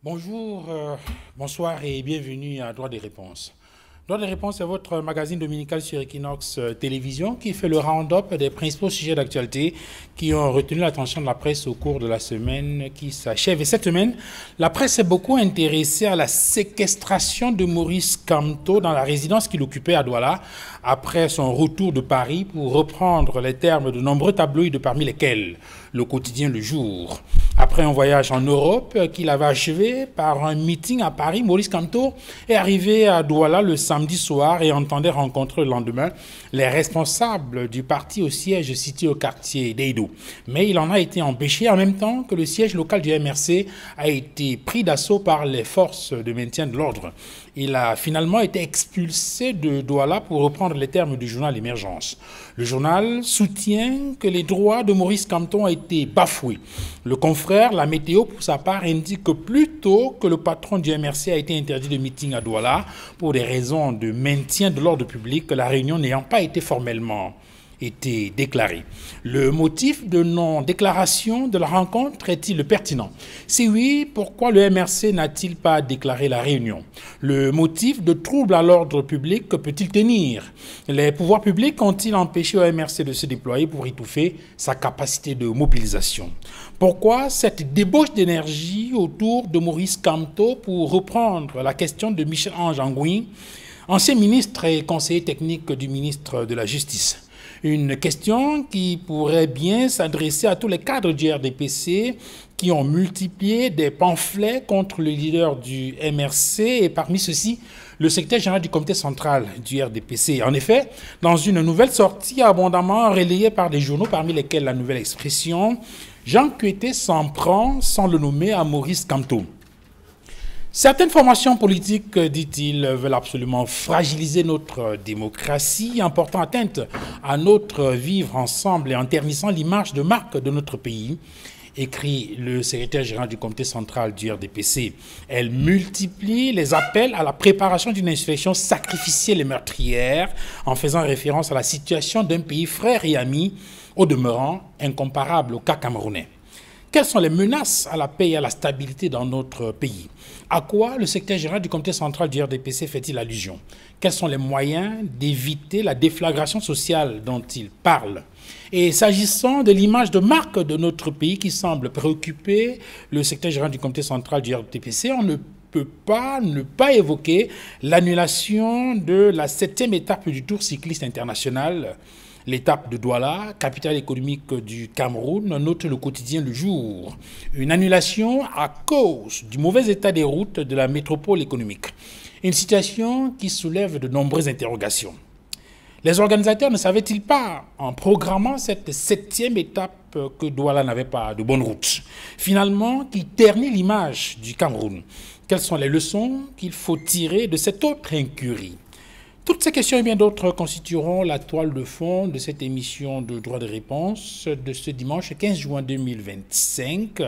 Bonjour, bonsoir et bienvenue à Droit des réponses. Droit des réponses est votre magazine dominical sur Equinox Télévision qui fait le round-up des principaux sujets d'actualité qui ont retenu l'attention de la presse au cours de la semaine qui s'achève. Et cette semaine, la presse s'est beaucoup intéressée à la séquestration de Maurice Kamto dans la résidence qu'il occupait à Douala après son retour de Paris pour reprendre les termes de nombreux tabloïds parmi lesquels le quotidien Le Jour. Après un voyage en Europe qu'il avait achevé par un meeting à Paris, Maurice Kamto est arrivé à Douala le samedi soir et entendait rencontrer le lendemain les responsables du parti au siège situé au quartier d'Eido. Mais il en a été empêché en même temps que le siège local du MRC a été pris d'assaut par les forces de maintien de l'ordre. Il a finalement été expulsé de Douala pour reprendre les termes du journal Émergence. Le journal soutient que les droits de Maurice Kamto ont été bafoués. Le confrère, la météo, pour sa part, indique que plutôt que le patron du MRC a été interdit de meeting à Douala pour des raisons de maintien de l'ordre public, la réunion n'ayant pas été formellement déclaré. Le motif de non-déclaration de la rencontre est-il pertinent? Si oui, pourquoi le MRC n'a-t-il pas déclaré la réunion? Le motif de trouble à l'ordre public peut-il tenir? Les pouvoirs publics ont-ils empêché au MRC de se déployer pour étouffer sa capacité de mobilisation? Pourquoi cette débauche d'énergie autour de Maurice Kamto pour reprendre la question de Michel-Ange Angoui, ancien ministre et conseiller technique du ministre de la Justice? Une question qui pourrait bien s'adresser à tous les cadres du RDPC qui ont multiplié des pamphlets contre le leader du MRC et parmi ceux-ci, le secrétaire général du comité central du RDPC. En effet, dans une nouvelle sortie abondamment relayée par des journaux parmi lesquels La Nouvelle Expression, Jean Kueté s'en prend, sans le nommer, à Maurice Kamto. Certaines formations politiques, dit-il, veulent absolument fragiliser notre démocratie en portant atteinte à notre vivre ensemble et en ternissant l'image de marque de notre pays, écrit le secrétaire général du comité central du RDPC. Elle multiplie les appels à la préparation d'une insurrection sacrificielle et meurtrière en faisant référence à la situation d'un pays frère et ami, au demeurant incomparable au cas camerounais. Quelles sont les menaces à la paix et à la stabilité dans notre pays? À quoi le secrétaire général du comité central du RDPC fait-il allusion? Quels sont les moyens d'éviter la déflagration sociale dont il parle? Et s'agissant de l'image de marque de notre pays qui semble préoccuper le secrétaire général du comité central du RDPC, on ne peut pas ne pas évoquer l'annulation de la 7e étape du Tour cycliste international. L'étape de Douala, capitale économique du Cameroun, note le quotidien Le Jour. Une annulation à cause du mauvais état des routes de la métropole économique. Une situation qui soulève de nombreuses interrogations. Les organisateurs ne savaient-ils pas, en programmant cette 7e étape, que Douala n'avait pas de bonne route? Finalement, qui ternit l'image du Cameroun. Quelles sont les leçons qu'il faut tirer de cette autre incurie? Toutes ces questions et bien d'autres constitueront la toile de fond de cette émission de droit de réponse de ce dimanche 15 juin 2025.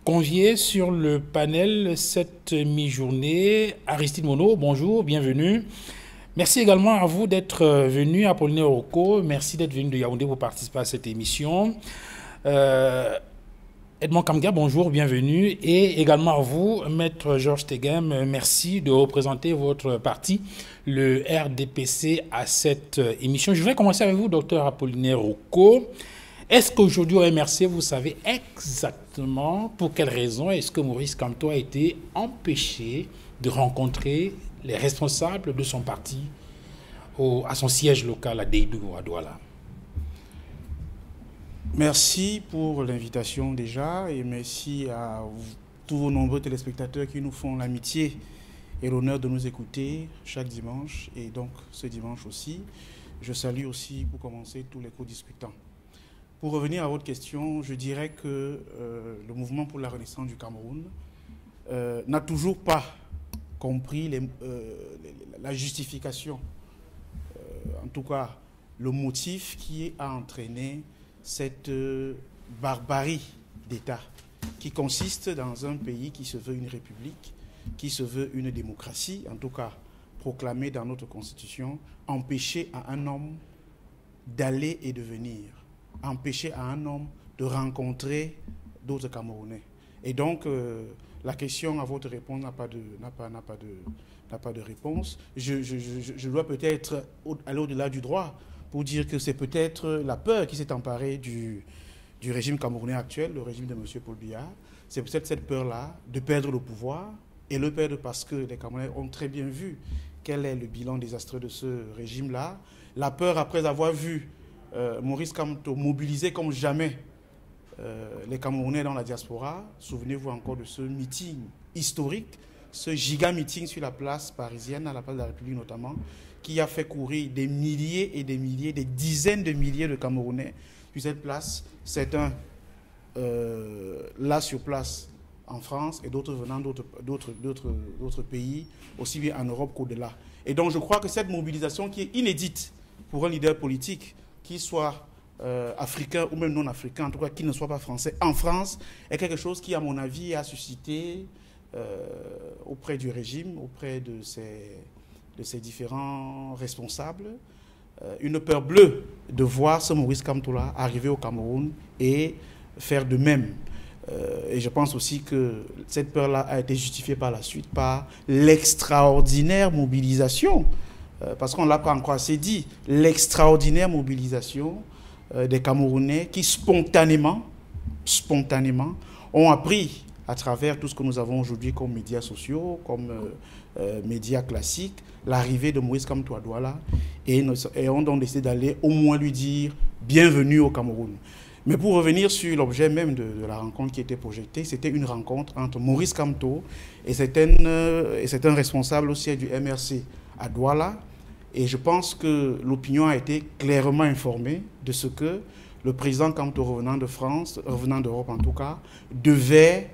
Convié sur le panel cette mi-journée, Aristide Monod, bonjour, bienvenue. Merci également à vous d'être venu, Apollinaire Rocco, merci d'être venu de Yaoundé pour participer à cette émission. Edmond Kamga, bonjour, bienvenue. Et également à vous, Maître Georges Teghem, merci de représenter votre parti, le RDPC, à cette émission. Je voudrais commencer avec vous, docteur Apollinaire Rocco. Est-ce qu'aujourd'hui au MRC, vous savez exactement pour quelles raisons est-ce que Maurice Kamto a été empêché de rencontrer les responsables de son parti à son siège local à Deidou, à Douala? Merci pour l'invitation déjà et merci à tous vos nombreux téléspectateurs qui nous font l'amitié et l'honneur de nous écouter chaque dimanche et donc ce dimanche aussi. Je salue aussi pour commencer tous les co-discutants. Pour revenir à votre question, je dirais que le mouvement pour la renaissance du Cameroun n'a toujours pas compris la justification, en tout cas le motif qui a entraîné cette barbarie d'État qui consiste dans un pays qui se veut une république, qui se veut une démocratie, en tout cas proclamée dans notre constitution, empêcher à un homme d'aller et de venir, empêcher à un homme de rencontrer d'autres Camerounais. Et donc, la question à votre réponse n'a pas de réponse. Je dois peut-être aller au-delà du droit pour dire que c'est peut-être la peur qui s'est emparée du régime camerounais actuel, le régime de M. Paul Biya. C'est peut-être cette peur-là de perdre le pouvoir, et le perdre parce que les Camerounais ont très bien vu quel est le bilan désastreux de ce régime-là. La peur après avoir vu Maurice Kamto mobiliser comme jamais les Camerounais dans la diaspora. Souvenez-vous encore de ce meeting historique, ce giga-meeting sur la place parisienne, à la place de la République notamment, qui a fait courir des milliers et des milliers, des dizaines de milliers de Camerounais sur cette place. C'est un là sur place en France et d'autres venant d'autres pays, aussi bien en Europe qu'au-delà. Et donc je crois que cette mobilisation qui est inédite pour un leader politique, qu'il soit africain ou même non africain, en tout cas qui ne soit pas français, en France, est quelque chose qui, à mon avis, a suscité auprès du régime, auprès de ses différents responsables, une peur bleue de voir ce Maurice Kamto-là arriver au Cameroun et faire de même. Et je pense aussi que cette peur-là a été justifiée par la suite par l'extraordinaire mobilisation, parce qu'on ne l'a pas encore assez dit, l'extraordinaire mobilisation des Camerounais qui spontanément ont appris à travers tout ce que nous avons aujourd'hui comme médias sociaux, comme médias classiques, l'arrivée de Maurice Kamto à Douala, et ont donc décidé d'aller au moins lui dire « bienvenue au Cameroun ». Mais pour revenir sur l'objet même de la rencontre qui était projetée, c'était une rencontre entre Maurice Kamto et c'est un responsable aussi du MRC à Douala. Et je pense que l'opinion a été clairement informée de ce que le président Kamto, revenant de France, revenant d'Europe en tout cas, devait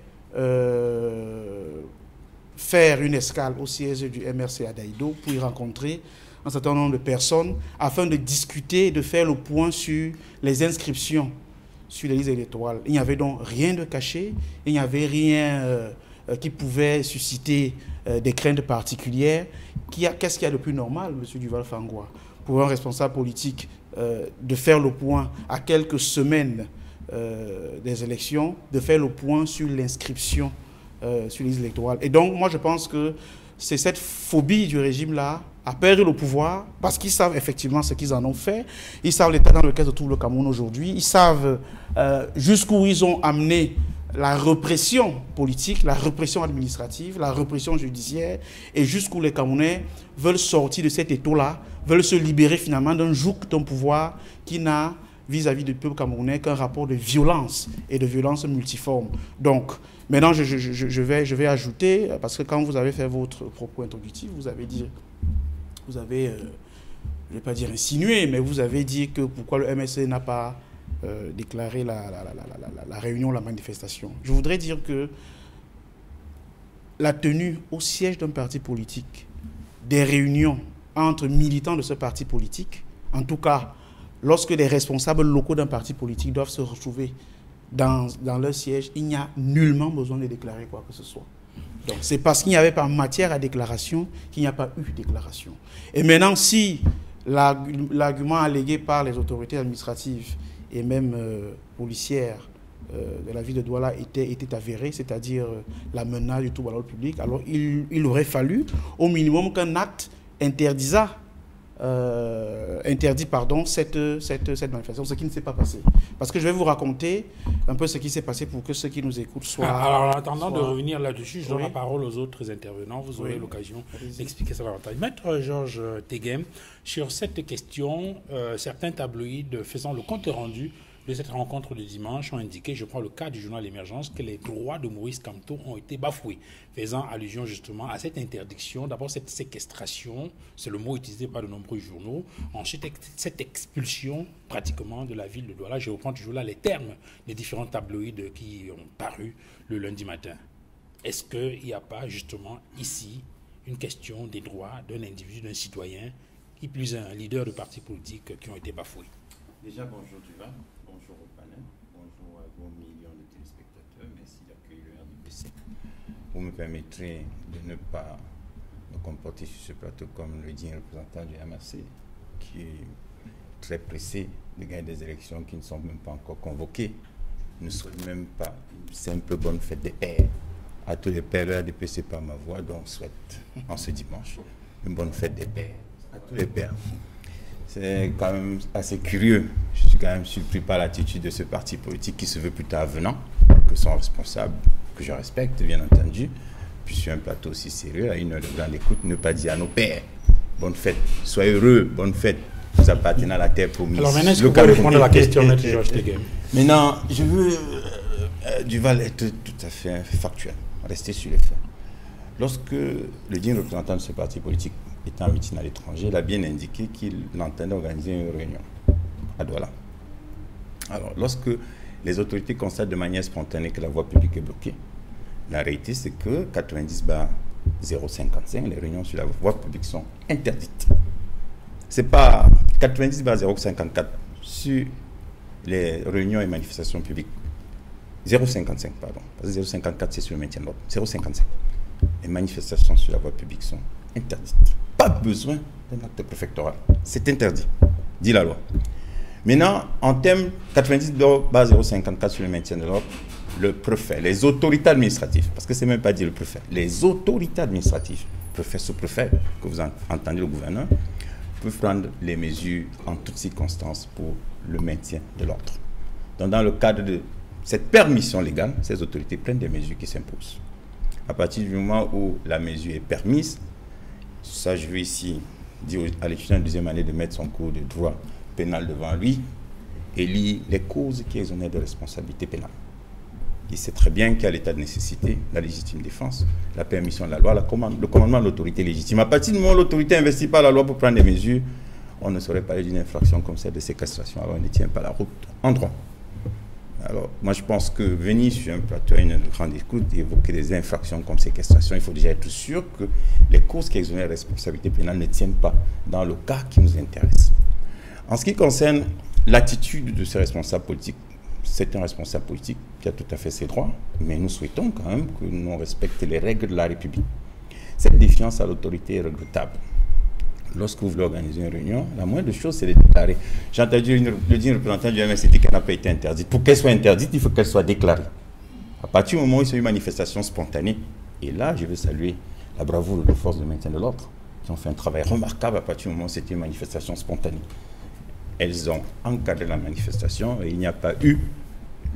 faire une escale au siège du MRC à Daïdo pour y rencontrer un certain nombre de personnes afin de discuter et de faire le point sur les inscriptions sur les listes électorales. Il n'y avait donc rien de caché, il n'y avait rien qui pouvait susciter des craintes particulières. Qu'est-ce qu'il y a de plus normal, M. Duval-Fangwa, pour un responsable politique de faire le point à quelques semaines des élections, de faire le point sur l'inscription sur les listes électorales. Et donc, moi, je pense que c'est cette phobie du régime-là à perdre le pouvoir, parce qu'ils savent effectivement ce qu'ils en ont fait. Ils savent l'état dans lequel se trouve le Cameroun aujourd'hui. Ils savent jusqu'où ils ont amené la répression politique, la répression administrative, la répression judiciaire, et jusqu'où les Camerounais veulent sortir de cet étau-là, veulent se libérer finalement d'un joug d'un pouvoir qui n'a vis-à-vis du peuple camerounais qu'un rapport de violence et de violence multiforme. Donc, maintenant, je vais ajouter, parce que quand vous avez fait votre propos introductif, vous avez, je ne vais pas dire insinué, mais vous avez dit que pourquoi le MSC n'a pas déclaré la réunion, la manifestation. Je voudrais dire que la tenue au siège d'un parti politique, des réunions entre militants de ce parti politique, en tout cas, lorsque les responsables locaux d'un parti politique doivent se retrouver dans leur siège, il n'y a nullement besoin de déclarer quoi que ce soit. Donc, c'est parce qu'il n'y avait pas matière à déclaration qu'il n'y a pas eu déclaration. Et maintenant, si l'argument allégué par les autorités administratives et même policières de la ville de Douala était avéré, c'est-à-dire la menace du trouble à l'ordre public, alors il aurait fallu au minimum qu'un acte interdit cette manifestation, ce qui ne s'est pas passé. Parce que je vais vous raconter un peu ce qui s'est passé pour que ceux qui nous écoutent soient... Alors, en attendant de revenir là-dessus, je donne la parole aux autres intervenants. Vous aurez l'occasion d'expliquer ça davantage. Maître Georges Teguem, sur cette question, certains tabloïds faisant le compte rendu de cette rencontre de dimanche ont indiqué, je prends le cas du journal L'Émergence, que les droits de Maurice Kamto ont été bafoués, faisant allusion justement à cette interdiction, d'abord cette séquestration, c'est le mot utilisé par de nombreux journaux, ensuite cette expulsion pratiquement de la ville de Douala. Je reprends toujours là les termes des différents tabloïds qui ont paru le lundi matin. Est-ce qu'il n'y a pas justement ici une question des droits d'un individu, d'un citoyen, qui plus est un leader de parti politique, qui ont été bafoués? Déjà, bonjour Duval. Bonjour au panel, bonjour à vos millions de téléspectateurs, merci d'accueillir le RDPC. Vous me permettrez de ne pas me comporter sur ce plateau comme le dit un représentant du MRC, qui est très pressé de gagner des élections qui ne sont même pas encore convoquées, ne souhaite même pas une simple bonne fête des pères. À tous les pères, le RDPC par ma voix, donc souhaite en ce dimanche une bonne fête des pères. À tous les pères. C'est quand même assez curieux. Je suis quand même surpris par l'attitude de ce parti politique qui se veut plus tard venant que son responsable, que je respecte bien entendu. Puis sur un plateau aussi sérieux, à une heure de grande écoute, ne pas dire à nos pères bonne fête, soyez heureux, bonne fête, vous appartenez à la terre promise. Alors maintenant, est-ce que vous pouvez répondre à la question, M. Georges Teguem? Maintenant, je veux, Duval, être tout à fait factuel, rester sur les faits. Lorsque le digne représentant de ce parti politique était en meeting à l'étranger, il a bien indiqué qu'il entendait organiser une réunion à Douala. Alors, lorsque les autorités constatent de manière spontanée que la voie publique est bloquée, la réalité, c'est que 90/055, les réunions sur la voie publique sont interdites. Ce n'est pas 90/054 sur les réunions et manifestations publiques. 055, pardon. Parce que 054, c'est sur le maintien de l'ordre. 055. Les manifestations sur la voie publique sont interdites. Pas besoin d'un acte préfectoral. C'est interdit, dit la loi. Maintenant, en termes 90/054 sur le maintien de l'ordre, le préfet, les autorités administratives, parce que ce n'est même pas dit le préfet, les autorités administratives, préfet, sous-préfet, que vous entendez le gouverneur, peuvent prendre les mesures en toutes circonstances pour le maintien de l'ordre. Donc, dans le cadre de cette permission légale, ces autorités prennent des mesures qui s'imposent. À partir du moment où la mesure est permise, ça je veux ici dire à l'étudiant de deuxième année de mettre son cours de droit pénal devant lui et lire les causes qui exonèrent de responsabilité pénale. Il sait très bien qu'il y a l'état de nécessité, la légitime défense, la permission de la loi, le commandement de l'autorité légitime. À partir du moment où l'autorité n'investit pas la loi pour prendre des mesures, on ne saurait parler d'une infraction comme celle de séquestration. Alors on ne tient pas la route en droit. Alors moi je pense que venir sur un plateau à une grande écoute et évoquer des infractions comme séquestration, il faut déjà être sûr que les causes qui exonèrent la responsabilité pénale ne tiennent pas dans le cas qui nous intéresse. En ce qui concerne l'attitude de ces responsables politiques, c'est un responsable politique qui a tout à fait ses droits, mais nous souhaitons quand même que nous respections les règles de la République. Cette défiance à l'autorité est regrettable. Lorsque vous voulez organiser une réunion, la moindre chose, c'est de déclarer. J'ai entendu le digne représentant du MST qu'elle n'a pas été interdite. Pour qu'elle soit interdite, il faut qu'elle soit déclarée. À partir du moment où il y a eu une manifestation spontanée, et là, je veux saluer la bravoure des forces de maintien de l'ordre, qui ont fait un travail remarquable à partir du moment où c'était une manifestation spontanée. Elles ont encadré la manifestation et il n'y a pas eu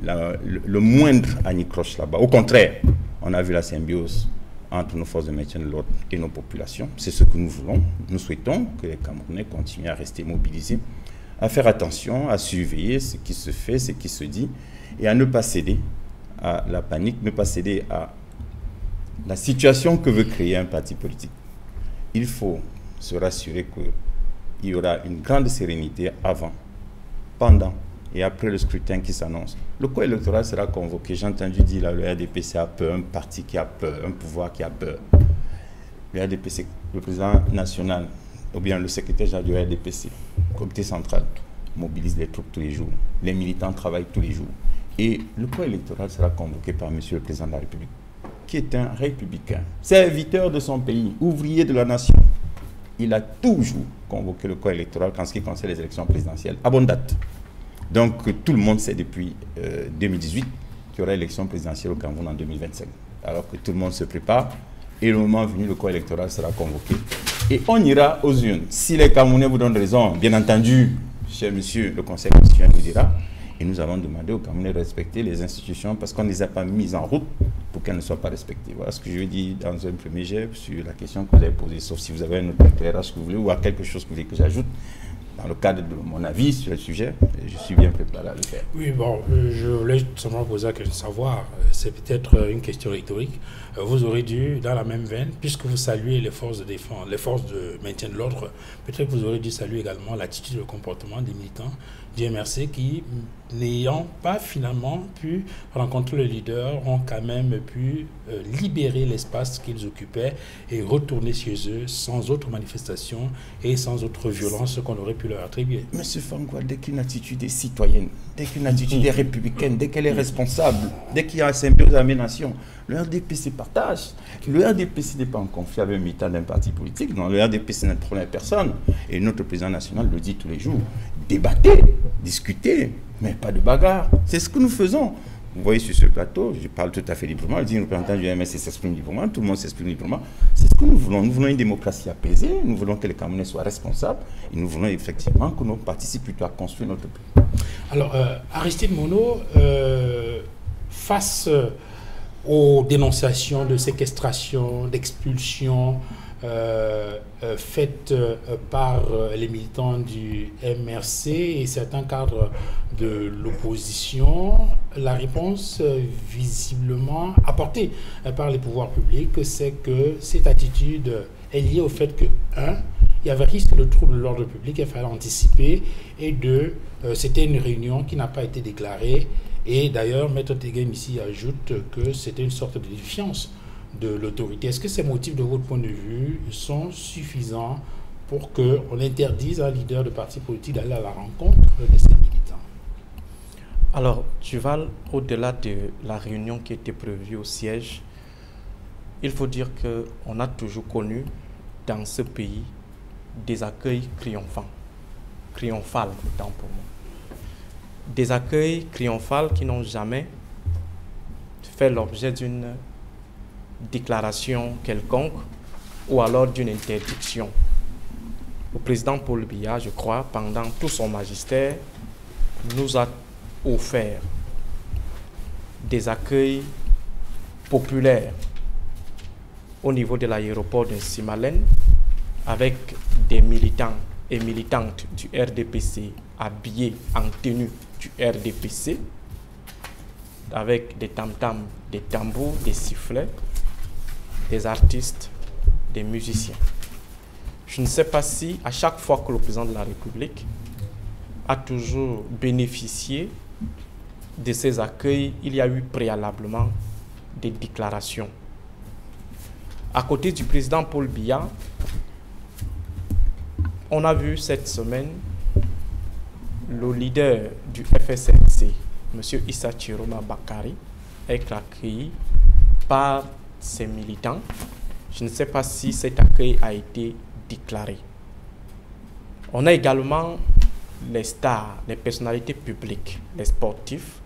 le moindre anicroche là-bas. Au contraire, on a vu la symbiose entre nos forces de maintien de l'ordre et nos populations. C'est ce que nous voulons. Nous souhaitons que les Camerounais continuent à rester mobilisés, à faire attention, à surveiller ce qui se fait, ce qui se dit, et à ne pas céder à la panique, ne pas céder à la situation que veut créer un parti politique. Il faut se rassurer qu'il y aura une grande sérénité avant, pendant et après le scrutin qui s'annonce. Le corps électoral sera convoqué. J'ai entendu dire là, le RDPC a peur, un parti qui a peur, un pouvoir qui a peur. Le RDPC, le président national, ou bien le secrétaire général du RDPC, le comité central, mobilise les troupes tous les jours. Les militants travaillent tous les jours. Et le corps électoral sera convoqué par M. le président de la République, qui est un républicain, serviteur de son pays, ouvrier de la nation. Il a toujours convoqué le corps électoral en ce qui concerne les élections présidentielles, à bonne date. Donc tout le monde sait depuis 2018 qu'il y aura élection présidentielle au Cameroun en 2025. Alors que tout le monde se prépare et le moment venu, le corps électoral sera convoqué. Et on ira aux urnes. Si les Camerounais vous donnent raison, bien entendu, cher monsieur, le Conseil constitutionnel nous dira. Et nous allons demander aux Camerounais de respecter les institutions parce qu'on ne les a pas mises en route pour qu'elles ne soient pas respectées. Voilà ce que je veux dire dans un premier jet sur la question que vous avez posée, sauf si vous avez un autre éclairage que vous voulez ou à quelque chose que vous voulez que j'ajoute. Dans le cadre de mon avis sur le sujet, je suis bien préparé à le faire. Oui, bon, je voulais simplement poser la question de savoir, c'est peut-être une question rhétorique. Vous aurez dû, dans la même veine, puisque vous saluez les forces de défense, les forces de maintien de l'ordre, peut-être que vous aurez dû saluer également l'attitude et le comportement des militants du MRC qui, n'ayant pas finalement pu rencontrer le leader, ont quand même pu libérer l'espace qu'ils occupaient et retourner chez eux sans autre manifestation et sans autre violence qu'on aurait pu leur attribuer. Monsieur Fangwa, dès qu'une attitude est citoyenne, dès qu'une attitude est républicaine, dès qu'elle est responsable, dès qu'il y a un symbiose à mes nations, le RDPC partage. Le RDPC n'est pas en conflit avec un militant d'un parti politique. Non, le RDPC n'est pas la personne. Et notre président national le dit tous les jours. Débattez, discutez, mais pas de bagarre. C'est ce que nous faisons. Vous voyez sur ce plateau, je parle tout à fait librement, je dis, le représentant du MRC s'exprime librement, tout le monde s'exprime librement. C'est ce que nous voulons. Nous voulons une démocratie apaisée, nous voulons que les Camerounais soient responsables, et nous voulons effectivement que nous participions plutôt à construire notre pays. Alors, Aristide Mono, face aux dénonciations de séquestration, d'expulsion faites par les militants du MRC et certains cadres de l'opposition, la réponse visiblement apportée par les pouvoirs publics, c'est que cette attitude est liée au fait que, un, il y avait risque de trouble de l'ordre public, il fallait anticiper, et deux, c'était une réunion qui n'a pas été déclarée. Et d'ailleurs, Maître Teguem ici ajoute que c'était une sorte de défiance de l'autorité. Est-ce que ces motifs, de votre point de vue, sont suffisants pour qu'on interdise à un leader de parti politique d'aller à la rencontre de ses militants? Alors, Duval, au-delà de la réunion qui était prévue au siège, il faut dire qu'on a toujours connu dans ce pays des accueils triomphants, triomphales, autant pour moi. Des accueils triomphales qui n'ont jamais fait l'objet d'une déclaration quelconque ou alors d'une interdiction. Le président Paul Biya, je crois, pendant tout son magistère, nous a offert des accueils populaires au niveau de l'aéroport de Simalène avec des militants et militantes du RDPC habillés en tenue du RDPC avec des tam-tams, des tambours, des sifflets, des artistes, des musiciens. Je ne sais pas si à chaque fois que le président de la République a toujours bénéficié de ces accueils, il y a eu préalablement des déclarations. À côté du président Paul Biya, on a vu cette semaine le leader du FSNC, M. Issa Chiroma Bakari, être accueilli par ses militants. Je ne sais pas si cet accueil a été déclaré. On a également les stars, les personnalités publiques, les sportifs,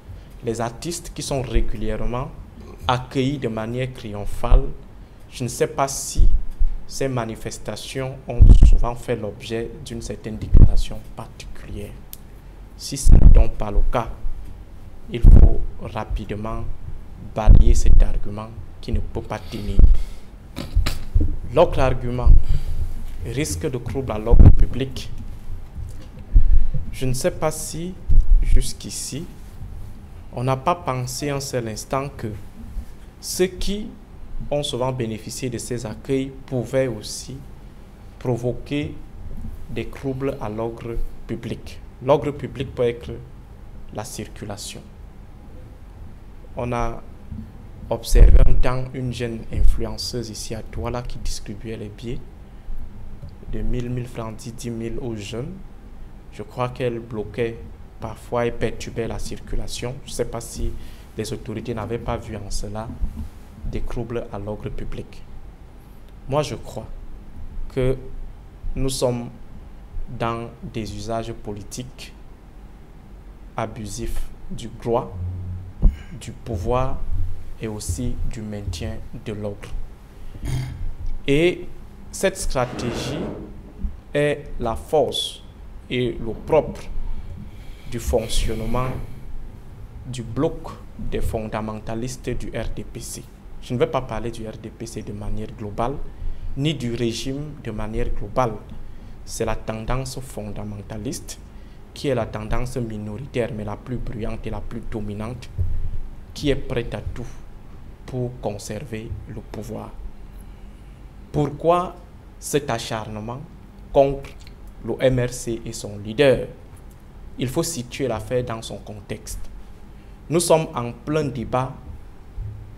les artistes qui sont régulièrement accueillis de manière triomphale. Je ne sais pas si ces manifestations ont souvent fait l'objet d'une certaine déclaration particulière. Si ce n'est donc pas le cas, il faut rapidement balayer cet argument qui ne peut pas tenir. L'autre argument, risque de trouble à l'ordre public. Je ne sais pas si, jusqu'ici, on n'a pas pensé un seul instant que ceux qui ont souvent bénéficié de ces accueils pouvaient aussi provoquer des troubles à l'ordre public. L'ordre public peut être la circulation. On a observé un temps une jeune influenceuse ici à Douala qui distribuait les billets de 1000 francs, 10 000 aux jeunes. Je crois qu'elle bloquait parfois et perturbait la circulation. Je ne sais pas si les autorités n'avaient pas vu en cela des troubles à l'ordre public. Moi, je crois que nous sommes dans des usages politiques abusifs du droit, du pouvoir et aussi du maintien de l'ordre. Et cette stratégie est la force et le propre du fonctionnement du bloc des fondamentalistes du RDPC. Je ne vais pas parler du RDPC de manière globale, ni du régime de manière globale. C'est la tendance fondamentaliste qui est la tendance minoritaire, mais la plus bruyante et la plus dominante, qui est prête à tout pour conserver le pouvoir. Pourquoi cet acharnement contre le MRC et son leader? Il faut situer l'affaire dans son contexte. Nous sommes en plein débat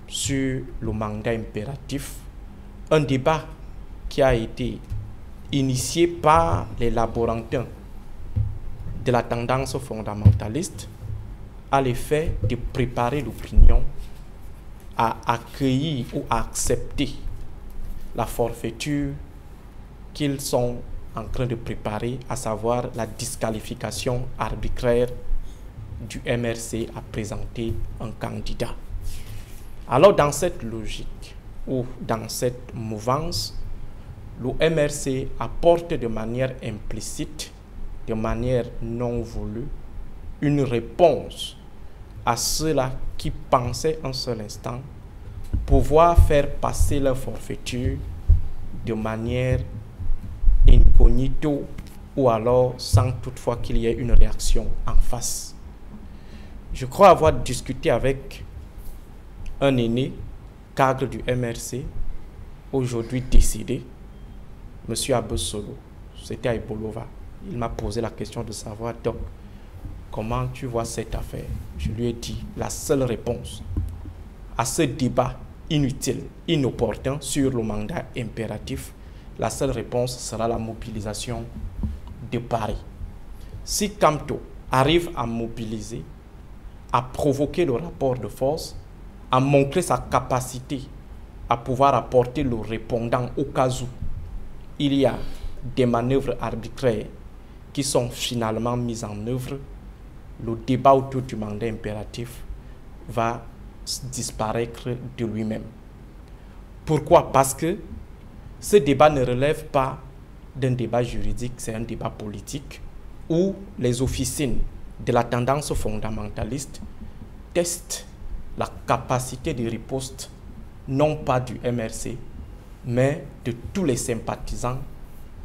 sur le mandat impératif, un débat qui a été initié par les laborantins de la tendance fondamentaliste à l'effet de préparer l'opinion à accueillir ou à accepter la forfaiture qu'ils sont en train de préparer, à savoir la disqualification arbitraire du MRC à présenter un candidat. Alors dans cette logique ou dans cette mouvance, le MRC apporte de manière implicite, de manière non voulue, une réponse à ceux-là qui pensaient un seul instant pouvoir faire passer leur forfaiture de manière incognito ou alors sans toutefois qu'il y ait une réaction en face. Je crois avoir discuté avec un aîné, cadre du MRC, aujourd'hui décédé, M. Abesolo, c'était à Ibolova. Il m'a posé la question de savoir, donc, comment tu vois cette affaire? Je lui ai dit, la seule réponse à ce débat inutile, inopportun sur le mandat impératif, la seule réponse sera la mobilisation de Paris. Si Kamto arrive à mobiliser, à provoquer le rapport de force, à montrer sa capacité à pouvoir apporter le répondant au cas où il y a des manœuvres arbitraires qui sont finalement mises en œuvre, le débat autour du mandat impératif va disparaître de lui-même. Pourquoi? Parce que ce débat ne relève pas d'un débat juridique, c'est un débat politique où les officines de la tendance fondamentaliste testent la capacité de riposte non pas du MRC, mais de tous les sympathisants,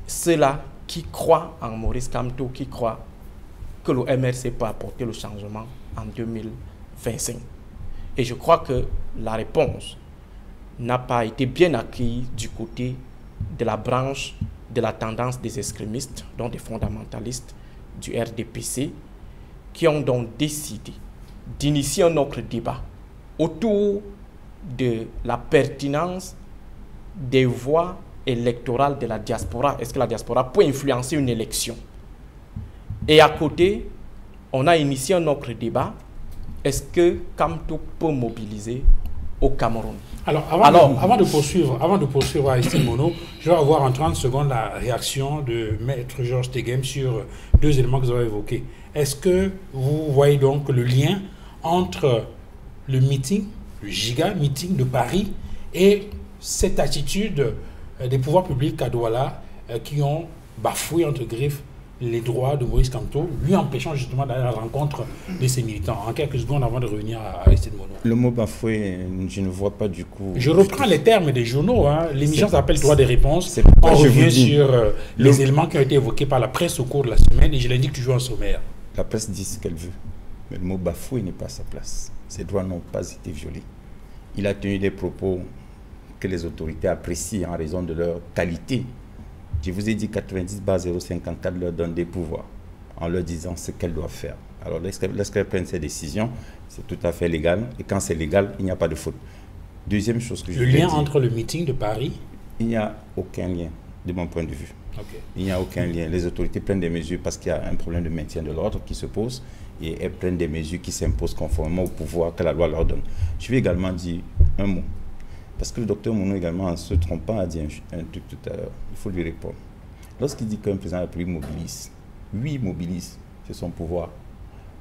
ceux-là qui croient en Maurice Kamto, qui croient que le MRC peut apporter le changement en 2025. Et je crois que la réponse n'a pas été bien accueillie du côté de la branche de la tendance des extrémistes, dont des fondamentalistes du RDPC, qui ont donc décidé d'initier un autre débat autour de la pertinence des voix électorales de la diaspora. Est-ce que la diaspora peut influencer une élection? Et à côté, on a initié un autre débat. Est-ce que Kamto peut mobiliser au Cameroun? Alors, avant de poursuivre Aristide Mono, je vais avoir en 30 secondes la réaction de Maître Georges Teghem sur deux éléments que vous avez évoqués. Est-ce que vous voyez donc le lien entre le meeting, le giga meeting de Paris, et cette attitude des pouvoirs publics à Douala qui ont bafoué, entre griffes, les droits de Maurice Kamto, lui empêchant justement d'aller à la rencontre de ses militants? En quelques secondes avant de revenir à Aristide Mono. Le mot bafoué, je ne vois pas du coup... Je reprends les termes des journaux. Hein. L'émission s'appelle Droit des réponses. On je revient sur les éléments qui ont été évoqués par la presse au cours de la semaine et je l'indique toujours en sommaire. La presse dit ce qu'elle veut, mais le mot bafoué n'est pas à sa place. Ses droits n'ont pas été violés. Il a tenu des propos que les autorités apprécient en raison de leur qualité. Je vous ai dit 90/054 leur donne des pouvoirs en leur disant ce qu'elles doivent faire. Alors lorsqu'elles prennent ces décisions, c'est tout à fait légal. Et quand c'est légal, il n'y a pas de faute. Deuxième chose que je voulais dire. Le lien entre le meeting de Paris? Il n'y a aucun lien, de mon point de vue. Okay. Il n'y a aucun lien. Les autorités prennent des mesures parce qu'il y a un problème de maintien de l'ordre qui se pose et elles prennent des mesures qui s'imposent conformément au pouvoir que la loi leur donne. Je vais également dire un mot. Parce que le docteur Mono également, en ne se trompant, a dit un truc tout à l'heure. Il faut lui répondre. Lorsqu'il dit qu'un président de la République mobilise, oui, il mobilise, c'est son pouvoir.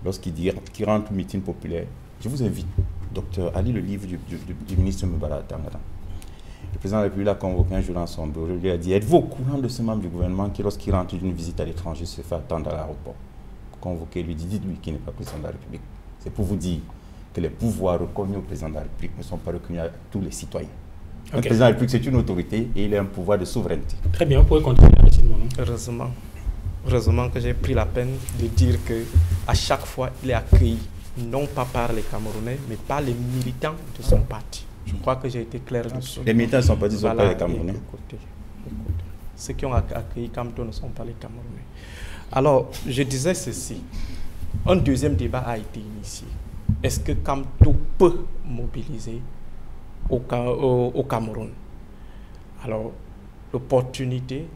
Lorsqu'il dit qu'il rentre au meeting populaire, je vous invite, docteur, à lire le livre du ministre Mbala Tangara. Le président de la République a convoqué un jour dans son bureau, il lui a dit, êtes-vous au courant de ce membre du gouvernement qui, lorsqu'il rentre d'une visite à l'étranger, se fait attendre à l'aéroport? Convoqué, lui dit, dites-lui qu'il n'est pas président de la République. C'est pour vous dire que les pouvoirs reconnus au président de la République ne sont pas reconnus à tous les citoyens. Okay. Un président de la République, c'est une autorité et il a un pouvoir de souveraineté. Très bien, vous pouvez continuer. Heureusement que j'ai pris la peine de dire qu'à chaque fois, il est accueilli, non pas par les Camerounais, mais par les militants de son parti. Je crois que j'ai été clair dessus. Les militants de son parti ne sont pas les Camerounais. Écoutez. Ceux qui ont accueilli Kamto ne sont pas les Camerounais. Alors, je disais ceci. Un deuxième débat a été initié. Est-ce que Kamto peut mobiliser au Cameroun? Alors, l'opportunité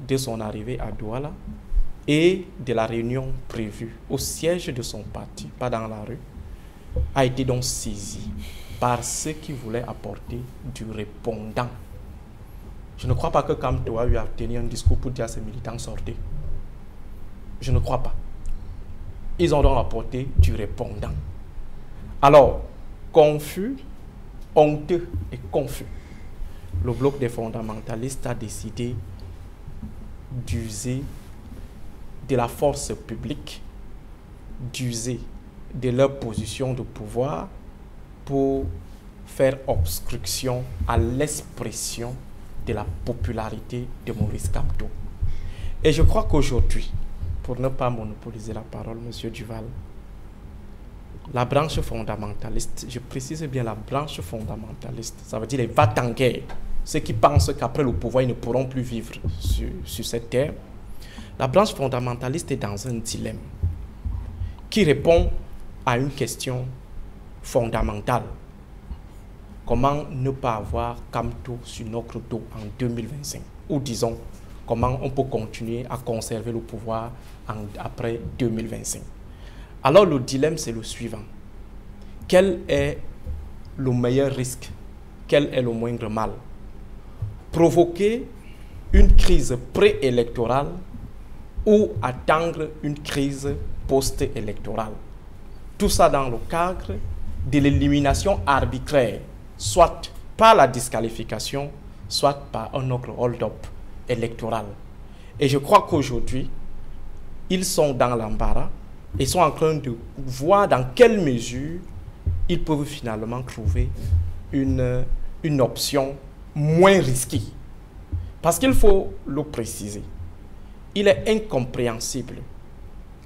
de son arrivée à Douala et de la réunion prévue au siège de son parti, pas dans la rue, a été donc saisie par ceux qui voulaient apporter du répondant. Je ne crois pas que Kamto a eu à tenir un discours pour dire à ses militants sortez. Je ne crois pas. ils ont donc apporté du répondant. Alors, confus, honteux et confus, le bloc des fondamentalistes a décidé d'user de la force publique, d'user de leur position de pouvoir pour faire obstruction à l'expression de la popularité de Maurice Kamto. Et je crois qu'aujourd'hui, pour ne pas monopoliser la parole, M. Duval, la branche fondamentaliste, je précise bien la branche fondamentaliste, ça veut dire les va-t-en-guerre, ceux qui pensent qu'après le pouvoir, ils ne pourront plus vivre sur cette terre. La branche fondamentaliste est dans un dilemme qui répond à une question fondamentale. Comment ne pas avoir Kamto sur notre dos en 2025? Ou disons, comment on peut continuer à conserver le pouvoir après 2025? Alors le dilemme, c'est le suivant. Quel est le meilleur risque? Quel est le moindre mal? Provoquer une crise préélectorale ou attendre une crise post-électorale? Tout ça dans le cadre de l'élimination arbitraire, soit par la disqualification, soit par un autre hold-up électoral. Et je crois qu'aujourd'hui, ils sont dans l'embarras et sont en train de voir dans quelle mesure ils peuvent finalement trouver une option moins risquée. Parce qu'il faut le préciser, il est incompréhensible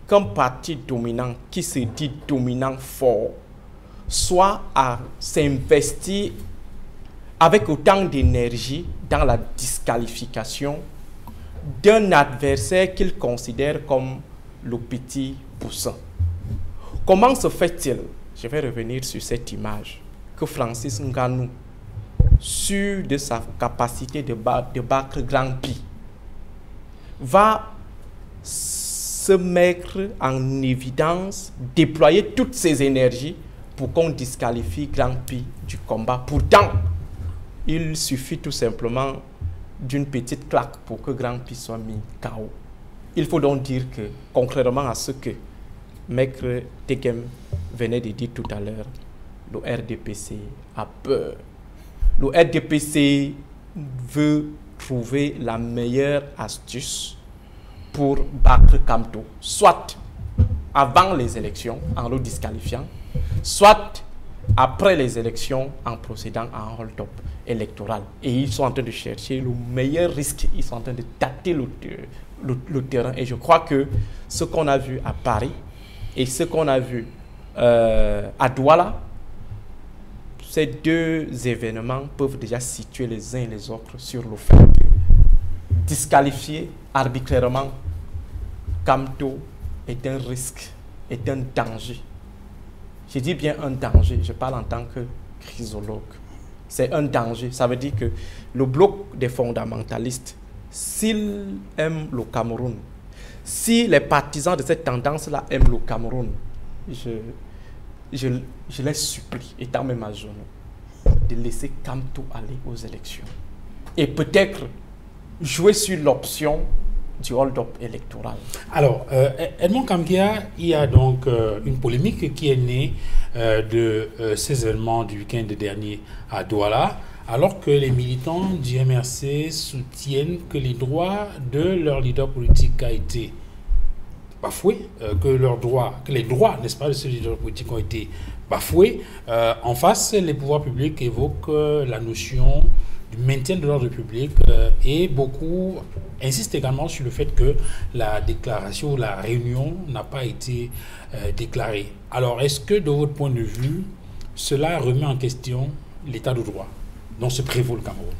qu'un parti dominant qui se dit dominant fort soit à s'investir avec autant d'énergie dans la disqualification d'un adversaire qu'il considère comme le petit poussin. Comment se fait-il, je vais revenir sur cette image, que Francis Ngannou, sûr de sa capacité de battre Grand Pi, va se mettre en évidence, déployer toutes ses énergies pour qu'on disqualifie Grand Pi du combat. Pourtant, il suffit tout simplement d'une petite claque pour que Grand Pi soit mis KO. Il faut donc dire que, contrairement à ce que Maître Tegem venait de dire tout à l'heure, le RDPC a peur. Le RDPC veut trouver la meilleure astuce pour battre Kamto, soit avant les élections en le disqualifiant, soit après les élections en procédant à un hold-up électoral. Et ils sont en train de chercher le meilleur risque, ils sont en train de tâter le terrain. Et je crois que ce qu'on a vu à Paris et ce qu'on a vu à Douala, ces deux événements peuvent déjà situer les uns et les autres sur le fait de disqualifier arbitrairement Kamto est un risque, est un danger. Je dis bien un danger, je parle en tant que chrysologue. C'est un danger, ça veut dire que le bloc des fondamentalistes, s'ils aiment le Cameroun, si les partisans de cette tendance-là aiment le Cameroun, je les supplie, étant même à genoux, de laisser Kamto aller aux élections. Et peut-être jouer sur l'option du hold-up électoral. Alors, Edmond Kamkia, il y a donc une polémique qui est née de ces événements du week-end dernier à Douala, alors que les militants du MRC soutiennent que les droits de leur leader politique a été bafoués, que les droits, n'est-ce pas, de ce leader politique ont été bafoués. En face, les pouvoirs publics évoquent la notion du maintien de l'ordre public et beaucoup insistent également sur le fait que la déclaration, la réunion n'a pas été déclarée. Alors, est-ce que, de votre point de vue, cela remet en question l'état de droit dont se prévaut le Cameroun?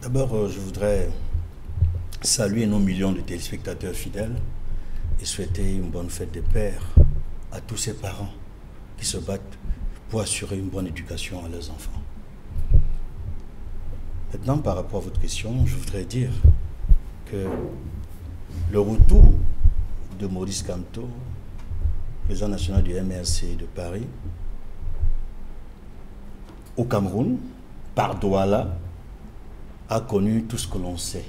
D'abord, je voudrais saluer nos millions de téléspectateurs fidèles et souhaiter une bonne fête des pères à tous ces parents qui se battent pour assurer une bonne éducation à leurs enfants. Maintenant, par rapport à votre question, je voudrais dire que le retour de Maurice Kamto, président national du MRC de Paris, au Cameroun, par Douala, a connu tout ce que l'on sait.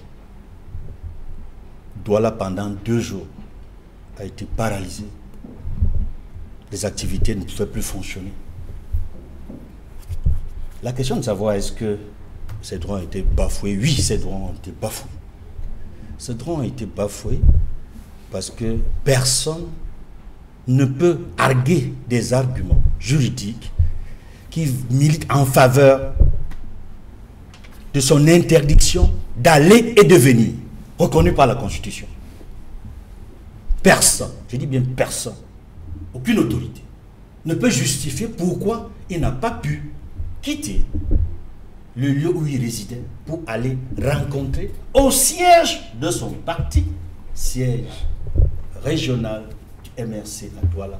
Douala pendant 2 jours. a été paralysé. Les activités ne pouvaient plus fonctionner. La question de savoir est-ce que ces droits ont été bafoués? Oui, ces droits ont été bafoués. Ces droits ont été bafoués parce que personne ne peut arguer des arguments juridiques qui militent en faveur de son interdiction d'aller et de venir, reconnue par la Constitution. Personne, je dis bien personne, aucune autorité, ne peut justifier pourquoi il n'a pas pu quitter le lieu où il résidait pour aller rencontrer au siège de son parti, siège régional du MRC à Douala,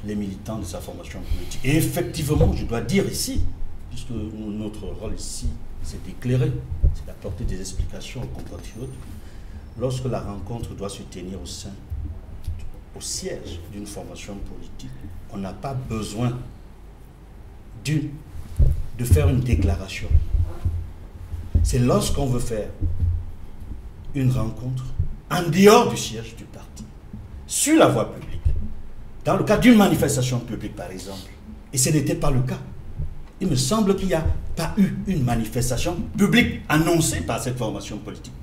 les militants de sa formation politique. Et effectivement, je dois dire ici, puisque notre rôle ici, c'est d'éclairer, c'est d'apporter des explications aux compatriotes, lorsque la rencontre doit se tenir au siège d'une formation politique, on n'a pas besoin de faire une déclaration. C'est lorsqu'on veut faire une rencontre en dehors du siège du parti, sur la voie publique, dans le cadre d'une manifestation publique par exemple, et ce n'était pas le cas. Il me semble qu'il n'y a pas eu une manifestation publique annoncée par cette formation politique.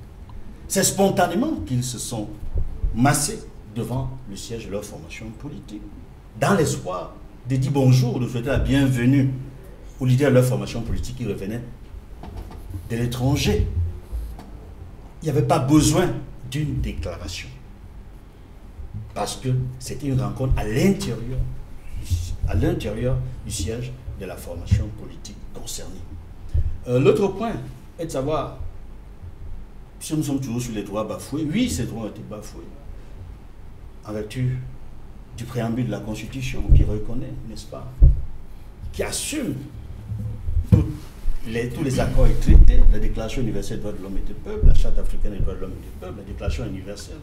C'est spontanément qu'ils se sont massés devant le siège de leur formation politique, dans l'espoir de dire bonjour, de souhaiter la bienvenue aux leaders de leur formation politique qui revenaient de l'étranger. Il n'y avait pas besoin d'une déclaration, parce que c'était une rencontre à l'intérieur du siège de la formation politique concernée. L'autre point est de savoir si nous sommes toujours sur les droits bafoués. Oui, ces droits ont été bafoués en vertu du préambule de la Constitution qui reconnaît, n'est-ce pas, qui assume tous les accords et traités, la Déclaration universelle des droits de l'homme et du peuple, la Charte africaine des droits de l'homme et du peuple, la Déclaration universelle,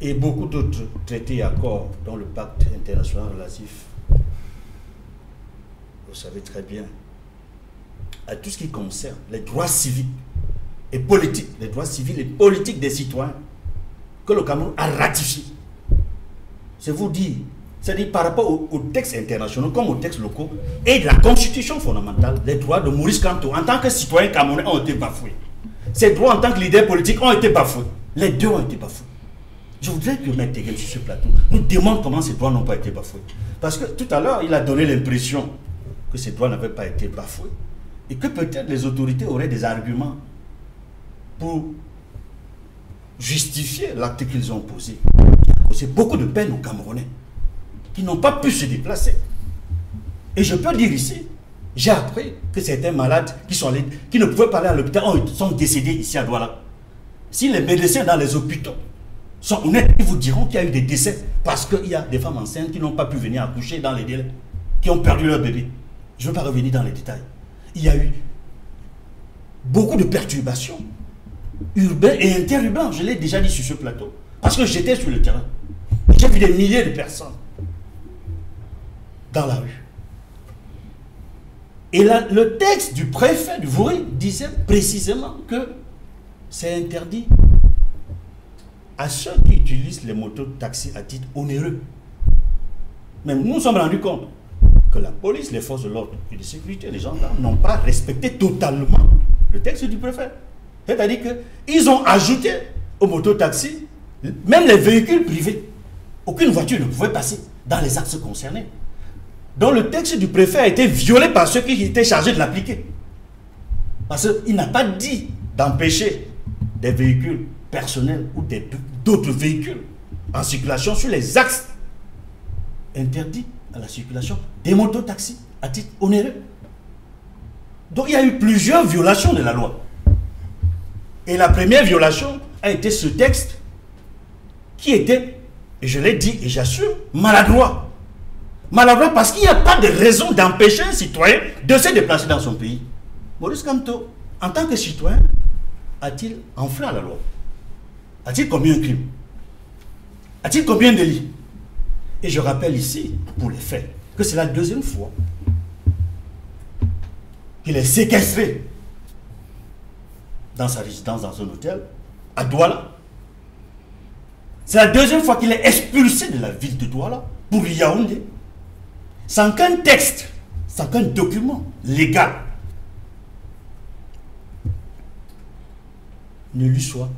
et beaucoup d'autres traités et accords, dont le pacte international relatif, vous savez très bien, à tout ce qui concerne les droits civiques et politiques, les droits civils et politiques des citoyens, que le Cameroun a ratifié. C'est vous dire, c'est-à-dire par rapport aux textes internationaux comme aux textes locaux et de la Constitution fondamentale, les droits de Maurice Kamto en tant que citoyen camerounais ont été bafoués. Ses droits en tant que leader politique ont été bafoués. Les deux ont été bafoués. Je voudrais que M. Tegel sur ce plateau nous demande comment ces droits n'ont pas été bafoués. Parce que tout à l'heure, il a donné l'impression que ces droits n'avaient pas été bafoués et que peut-être les autorités auraient des arguments pour justifier l'acte qu'ils ont posé. C'est beaucoup de peine aux Camerounais qui n'ont pas pu se déplacer. Et je peux dire ici, j'ai appris que certains malades qui ne pouvaient pas aller à l'hôpital sont décédés ici à Douala. Si les médecins dans les hôpitaux sont honnêtes, ils vous diront qu'il y a eu des décès parce qu'il y a des femmes enceintes qui n'ont pas pu venir accoucher dans les délais, qui ont perdu leur bébé. Je ne veux pas revenir dans les détails. Il y a eu beaucoup de perturbations urbaines et interurbaines, je l'ai déjà dit sur ce plateau, parce que j'étais sur le terrain. J'ai vu des milliers de personnes dans la rue. Et là, le texte du préfet du Vouri disait précisément que c'est interdit à ceux qui utilisent les motos taxis à titre onéreux. Mais nous nous sommes rendus compte que la police, les forces de l'ordre et de sécurité, les gendarmes n'ont pas respecté totalement le texte du préfet. C'est-à-dire qu'ils ont ajouté aux mototaxis, même les véhicules privés. Aucune voiture ne pouvait passer dans les axes concernés. Donc le texte du préfet a été violé par ceux qui étaient chargés de l'appliquer. Parce qu'il n'a pas dit d'empêcher des véhicules personnels ou d'autres véhicules en circulation sur les axes interdits à la circulation des mototaxis à titre onéreux. Donc il y a eu plusieurs violations de la loi. Et la première violation a été ce texte qui était, et je l'ai dit et j'assure, maladroit. Maladroit parce qu'il n'y a pas de raison d'empêcher un citoyen de se déplacer dans son pays. Maurice Kamto, en tant que citoyen, a-t-il enfreint la loi? A-t-il commis un crime? A-t-il commis un délit? Et je rappelle ici, pour les faits, que c'est la deuxième fois qu'il est séquestré dans sa résidence, dans un hôtel, à Douala. C'est la deuxième fois qu'il est expulsé de la ville de Douala pour Yaoundé. Sans qu'un texte, sans qu'un document légal ne lui soit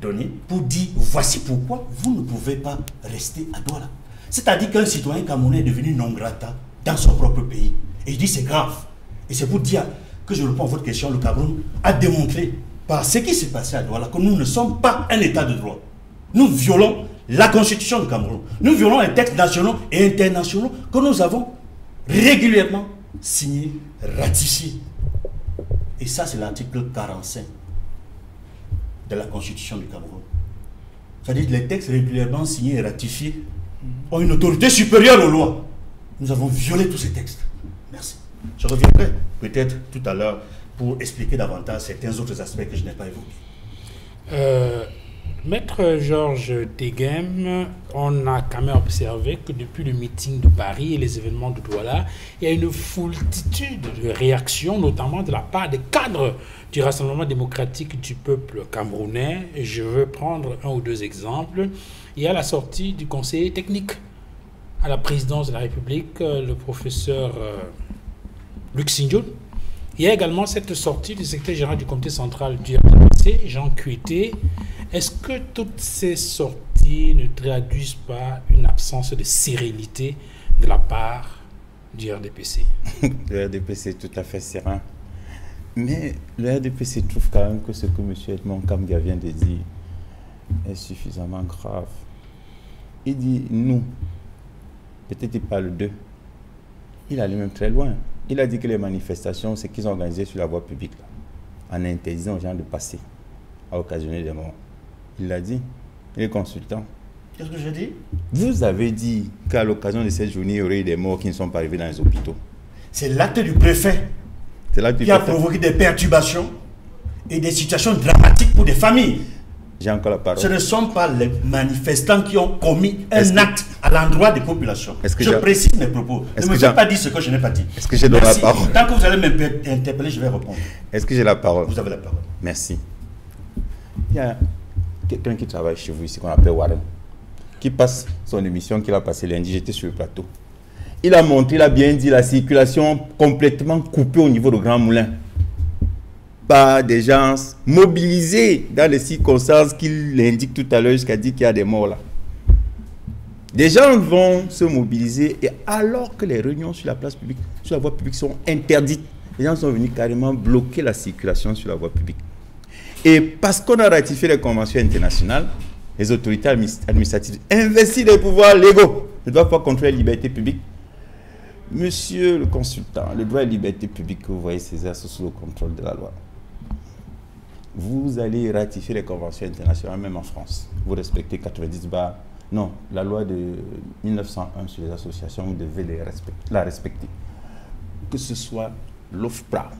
donné pour dire voici pourquoi vous ne pouvez pas rester à Douala. C'est-à-dire qu'un citoyen camerounais est devenu non grata dans son propre pays. Et je dis c'est grave. Et c'est pour dire que je réponds à votre question, le Cameroun a démontré par ce qui s'est passé à Douala que nous ne sommes pas un état de droit. Nous violons la constitution du Cameroun. Nous violons les textes nationaux et internationaux que nous avons régulièrement signés, ratifiés. Et ça, c'est l'article 45 de la constitution du Cameroun. C'est-à-dire que les textes régulièrement signés et ratifiés ont une autorité supérieure aux lois. Nous avons violé tous ces textes. Merci. Je reviendrai peut-être tout à l'heure pour expliquer davantage certains autres aspects que je n'ai pas évoqués. Maître Georges Teguem, on a quand même observé que depuis le meeting de Paris et les événements de Douala, il y a une foultitude de réactions, notamment de la part des cadres du Rassemblement démocratique du peuple camerounais. Je veux prendre un ou deux exemples. Il y a la sortie du conseiller technique à la présidence de la République, le professeur Luc Sindion. Il y a également cette sortie du secrétaire général du comité central du RDPC, Jean Kuité. Est-ce que toutes ces sorties ne traduisent pas une absence de sérénité de la part du RDPC? Le RDPC est tout à fait serein. Mais le RDPC trouve quand même que ce que M. Edmond Kambia vient de dire est suffisamment grave. Il dit nous. Peut-être il parle d'eux. Il allait même très loin. Il a dit que les manifestations, c'est qu'ils ont organisé sur la voie publique, là, en interdisant aux gens de passer, à occasionner des morts. Il l'a dit. Il est consultant. Qu'est-ce que j'ai dit? Vous avez dit qu'à l'occasion de cette journée, il y aurait eu des morts qui ne sont pas arrivés dans les hôpitaux. C'est l'acte du préfet qui a provoqué des perturbations et des situations dramatiques pour des familles. J'ai encore la parole. Ce ne sont pas les manifestants qui ont commis un acte à l'endroit des populations. Je précise mes propos. Ne me faites pas dire ce que je n'ai pas dit. Est-ce que j'ai la parole? Tant que vous allez m'interpeller, je vais répondre. Est-ce que j'ai la parole? Vous avez la parole. Merci. Il y a quelqu'un qui travaille chez vous ici, qu'on appelle Warren, qui passe son émission qu'il a passée lundi. J'étais sur le plateau. Il a montré, il a bien dit, la circulation complètement coupée au niveau de Grand Moulin par des gens mobilisés dans les circonstances qu'il indique tout à l'heure jusqu'à dire qu'il y a des morts là. Des gens vont se mobiliser et alors que les réunions sur la place publique, sur la voie publique sont interdites, les gens sont venus carrément bloquer la circulation sur la voie publique. Et parce qu'on a ratifié les conventions internationales, les autorités administratives investissent les pouvoirs légaux, ne doivent pas contrôler la liberté publique. Monsieur le consultant, le droit et la liberté publique que vous voyez César sous le contrôle de la loi. Vous allez ratifier les conventions internationales, même en France. Vous respectez 90 barres. Non, la loi de 1901 sur les associations, vous devez la respecter. Que ce soit l'OFPRA,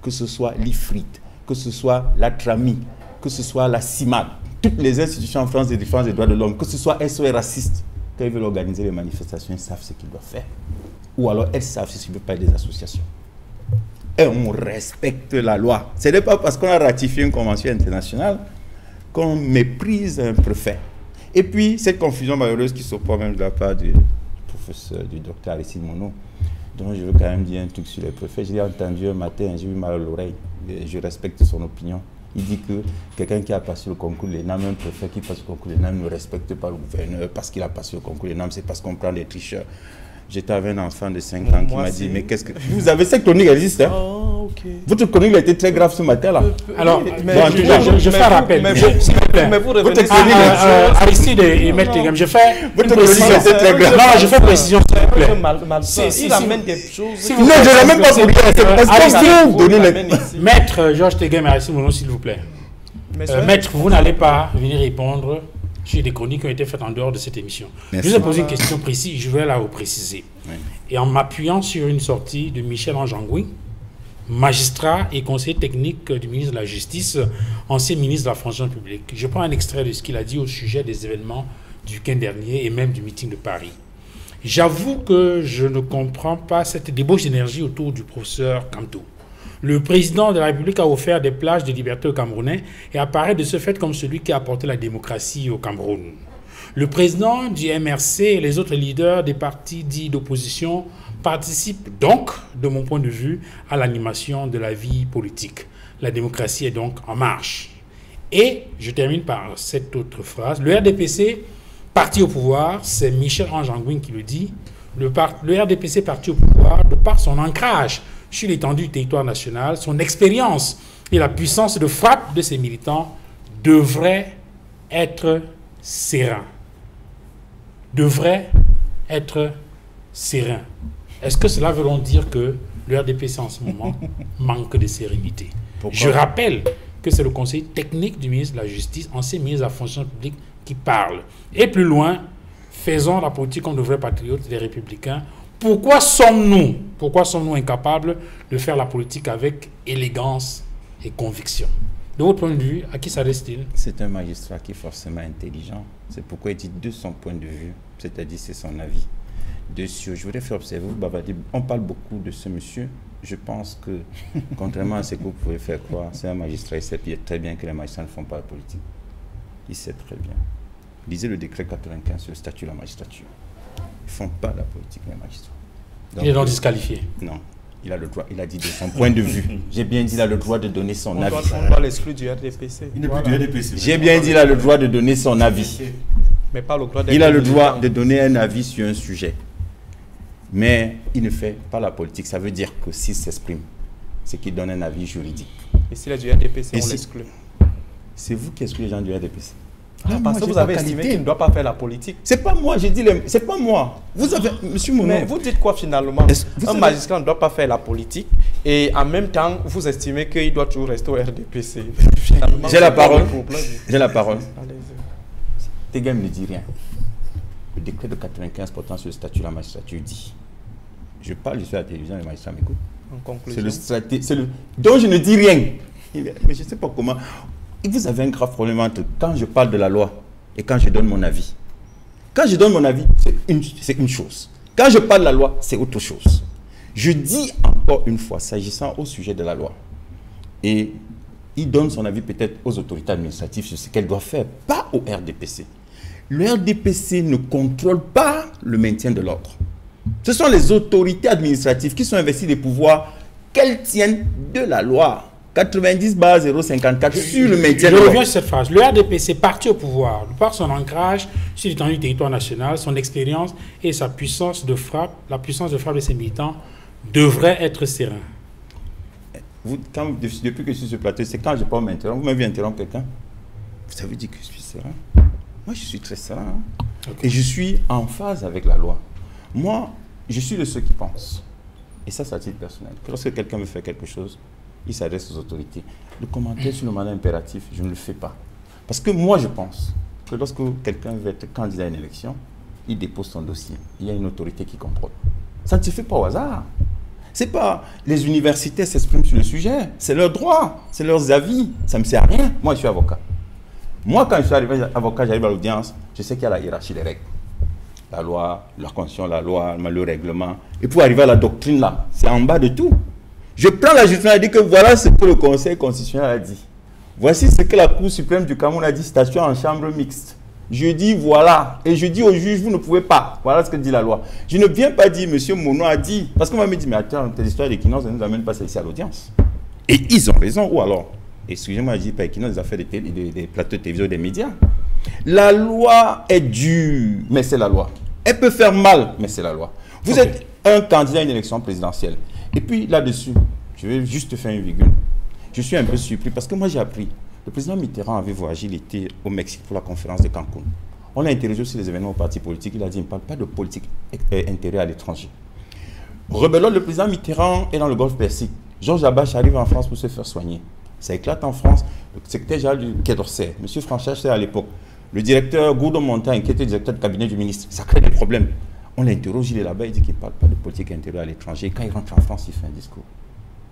que ce soit l'IFRIT, que ce soit la TRAMI, que ce soit la CIMAD, toutes les institutions en France de défense des droits de l'homme, que ce soit SOS Raciste, quand ils veulent organiser les manifestations, ils savent ce qu'ils doivent faire. Ou alors elles savent ce qu'ils ne veulent pas des associations. Et on respecte la loi. Ce n'est pas parce qu'on a ratifié une convention internationale qu'on méprise un préfet. Et puis, cette confusion malheureuse qui s'oppose même de la part du professeur, du docteur Aristide Monod, dont je veux quand même dire un truc sur les préfets. Je l'ai entendu un matin, j'ai eu mal à l'oreille. Je respecte son opinion. Il dit que quelqu'un qui a passé le concours de l'ENAM, un préfet qui passe le concours de l'ENAM ne respecte pas le gouverneur parce qu'il a passé le concours de l'ENAM, c'est parce qu'on prend des tricheurs. J'étais avec un enfant de 5 ans qui m'a dit, mais qu'est-ce que... Vous avez cette chronique, elle existe, hein? Oh, okay. Votre chronique a été très grave ce matin-là. Alors, je fais un rappel. Mais vous revenez votre chronique... Aristide et Maître Teguem, je fais... Votre chronique était très grave. Non, je fais précision, s'il vous plaît. Il amène des choses... Non, je ne l'ai même pas pour rien. C'est parce que vous donnez les... Maître Georges Teguem et Aristide Monod, s'il vous plaît. Maître, vous n'allez pas venir répondre sur des chroniques qui ont été faites en dehors de cette émission. Merci. Je vous ai posé une question précise, je vais la repréciser. Oui. Et en m'appuyant sur une sortie de Michel Anjangouin, magistrat et conseiller technique du ministre de la Justice, ancien ministre de la fonction publique. Je prends un extrait de ce qu'il a dit au sujet des événements du week-end dernier et même du meeting de Paris. J'avoue que je ne comprends pas cette débauche d'énergie autour du professeur Kamto. Le président de la République a offert des plages de liberté aux Camerounais et apparaît de ce fait comme celui qui a apporté la démocratie au Cameroun. Le président du MRC et les autres leaders des partis dits d'opposition participent donc, de mon point de vue, à l'animation de la vie politique. La démocratie est donc en marche. Et je termine par cette autre phrase. Le RDPC, parti au pouvoir, c'est Michel-Ange Angouin qui le dit. Le RDPC, parti au pouvoir, de par son ancrage sur l'étendue du territoire national, son expérience et la puissance de frappe de ses militants, devrait être serein. Devrait être serein. Est-ce que cela veut donc dire que le RDPC en ce moment manque de sérénité? Je rappelle que c'est le conseil technique du ministre de la Justice, ancien ministre de la Fonction publique, qui parle. Et plus loin, faisons la politique comme de vrais patriotes, des républicains. Pourquoi sommes-nous incapables de faire la politique avec élégance et conviction? De votre point de vue, à qui s'adresse-t-il? C'est un magistrat qui est forcément intelligent. C'est pourquoi il dit de son point de vue, c'est-à-dire c'est son avis. Dessus, je voudrais faire observer, on parle beaucoup de ce monsieur. Je pense que, contrairement à ce que vous pouvez faire croire, c'est un magistrat, il sait très bien que les magistrats ne font pas la politique. Il sait très bien. Lisez le décret 95 sur le statut de la magistrature. Ils ne font pas la politique, les magistrats. Donc, il est donc disqualifié? Non. Il a le droit, il a dit de son point de vue. J'ai bien dit, il a le droit de donner son avis. On doit l'exclure du RDPC. Il n'est plus du RDPC. J'ai bien dit, il a le droit de donner son avis. Mais pas le droit il a le droit de donner un avis sur un sujet. Mais il ne fait pas la politique. Ça veut dire que s'il s'exprime, c'est qu'il donne un avis juridique. Et s'il est du RDPC, on l'exclut. C'est vous qui excluez les gens du RDPC. Parce que vous avez estimé qu'il ne doit pas faire la politique. C'est pas moi, j'ai dit, c'est pas moi. Vous avez, monsieur Mouno. Mais vous dites quoi finalement? Un magistrat ne doit pas faire la politique et en même temps, vous estimez qu'il doit toujours rester au RDPC. J'ai la parole. J'ai la parole. Téguin ne dit rien. Le décret de 95 portant sur le statut de la magistrature dit. Je parle sur la télévision, les magistrats m'écoutent. En conclusion. Donc je ne dis rien. Mais je ne sais pas comment. Vous avez un grave problème entre quand je parle de la loi et quand je donne mon avis. Quand je donne mon avis, c'est une chose. Quand je parle de la loi, c'est autre chose. Je dis encore une fois, s'agissant au sujet de la loi, et il donne son avis peut-être aux autorités administratives sur ce qu'elles doivent faire, pas au RDPC. Le RDPC ne contrôle pas le maintien de l'ordre. Ce sont les autorités administratives qui sont investies des pouvoirs qu'elles tiennent de la loi. 90/054 sur le maintien de l'ordre. Je reviens sur cette phrase. Le RDPC, parti au pouvoir, par son ancrage sur l'étendue du territoire national, son expérience et sa puissance de frappe, la puissance de frappe de ses militants, devrait être serein. Depuis que je suis sur ce plateau, c'est quand je peux m'interrompre. Vous m'avez interrompu quelqu'un? Vous avez dit que je suis serein. Moi, je suis très serein. Hein. Okay. Et je suis en phase avec la loi. Moi, je suis de ceux qui pensent, et ça, c'est à titre personnel, que lorsque quelqu'un me fait quelque chose, il s'adresse aux autorités. Le commentaire sur le mandat impératif, je ne le fais pas. Parce que moi, je pense que lorsque quelqu'un veut être candidat à une élection, il dépose son dossier. Il y a une autorité qui contrôle. Ça ne se fait pas au hasard. C'est pas les universités s'expriment sur le sujet. C'est leur droit, c'est leurs avis. Ça ne me sert à rien. Moi, je suis avocat. Moi, quand je suis arrivé avocat, j'arrive à l'audience, je sais qu'il y a la hiérarchie des règles. La loi, la constitution, la loi, le règlement. Et pour arriver à la doctrine, là, c'est en bas de tout. Je prends la justice et dis que voilà ce que le Conseil constitutionnel a dit. Voici ce que la Cour suprême du Cameroun a dit, station en chambre mixte. Je dis voilà. Et je dis au juge, vous ne pouvez pas. Voilà ce que dit la loi. Je ne viens pas dire, monsieur Mouno a dit. Parce qu'on m'a dit, mais attends, tes histoires d'Equinox ne nous amènent pas ici à l'audience. Et ils ont raison. Ou alors, excusez-moi, je dis pas Equinox, des affaires des plateaux de télévision, des médias. La loi est dure, mais c'est la loi. Elle peut faire mal, mais c'est la loi. Vous êtes un candidat à une élection présidentielle. Et puis là-dessus, je vais juste faire une virgule. Je suis un peu surpris parce que moi j'ai appris. Le président Mitterrand avait voyagé, il était au Mexique pour la conférence de Cancun. On l'a interrogé sur les événements aux partis politiques. Il a dit, il ne parle pas de politique intérieure à l'étranger. Rebelote, le président Mitterrand est dans le Golfe Persique. Georges Abache arrive en France pour se faire soigner. Ça éclate en France. Le secrétaire général du Quai d'Orsay, M. Franchard, c'est à l'époque. Le directeur Gourdon Montagne, qui était directeur de cabinet du ministre, ça crée des problèmes. On l'interroge, il est là-bas, il dit qu'il ne parle pas de politique intérieure à l'étranger. Quand il rentre en France, il fait un discours.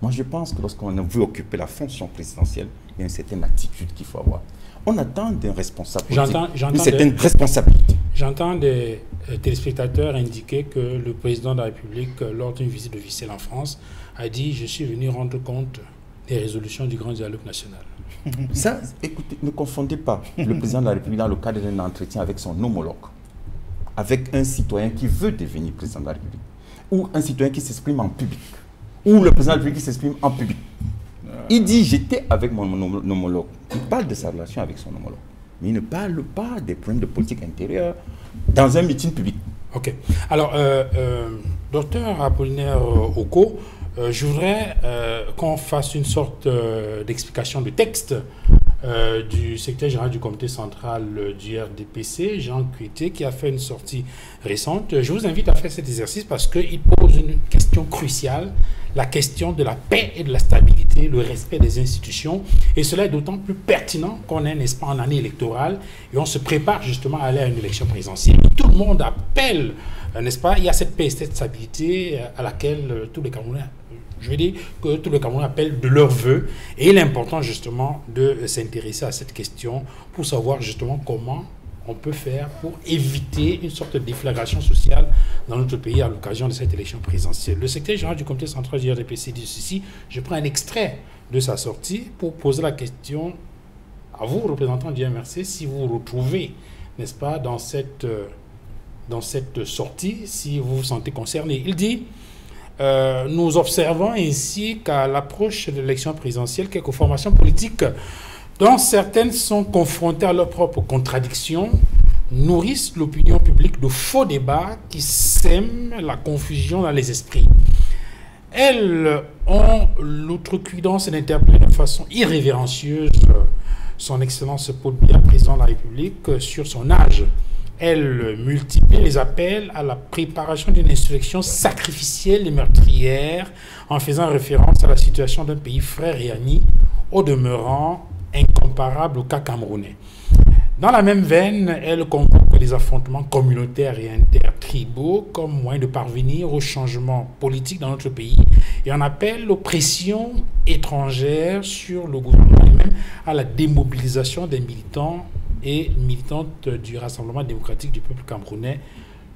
Moi, je pense que lorsqu'on veut occuper la fonction présidentielle, il y a une certaine attitude qu'il faut avoir. On attend d'un responsable politique une certaine responsabilité. J'entends des téléspectateurs indiquer que le président de la République, lors d'une visite officielle en France, a dit « Je suis venu rendre compte les résolutions du Grand Dialogue National. Ça, écoutez, ne confondez pas le président de la République dans le cadre d'un entretien avec son homologue, avec un citoyen qui veut devenir président de la République, ou un citoyen qui s'exprime en public, ou le président de la République qui s'exprime en public. Il dit, j'étais avec mon homologue. Il parle de sa relation avec son homologue. Mais il ne parle pas des problèmes de politique intérieure dans un meeting public. Ok. Alors, docteur Apollinaire Oko, je voudrais qu'on fasse une sorte d'explication de texte du secrétaire général du comité central du RDPC, Jean Kuité, qui a fait une sortie récente. Je vous invite à faire cet exercice parce qu'il pose une question cruciale, la question de la paix et de la stabilité, le respect des institutions. Et cela est d'autant plus pertinent qu'on est, n'est-ce pas, en année électorale et on se prépare justement à aller à une élection présidentielle. Tout le monde appelle, n'est-ce pas, il y a cette paix et cette stabilité à laquelle tous les Camerounais, je veux dire que tous les Camerounais appellent de leur vœu. Et il est important justement de s'intéresser à cette question pour savoir justement comment on peut faire pour éviter une sorte de déflagration sociale dans notre pays à l'occasion de cette élection présidentielle. Le secrétaire général du comité central du RDPC dit ceci. Je prends un extrait de sa sortie pour poser la question à vous, représentants du MRC, si vous vous retrouvez, n'est-ce pas, dans cette sortie, si vous vous sentez concerné. Il dit nous observons ainsi qu'à l'approche de l'élection présidentielle, quelques formations politiques, dont certaines sont confrontées à leurs propres contradictions, nourrissent l'opinion publique de faux débats qui sèment la confusion dans les esprits. Elles ont l'outrecuidance d'interpeller de façon irrévérencieuse son Excellence Paul Biya, président de la République, sur son âge. Elle multiplie les appels à la préparation d'une insurrection sacrificielle et meurtrière en faisant référence à la situation d'un pays frère et ami, au demeurant incomparable au cas camerounais. Dans la même veine, elle convoque les affrontements communautaires et intertribaux comme moyen de parvenir au changement politique dans notre pays et en appelle aux pressions étrangères sur le gouvernement et même à la démobilisation des militants et militantes du Rassemblement démocratique du peuple camerounais,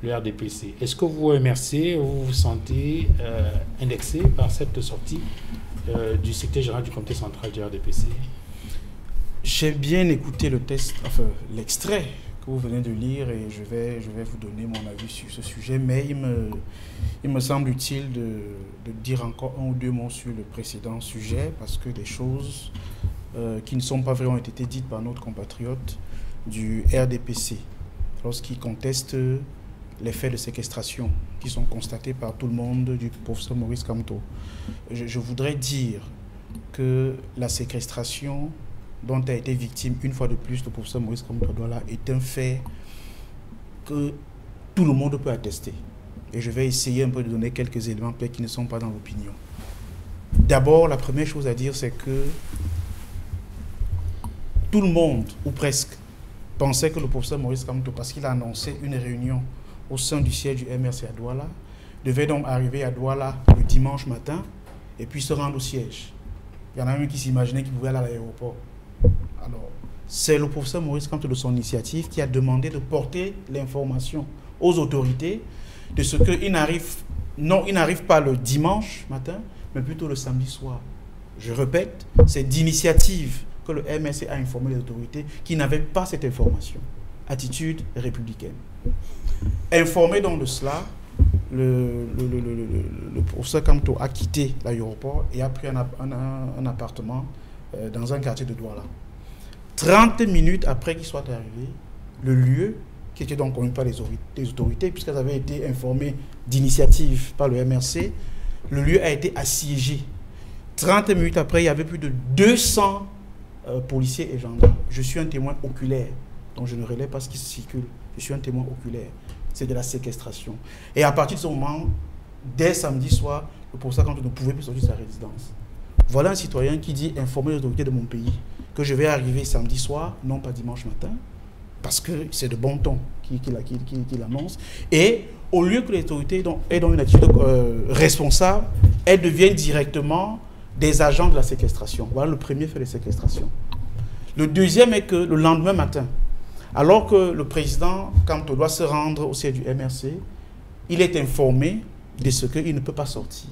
le RDPC. Est-ce que vous, MRC, vous vous sentez indexé par cette sortie du secrétaire général du comité central du RDPC? J'ai bien écouté l'extrait que vous venez de lire et je vais vous donner mon avis sur ce sujet, mais il me semble utile de dire encore un ou deux mots sur le précédent sujet parce que des choses qui ne sont pas vraies ont été dites par notre compatriote du RDPC lorsqu'il conteste les faits de séquestration qui sont constatés par tout le monde du professeur Maurice Kamto. Je voudrais dire que la séquestration dont a été victime une fois de plus le professeur Maurice Kamto Douala est un fait que tout le monde peut attester. Et je vais essayer un peu de donner quelques éléments peut-être qui ne sont pas dans l'opinion. D'abord, la première chose à dire, c'est que tout le monde, ou presque, pensait que le professeur Maurice Kamto, parce qu'il a annoncé une réunion au sein du siège du MRC à Douala, devait donc arriver à Douala le dimanche matin et puis se rendre au siège. Il y en a même qui s'imaginaient qu'il pouvait aller à l'aéroport. Alors, c'est le professeur Maurice Kamto de son initiative qui a demandé de porter l'information aux autorités de ce qu'il n'arrive pas le dimanche matin, mais plutôt le samedi soir. Je répète, c'est d'initiative que le MRC a informé les autorités qui n'avaient pas cette information. Attitude républicaine. Informé donc de cela, le professeur Kamto a quitté l'aéroport et a pris un appartement dans un quartier de Douala. 30 minutes après qu'il soit arrivé, le lieu, qui était donc connu par les autorités, puisqu'elles avaient été informées d'initiative par le MRC, le lieu a été assiégé. 30 minutes après, il y avait plus de 200 policiers et gendarmes. Je suis un témoin oculaire, donc je ne relève pas ce qui circule. Je suis un témoin oculaire. C'est de la séquestration. Et à partir de ce moment, dès samedi soir, le professeur Kamto ne pouvait plus sortir de sa résidence. Voilà un citoyen qui dit informer les autorités de mon pays que je vais arriver samedi soir, non pas dimanche matin, parce que c'est de bon ton qu'il annonce. Et au lieu que les autorités aient donc une attitude responsable, elles deviennent directement des agents de la séquestration. Voilà le premier fait de séquestration. Le deuxième est que le lendemain matin, alors que le président Kamto doit se rendre au siège du MRC, il est informé de ce qu'il ne peut pas sortir.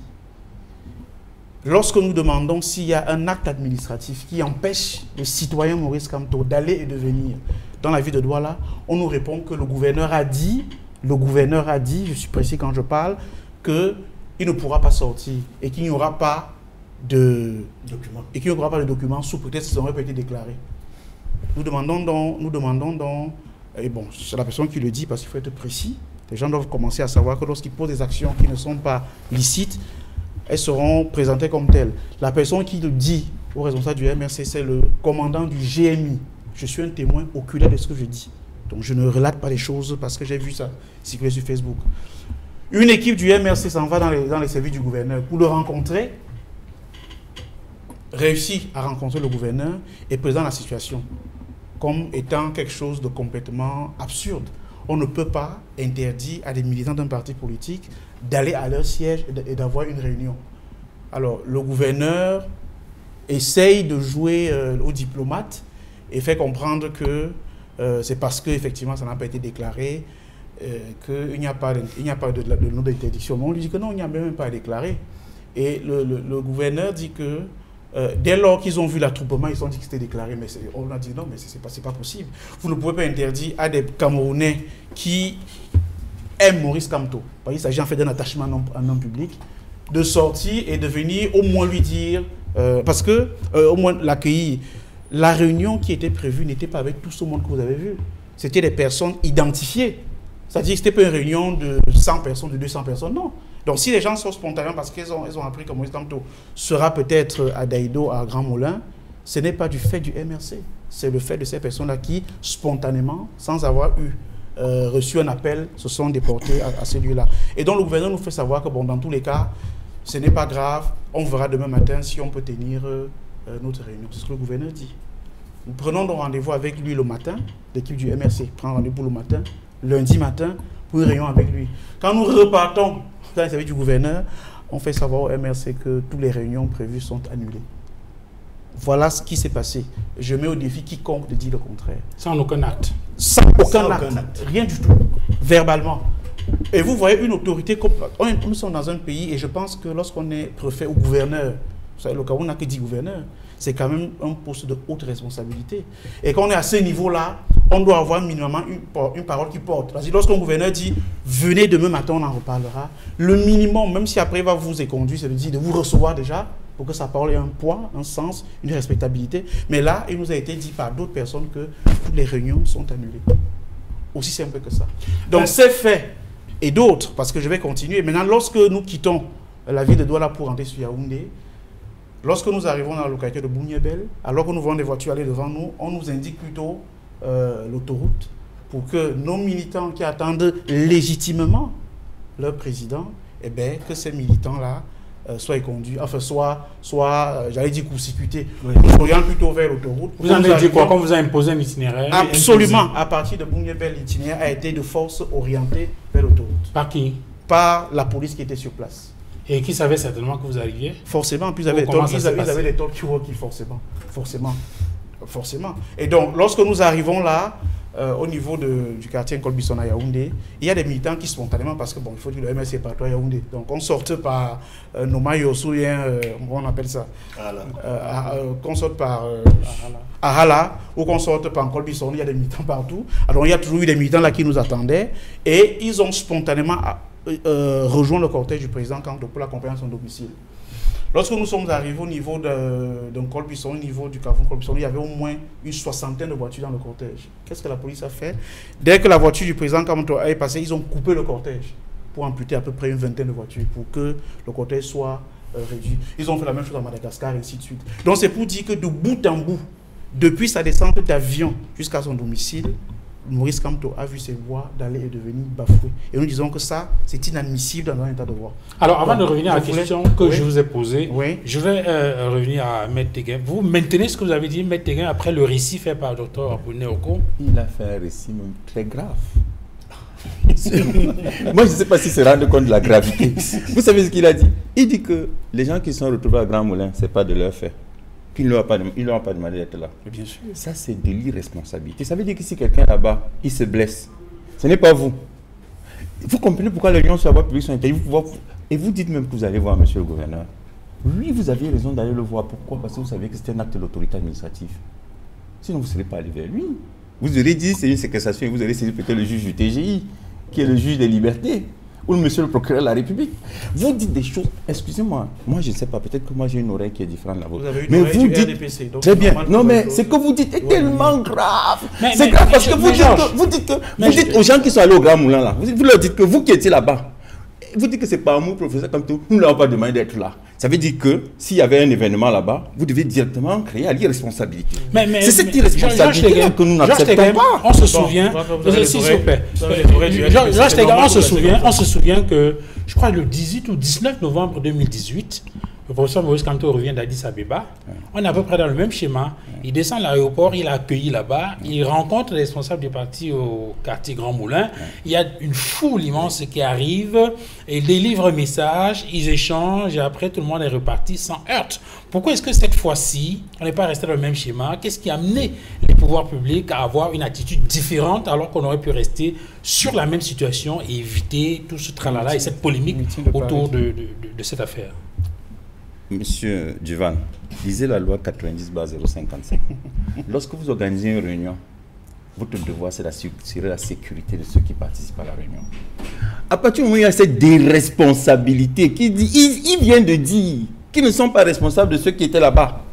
lorsque nous demandons s'il y a un acte administratif qui empêche le citoyen Maurice Kamto d'aller et de venir dans la ville de Douala, on nous répond que le gouverneur a dit, je suis précis quand je parle, qu'il ne pourra pas sortir et qu'il n'y aura pas de documents sous prétexte qu'ils n'auraient pas été déclarés. Nous demandons donc, et bon, c'est la personne qui le dit parce qu'il faut être précis, les gens doivent commencer à savoir que lorsqu'ils posent des actions qui ne sont pas licites, elles seront présentées comme telles. La personne qui le dit au responsable du MRC, c'est le commandant du GMI. Je suis un témoin oculaire de ce que je dis. Donc je ne relate pas les choses parce que j'ai vu ça circuler sur Facebook. Une équipe du MRC s'en va dans les services du gouverneur pour le rencontrer, réussit à rencontrer le gouverneur et présente la situation comme étant quelque chose de complètement absurde. On ne peut pas interdire à des militants d'un parti politique d'aller à leur siège et d'avoir une réunion. Alors, le gouverneur essaye de jouer au diplomate et fait comprendre que c'est parce qu'effectivement ça n'a pas été déclaré qu'il n'y a pas de nom d'interdiction. Mais on lui dit que non, il n'y a même pas à déclarer. Et le gouverneur dit que dès lors qu'ils ont vu l'attroupement, ils ont dit que c'était déclaré. Mais on a dit non, mais c'est pas possible. Vous ne pouvez pas interdire à des Camerounais qui aiment Maurice Kamto, parce qu'il s'agit en fait d'un attachement à un homme public, de sortir et de venir au moins lui dire, parce que au moins l'accueillir. La réunion qui était prévue n'était pas avec tout ce monde que vous avez vu. C'était des personnes identifiées. C'est-à-dire que ce n'était pas une réunion de 100 personnes, de 200 personnes, non. Donc si les gens sont spontanés parce qu'ils ont appris que Maurice Kamto sera peut-être à Daïdo, à Grand Moulin, ce n'est pas du fait du MRC. C'est le fait de ces personnes-là qui, spontanément, sans avoir reçu un appel, se sont déportés à ce lieu-là. Et donc le gouverneur nous fait savoir que bon, dans tous les cas, ce n'est pas grave. On verra demain matin si on peut tenir notre réunion. C'est ce que le gouverneur dit. Nous prenons donc rendez-vous avec lui le matin. L'équipe du MRC prend rendez-vous le matin, lundi matin, pour une réunion avec lui. Quand nous repartons dans les services du gouverneur, on fait savoir au MRC que toutes les réunions prévues sont annulées. Voilà ce qui s'est passé. Je mets au défi quiconque de dire le contraire. Sans aucun acte. Sans aucun acte. Rien du tout. Verbalement. Et vous voyez une autorité... Nous sommes dans un pays et je pense que lorsqu'on est préfet ou gouverneur, vous savez, le cas où on n'a que 10 gouverneurs, c'est quand même un poste de haute responsabilité. Et quand on est à ce niveau-là, on doit avoir minimalement une parole qui porte. Parce que lorsqu'un gouverneur dit « venez demain matin, on en reparlera », le minimum, même si après il va vous éconduire, c'est de dire de vous recevoir déjà, pour que sa parole ait un poids, un sens, une respectabilité. Mais là, il nous a été dit par d'autres personnes que toutes les réunions sont annulées. Aussi simple que ça. Donc c'est fait. Et d'autres, parce que je vais continuer. Maintenant, lorsque nous quittons la ville de Douala pour rentrer sur Yaoundé, lorsque nous arrivons dans la localité de Bouniebel, alors que nous voyons des voitures aller devant nous, on nous indique plutôt l'autoroute pour que nos militants qui attendent légitimement leur président, eh bien, que ces militants-là soient conduits, enfin, j'allais dire court-circuités. Oui. Nous orientons plutôt vers l'autoroute. Vous en avez dit quoi? Quand vous a imposé un itinéraire? Absolument. À partir de Bouniebel, l'itinéraire a été de force orienté vers l'autoroute. Par qui? Par la police qui était sur place. Et qui savait certainement que vous arriviez? Forcément, puis ils avaient les talkie-walkie, forcément. Et donc, lorsque nous arrivons là, au niveau du quartier Nkolbison à Yaoundé, il y a des militants qui spontanément, parce que bon, il faut dire le MSC est partout à Yaoundé, donc on sorte par Nomayosu, on appelle ça, qu'on sorte par Ahala, ou qu'on sorte par Nkolbison, il y a des militants partout. Alors il y a toujours eu des militants là qui nous attendaient, et ils ont spontanément rejoint le cortège du président Kamto pour l'accompagner à son domicile. Lorsque nous sommes arrivés au niveau d'un Colbisson, au niveau du Carrefour Colbisson, il y avait au moins une 60aine de voitures dans le cortège. Qu'est-ce que la police a fait? Dès que la voiture du président Kamto est passée, ils ont coupé le cortège pour amputer à peu près une vingtaine de voitures pour que le cortège soit réduit. Ils ont fait la même chose à Madagascar et ainsi de suite. Donc c'est pour dire que de bout en bout, depuis sa descente d'avion jusqu'à son domicile, Maurice Kamto a vu ses voix d'aller et de venir bafouer. Et nous disons que ça, c'est inadmissible dans un état de droit. Alors, avant de revenir à la question que je vous ai posée, je vais revenir à Maître Teguin. Vous maintenez ce que vous avez dit, Maître Teguin, après le récit fait par le Dr Apollinaire Oko? Il a fait un récit même très grave. Moi, je ne sais pas s'il se rend compte de la gravité. Vous savez ce qu'il a dit? Il dit que les gens qui sont retrouvés à Grand Moulin, ce n'est pas de leur fait. Ils ne leur ont pas demandé d'être là. Bien sûr. Ça, c'est de l'irresponsabilité. Ça veut dire que si quelqu'un là-bas, il se blesse, ce n'est pas vous. Vous comprenez pourquoi les gens sur la voie publique sont interdits. Et vous dites même que vous allez voir monsieur le gouverneur. Oui, vous aviez raison d'aller le voir. Pourquoi? Parce que vous savez que c'était un acte de l'autorité administrative. Sinon, vous ne serez pas allé vers lui. Vous aurez dit c'est une séquestration et vous aurez saisi peut-être le juge du TGI, qui est le juge des libertés, ou le monsieur le procureur de la République. Vous dites des choses, excusez-moi, moi je ne sais pas, peut-être que moi j'ai une oreille qui est différente de la vôtre. Vous avez une mais oreille vous du dites, RDPC, donc très bien, non mais chose. ce que vous dites est tellement grave. Mais C'est grave parce que vous mais dites aux gens qui sont allés au Grand Moulin là, vous leur dites que vous qui étiez là-bas, vous dites que c'est pas un mot, professeur comme tout, nous ne l'avons pas demandé d'être là. Ça veut dire que s'il y avait un événement là-bas, vous devez directement créer à l'irresponsabilité. C'est cette irresponsabilité que nous n'acceptons pas. On se souvient, s'il vous plaît, on se souvient que, je crois, le 18 ou 19 novembre 2018, le professeur Maurice Kamto revient d'Addis Abeba. On est à peu près dans le même schéma. Il descend à l'aéroport, il est accueilli là-bas, il rencontre les responsables du parti au quartier Grand Moulin. Il y a une foule immense qui arrive, et ils délivrent un message, ils échangent, et après tout le monde est reparti sans heurte. Pourquoi est-ce que cette fois-ci, on n'est pas resté dans le même schéma? Qu'est-ce qui a amené les pouvoirs publics à avoir une attitude différente alors qu'on aurait pu rester sur la même situation et éviter tout ce tralala et cette polémique autour de cette affaire? Monsieur Duvan, lisez la loi 90/055. Lorsque vous organisez une réunion, votre devoir c'est d'assurer la sécurité de ceux qui participent à la réunion. À partir du moment où il y a cette déresponsabilité, il vient de dire qu'ils ne sont pas responsables de ceux qui étaient là-bas.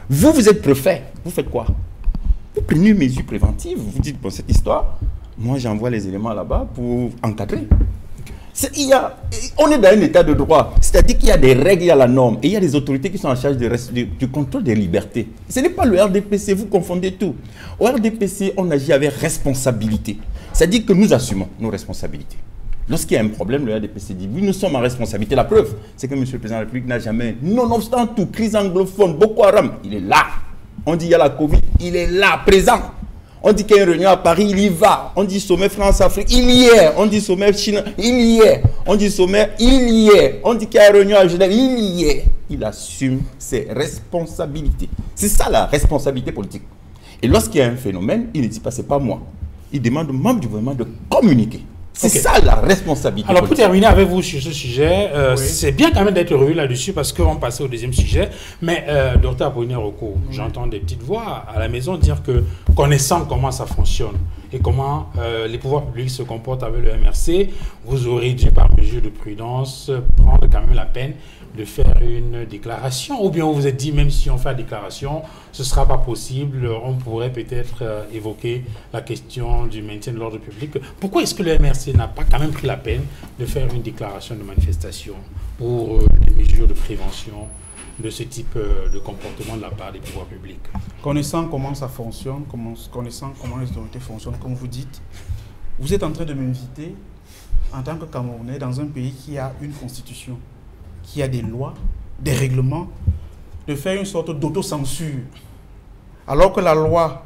Vous êtes préfet, vous faites quoi? Vous prenez une mesure préventive, vous dites, bon, cette histoire, moi j'envoie les éléments là-bas pour encadrer. On est dans un état de droit, c'est-à-dire qu'il y a des règles, il y a la norme, et il y a des autorités qui sont en charge du contrôle des libertés. Ce n'est pas le RDPC, vous confondez tout. Au RDPC, on agit avec responsabilité, c'est-à-dire que nous assumons nos responsabilités. Lorsqu'il y a un problème, le RDPC dit oui, nous sommes en responsabilité. La preuve, c'est que M. le Président de la République n'a jamais, nonobstant tout, crise anglophone, Boko Haram, il est là. On dit il y a la Covid, il est là, présent. On dit qu'il y a une réunion à Paris, il y va. On dit sommet France-Afrique, il y est. On dit sommet Chine, il y est. On dit sommet, il y est. On dit qu'il y a une réunion à Genève, il y est. Il assume ses responsabilités. C'est ça la responsabilité politique. Et lorsqu'il y a un phénomène, il ne dit pas c'est pas moi. Il demande aux membres du gouvernement de communiquer. C'est ça la responsabilité. Alors pour terminer avec vous sur ce sujet, c'est bien quand même d'être revu là-dessus parce qu'on passait au deuxième sujet. Mais Dr Apollinaire Oko, j'entends des petites voix à la maison dire que connaissant comment ça fonctionne et comment les pouvoirs publics se comportent avec le MRC, vous aurez dû par mesure de prudence prendre quand même la peine de faire une déclaration, ou bien vous vous êtes dit même si on fait la déclaration, ce ne sera pas possible, on pourrait peut-être évoquer la question du maintien de l'ordre public. Pourquoi est-ce que le MRC n'a pas quand même pris la peine de faire une déclaration de manifestation pour des mesures de prévention de ce type de comportement de la part des pouvoirs publics? Connaissant comment ça fonctionne, connaissant comment les autorités fonctionnent, comme vous dites, vous êtes en train de m'inviter en tant que Camerounais dans un pays qui a une constitution, qui a des lois, des règlements, de faire une sorte d'autocensure. Alors que la loi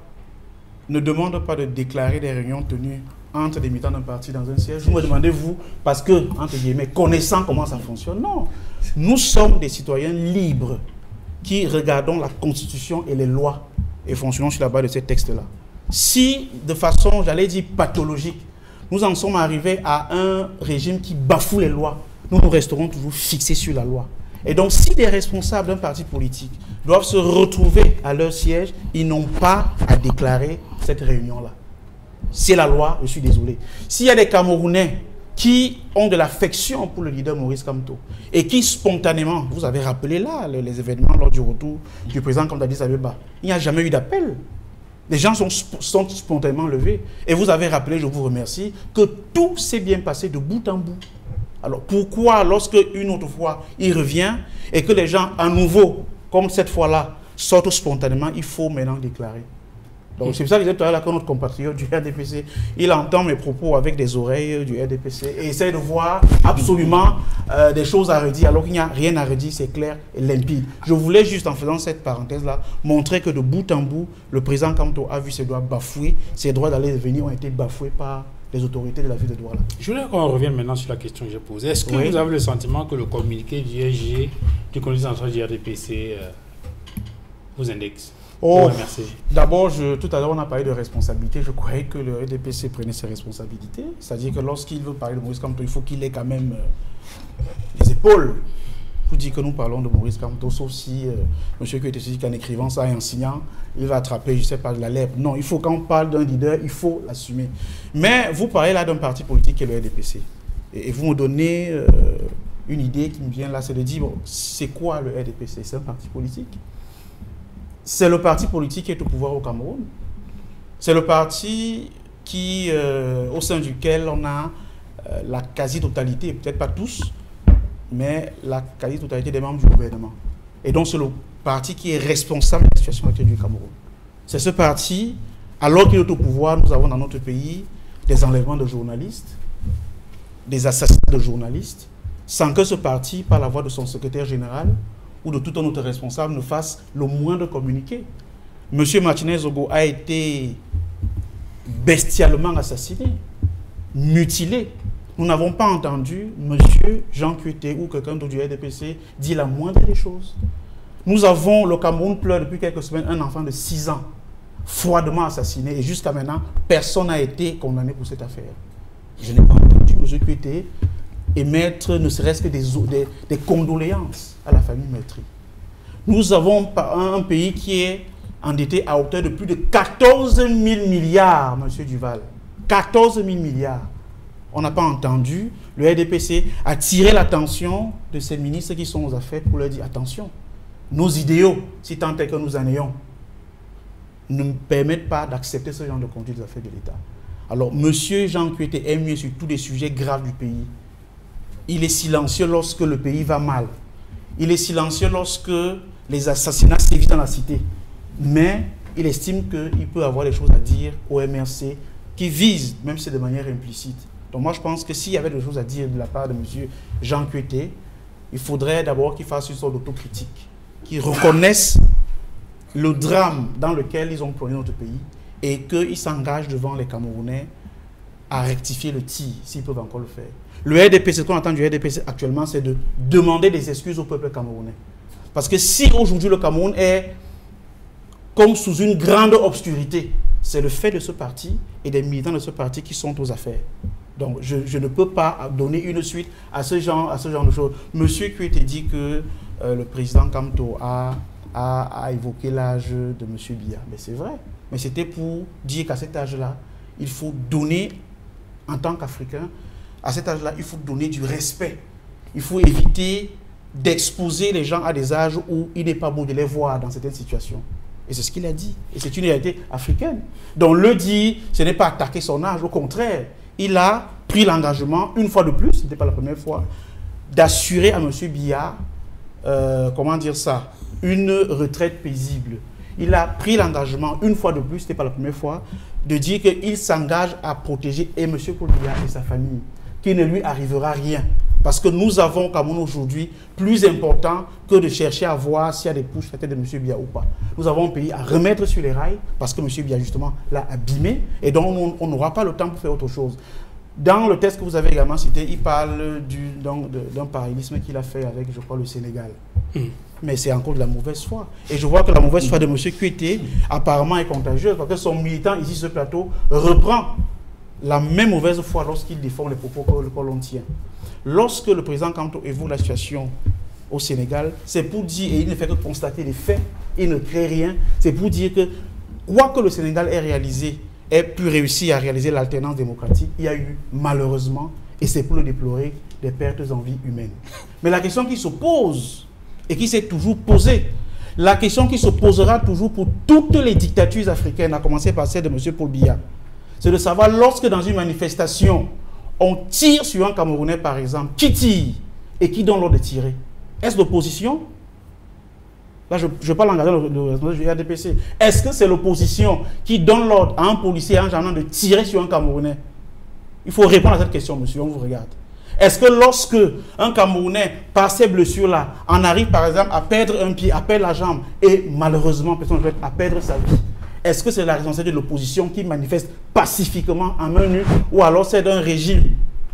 ne demande pas de déclarer des réunions tenues entre des militants d'un parti dans un siège. Vous me demandez, vous, parce que, entre guillemets, connaissant comment ça fonctionne. Non. Nous sommes des citoyens libres qui regardons la Constitution et les lois et fonctionnons sur la base de ces textes-là. Si, de façon, j'allais dire, pathologique, nous en sommes arrivés à un régime qui bafoue les lois, nous resterons toujours fixés sur la loi. Et donc, si des responsables d'un parti politique doivent se retrouver à leur siège, ils n'ont pas à déclarer cette réunion-là. C'est la loi, je suis désolé. S'il y a des Camerounais qui ont de l'affection pour le leader Maurice Kamto et qui spontanément, vous avez rappelé là les événements lors du retour du président Kamto d'Addis Abeba, il n'y a jamais eu d'appel. Les gens sont spontanément levés. Et vous avez rappelé, je vous remercie, que tout s'est bien passé de bout en bout. Alors pourquoi, lorsque une autre fois, il revient et que les gens, à nouveau, comme cette fois-là, sortent spontanément, il faut maintenant déclarer? Donc c'est pour ça que je disais tout à l'heure que notre compatriote du RDPC, il entend mes propos avec des oreilles du RDPC et essaie de voir absolument des choses à redire, alors qu'il n'y a rien à redire, c'est clair et limpide. Je voulais juste, en faisant cette parenthèse-là, montrer que de bout en bout, le président Kamto a vu ses droits bafoués, ses droits d'aller et venir ont été bafoués par les autorités de la ville de Douala. Je voulais qu'on revienne maintenant sur la question que j'ai posée. Est-ce que vous avez le sentiment que le communiqué du SG, du comité central du RDPC, vous indexe? Oh, d'abord, tout à l'heure, on a parlé de responsabilité. Je croyais que le RDPC prenait ses responsabilités. C'est-à-dire que lorsqu'il veut parler de Maurice Kamto, il faut qu'il ait quand même les épaules. vous dire que nous parlons de Maurice Kamto, sauf si monsieur Kouyaté se dit qu'en écrivant ça et en signant, il va attraper, je ne sais pas, de la lèpre. Non, il faut, quand on parle d'un leader, il faut l'assumer. Mais vous parlez là d'un parti politique qui est le RDPC. Et vous me donnez une idée qui me vient là, c'est de dire, bon, c'est quoi le RDPC? C'est un parti politique. C'est le parti politique qui est au pouvoir au Cameroun. C'est le parti qui, au sein duquel on a la quasi-totalité, peut-être pas tous, mais la quasi-totalité des membres du gouvernement. Et donc, c'est le parti qui est responsable de la situation actuelle du Cameroun. C'est ce parti, alors qu'il est au pouvoir, nous avons dans notre pays des enlèvements de journalistes, des assassinats de journalistes, sans que ce parti, par la voix de son secrétaire général ou de tout un autre responsable, ne fasse le moindre communiqué. Monsieur Martinez-Zogo a été bestialement assassiné, mutilé. Nous n'avons pas entendu monsieur Jean Kouyaté ou quelqu'un d'autre du RDPC dire la moindre des choses. Nous avons, le Cameroun pleure depuis quelques semaines, un enfant de 6 ans, froidement assassiné, et jusqu'à maintenant, personne n'a été condamné pour cette affaire. Je n'ai pas entendu monsieur Kouyaté émettre ne serait-ce que des condoléances à la famille meurtrie. Nous avons un pays qui est endetté à hauteur de plus de 14 000 milliards, monsieur Duval. 14 000 milliards. On n'a pas entendu le RDPC attirer l'attention de ces ministres qui sont aux affaires pour leur dire attention, nos idéaux, si tant est que nous en ayons, ne me permettent pas d'accepter ce genre de conduite des affaires de l'État. Alors, monsieur Jean Kouyaté est mieux sur tous les sujets graves du pays. Il est silencieux lorsque le pays va mal. Il est silencieux lorsque les assassinats sévissent dans la cité. Mais il estime qu'il peut avoir des choses à dire au MRC qui visent, même si c'est de manière implicite. Donc moi je pense que s'il y avait des choses à dire de la part de M. Jean Kouyaté, il faudrait d'abord qu'il fasse une sorte d'autocritique, qu'il reconnaisse le drame dans lequel ils ont plongé notre pays et qu'ils s'engagent devant les Camerounais à rectifier le tir, s'ils peuvent encore le faire. Le RDPC, ce qu'on attend du RDPC actuellement, c'est de demander des excuses au peuple camerounais. Parce que si aujourd'hui le Cameroun est comme sous une grande obscurité, c'est le fait de ce parti et des militants de ce parti qui sont aux affaires. Donc, je ne peux pas donner une suite à ce genre de choses. Monsieur Kouyaté dit que le président Kamto a évoqué l'âge de Monsieur Biya. Mais c'est vrai. Mais c'était pour dire qu'à cet âge-là, il faut donner, en tant qu'Africain, à cet âge-là, il faut donner du respect. Il faut éviter d'exposer les gens à des âges où il n'est pas beau de les voir dans certaines situations. Et c'est ce qu'il a dit. Et c'est une réalité africaine. Donc, le dit, ce n'est pas attaquer son âge. Au contraire, il a pris l'engagement, une fois de plus, ce n'était pas la première fois, d'assurer à M. Biya, comment dire ça, une retraite paisible. Il a pris l'engagement, une fois de plus, ce n'était pas la première fois, de dire qu'il s'engage à protéger et M. Paul Biya et sa famille, qu'il ne lui arrivera rien. Parce que nous avons au Cameroun aujourd'hui plus important que de chercher à voir s'il y a des couches à la tête de M. Biya ou pas. Nous avons un pays à remettre sur les rails parce que M. Biya justement l'a abîmé et donc on n'aura pas le temps pour faire autre chose. Dans le texte que vous avez également cité, il parle d'un parallélisme qu'il a fait avec, je crois, le Sénégal. Mais c'est encore de la mauvaise foi. Et je vois que la mauvaise foi de M. Kouyaté apparemment est contagieuse parce que son militant ici sur ce plateau reprend la même mauvaise foi lorsqu'il défend les propos que l'on tient. Lorsque le président Kamto évoque la situation au Sénégal, c'est pour dire, et il ne fait que constater les faits, il ne crée rien, c'est pour dire que quoi que le Sénégal ait pu réussir à réaliser l'alternance démocratique, il y a eu malheureusement, et c'est pour le déplorer, des pertes en vie humaine. Mais la question qui se pose, et qui s'est toujours posée, la question qui se posera toujours pour toutes les dictatures africaines, à commencer par celle de M. Paul Biya, c'est de savoir lorsque dans une manifestation, on tire sur un Camerounais, par exemple, qui tire et qui donne l'ordre de tirer. Est-ce l'opposition? Là, je parle en regardant le responsable du RDPC. Est-ce que c'est l'opposition qui donne l'ordre à un policier et à un gendarme de tirer sur un Camerounais? Il faut répondre à cette question, monsieur, on vous regarde. Est-ce que lorsque un Camerounais, par ces blessures-là, en arrive, par exemple, à perdre un pied, à perdre la jambe, et malheureusement, personne ne peut à perdre sa vie, est-ce que c'est la responsabilité de l'opposition qui manifeste pacifiquement en main nue ou alors c'est d'un régime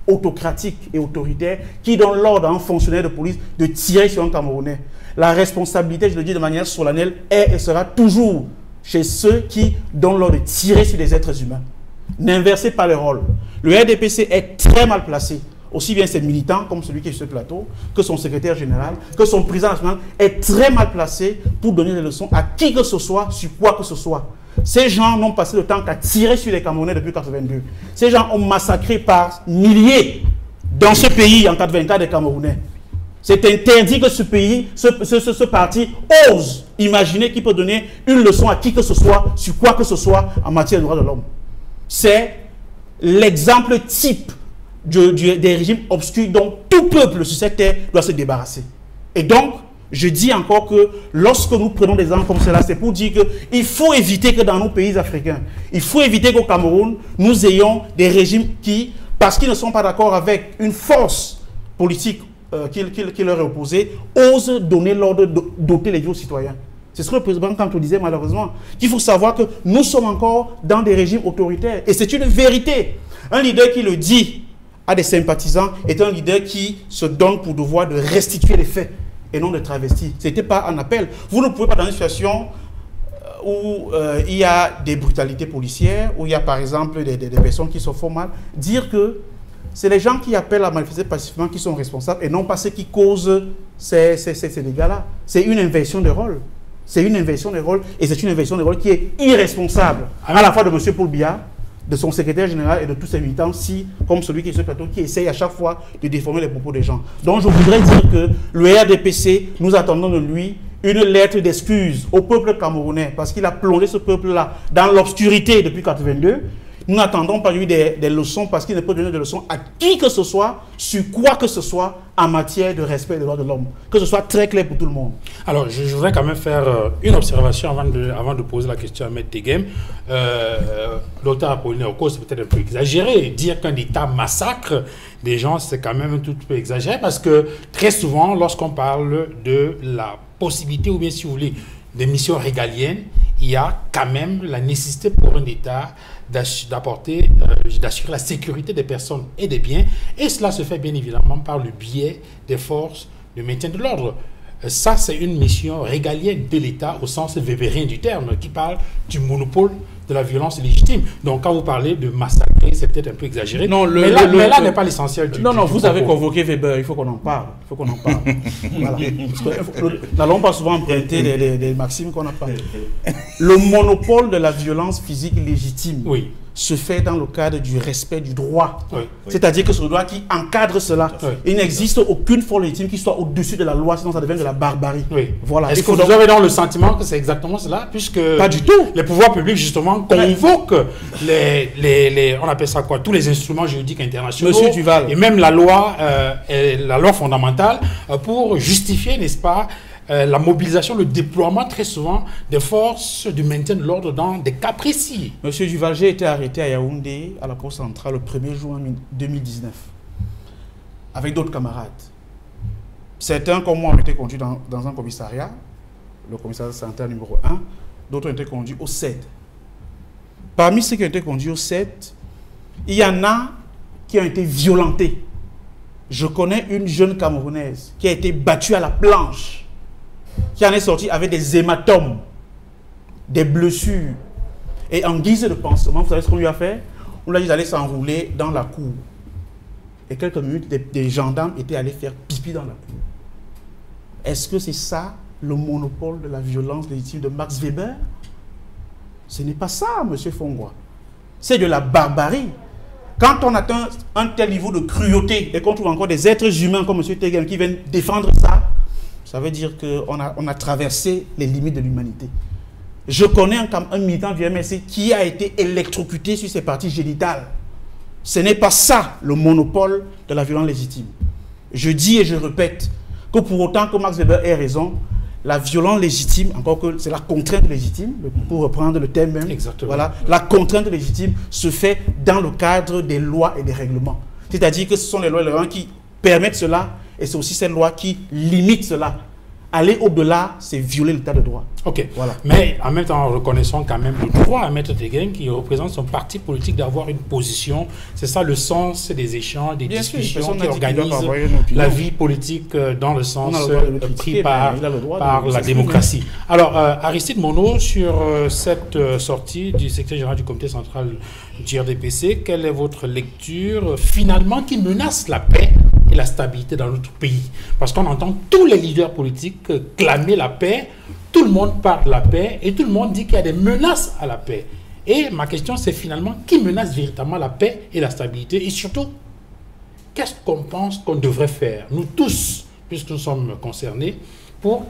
autocratique et autoritaire qui donne l'ordre à un fonctionnaire de police de tirer sur un Camerounais? La responsabilité, je le dis de manière solennelle, est et sera toujours chez ceux qui donnent l'ordre de tirer sur des êtres humains. N'inversez pas les rôles. Le RDPC est très mal placé aussi bien ses militants, comme celui qui est sur ce plateau, que son secrétaire général, que son président national, est très mal placé pour donner des leçons à qui que ce soit, sur quoi que ce soit. Ces gens n'ont passé le temps qu'à tirer sur les Camerounais depuis 1982. Ces gens ont massacré par milliers dans ce pays en 1984 des Camerounais. C'est interdit que ce pays, ce parti ose imaginer qu'il peut donner une leçon à qui que ce soit, sur quoi que ce soit en matière de droits de l'homme. C'est l'exemple type des régimes obscurs dont tout peuple sur cette terre doit se débarrasser. Et donc, je dis encore que lorsque nous prenons des exemples comme cela, c'est pour dire qu'il faut éviter que dans nos pays africains, il faut éviter qu'au Cameroun, nous ayons des régimes qui, parce qu'ils ne sont pas d'accord avec une force politique qui leur est opposée, osent donner l'ordre de doter les vieux citoyens. C'est ce que le président Kanto disait malheureusement, qu'il faut savoir que nous sommes encore dans des régimes autoritaires. Et c'est une vérité. Un leader qui le dit à des sympathisants est un leader qui se donne pour devoir de restituer les faits et non de travestir. Ce n'était pas un appel. Vous ne pouvez pas dans une situation où il y a des brutalités policières, où il y a par exemple des personnes qui se font mal, dire que c'est les gens qui appellent à manifester pacifiquement qui sont responsables et non pas ceux qui causent ces dégâts-là. C'est une inversion de rôle. C'est une inversion de rôle et c'est une inversion de rôle qui est irresponsable à la fois de M. Paul Biya, de son secrétaire général et de tous ses militants, comme celui qui est sur le plateau, qui essaye à chaque fois de déformer les propos des gens. Donc je voudrais dire que le RDPC, nous attendons de lui une lettre d'excuse au peuple camerounais parce qu'il a plongé ce peuple-là dans l'obscurité depuis 1982. Nous n'attendons pas lui des leçons parce qu'il ne peut donner de leçons à qui que ce soit, sur quoi que ce soit, en matière de respect des droits de l'homme. Que ce soit très clair pour tout le monde. Alors, je voudrais quand même faire une observation avant de poser la question à M. Tegem. L'auteur Apollinaire Oko, c'est peut-être un peu exagéré. Dire qu'un État massacre des gens, c'est quand même un tout peu exagéré parce que très souvent, lorsqu'on parle de la possibilité, ou bien si vous voulez, des missions régaliennes, il y a quand même la nécessité pour un État d'assurer la sécurité des personnes et des biens. Et cela se fait bien évidemment par le biais des forces de maintien de l'ordre. Ça, c'est une mission régalienne de l'État au sens weberien du terme, qui parle du monopole de la violence légitime. Donc, quand vous parlez de massacrer, c'est peut-être un peu exagéré. Non, mais là n'est pas l'essentiel du Non, vous avez convoqué Weber, il faut qu'on en parle. Il faut qu'on en parle. Voilà. Nous n'allons pas souvent emprunter des maximes qu'on n'a pas. Le monopole de la violence physique légitime se fait dans le cadre du respect du droit. C'est-à-dire que c'est le droit qui encadre cela. Il n'existe aucune forme légitime qui soit au-dessus de la loi, sinon ça devient de la barbarie. Voilà. Est-ce que vous avez dans le sentiment que c'est exactement cela, puisque pas du tout. Les pouvoirs publics, justement, convoquent on appelle ça quoi, tous les instruments juridiques internationaux, Monsieur Duval, et même la loi fondamentale pour justifier, n'est-ce pas, la mobilisation, le déploiement très souvent des forces de maintien de l'ordre dans des cas précis. Monsieur Duval, j'ai été arrêté à Yaoundé, à la Cour centrale, le 1er juin 2019, avec d'autres camarades. Certains, comme moi, ont été conduits dans un commissariat, le commissariat central numéro 1, d'autres ont été conduits au 7. Parmi ceux qui ont été conduits au 7, il y en a qui ont été violentés. Je connais une jeune Camerounaise qui a été battue à la planche, qui en est sortie avec des hématomes, des blessures. Et en guise de pansement, vous savez ce qu'on lui a fait? On lui a dit d'aller s'enrouler dans la cour. Et quelques minutes, des gendarmes étaient allés faire pipi dans la cour. Est-ce que c'est ça le monopole de la violence légitime de Max Weber? Ce n'est pas ça, monsieur Fongwa. C'est de la barbarie. Quand on atteint un tel niveau de cruauté et qu'on trouve encore des êtres humains comme monsieur Tegem qui viennent défendre ça, ça veut dire qu'on a traversé les limites de l'humanité. Je connais un militant du MSC qui a été électrocuté sur ses parties génitales. Ce n'est pas ça le monopole de la violence légitime. Je dis et je répète que pour autant que Max Weber ait raison, la violence légitime, encore que c'est la contrainte légitime, pour reprendre le thème même, voilà, la contrainte légitime se fait dans le cadre des lois et des règlements. C'est-à-dire que ce sont les lois et les règlements qui permettent cela, et c'est aussi ces lois qui limitent cela. aller au-delà, c'est violer l'état de droit. Ok, Voilà. mais en même temps, en reconnaissant quand même le droit à Maître Tegueng qui représente son parti politique d'avoir une position. C'est ça le sens des échanges, des Bien sûr, discussions personne qui n'a dit qu'il doit organisent avoir une opinion. la vie politique dans le sens On a le droit de le pris critiquer, par, mais il a le droit de par le la s'exprimer. démocratie. Alors, Aristide Monod, sur cette sortie du secrétaire général du comité central du RDPC, quelle est votre lecture finalement qui menace la paix et la stabilité dans notre pays? Parce qu'on entend tous les leaders politiques clamer la paix, tout le monde parle de la paix et tout le monde dit qu'il y a des menaces à la paix. Et ma question, c'est finalement qui menace véritablement la paix et la stabilité? Et surtout, qu'est-ce qu'on pense qu'on devrait faire, nous tous, puisque nous sommes concernés, pour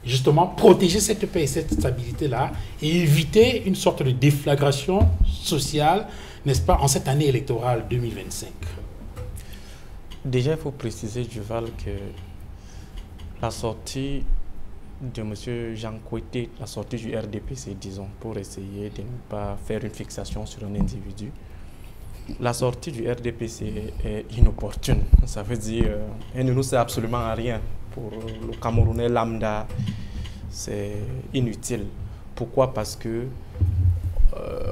justement protéger cette paix et cette stabilité-là et éviter une sorte de déflagration sociale, n'est-ce pas, en cette année électorale 2025? Déjà, il faut préciser, Duval, que la sortie de M. Jean Kouete, la sortie du RDPC, disons, pour essayer de ne pas faire une fixation sur un individu, la sortie du RDPC est inopportune. Ça veut dire, elle ne nous sert absolument à rien. Pour le Camerounais lambda, c'est inutile. Pourquoi? Parce que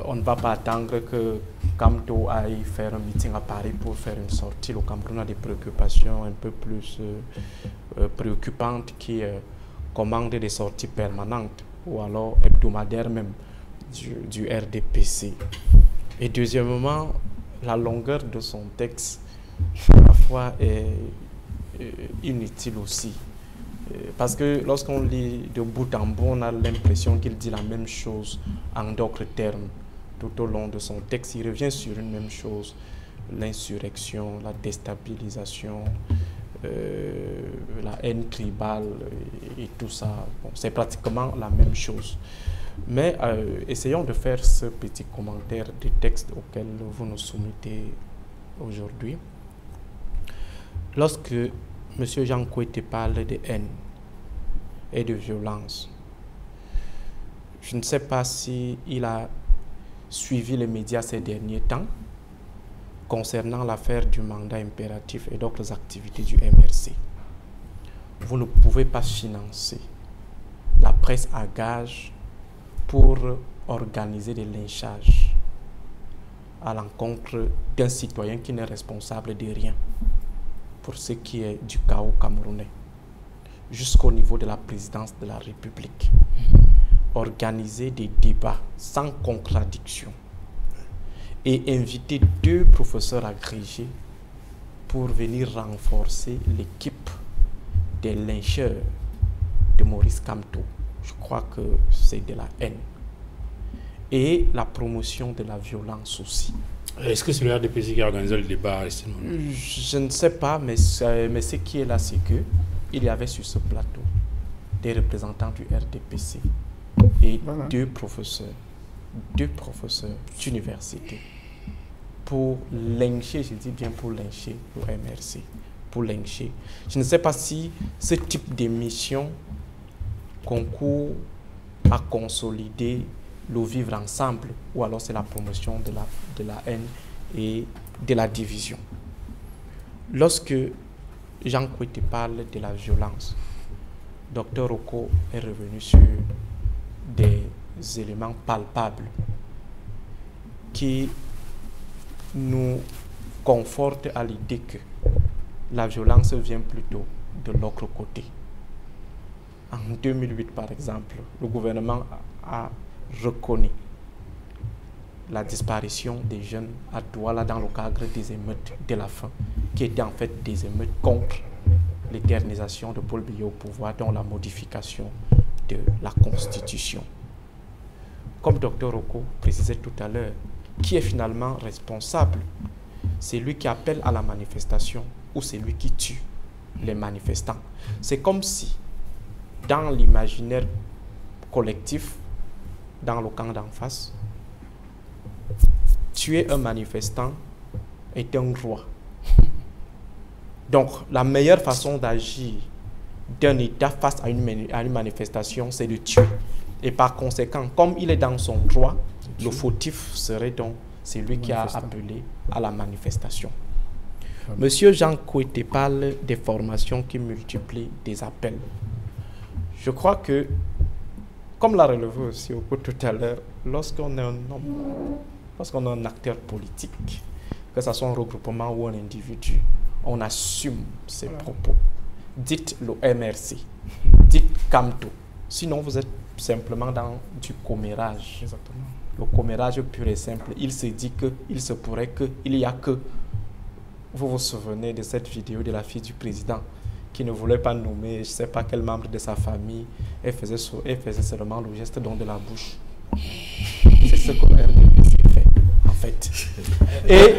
on ne va pas attendre que Kamto aille faire un meeting à Paris pour faire une sortie. Le Cameroun a des préoccupations un peu plus préoccupantes qui commandent des sorties permanentes ou alors hebdomadaires même du RDPC. Et deuxièmement, la longueur de son texte, parfois, est inutile aussi. Parce que lorsqu'on lit de bout en bout, on a l'impression qu'il dit la même chose en d'autres termes. Tout au long de son texte, il revient sur une même chose, l'insurrection, la déstabilisation, la haine tribale et tout ça. Bon, c'est pratiquement la même chose. Mais essayons de faire ce petit commentaire du texte auquel vous nous soumettez aujourd'hui. Lorsque M. Jean Kouete parle de haine et de violence, je ne sais pas s'il a suivi les médias ces derniers temps concernant l'affaire du mandat impératif et d'autres activités du MRC. Vous ne pouvez pas financer la presse à gage pour organiser des lynchages à l'encontre d'un citoyen qui n'est responsable de rien pour ce qui est du chaos camerounais, jusqu'au niveau de la présidence de la République. Organiser des débats sans contradiction et inviter 2 professeurs agrégés pour venir renforcer l'équipe des lyncheurs de Maurice Kamto. Je crois que c'est de la haine. Et la promotion de la violence aussi. Est-ce que c'est le RDPC qui a organisé le débat? Je ne sais pas, mais ce qui est là, c'est qu'il y avait sur ce plateau des représentants du RDPC et Voilà. 2 professeurs d'université pour lyncher, je dis bien pour lyncher le MRC, pour lyncher. Je ne sais pas si ce type d'émission concourt à consolider le vivre ensemble ou alors c'est la promotion de la haine et de la division. Lorsque Jean Kouete parle de la violence, Dr Roko est revenu sur des éléments palpables qui nous confortent à l'idée que la violence vient plutôt de l'autre côté. En 2008, par exemple, le gouvernement a reconnu la disparition des jeunes à Douala dans le cadre des émeutes de la faim, qui étaient en fait des émeutes contre l'éternisation de Paul Biya au pouvoir, dont la modification de la Constitution. Comme Dr Roko précisait tout à l'heure, qui est finalement responsable? C'est lui qui appelle à la manifestation ou c'est lui qui tue les manifestants? C'est comme si, dans l'imaginaire collectif, dans le camp d'en face, tuer un manifestant est un roi. Donc, la meilleure façon d'agir d'un État face à une manifestation, c'est de tuer. Et par conséquent, comme il est dans son droit, le fautif serait donc celui qui a appelé à la manifestation. Monsieur Jean Kouete parle des formations qui multiplient des appels. Je crois que, comme l'a relevé aussi au cours tout à l'heure, lorsqu'on est un homme, lorsqu'on est un acteur politique, que ce soit un regroupement ou un individu, on assume ses propos. Dites le MRC, dites Camto. Sinon, vous êtes simplement dans du commérage. Exactement. Le commérage pur et simple. Il se dit que, il se pourrait que, il y a que. Vous vous souvenez de cette vidéo de la fille du président qui ne voulait pas nommer, je ne sais pas quel membre de sa famille, elle faisait seulement le geste dans de la bouche. C'est ce que RDPC fait, en fait. Et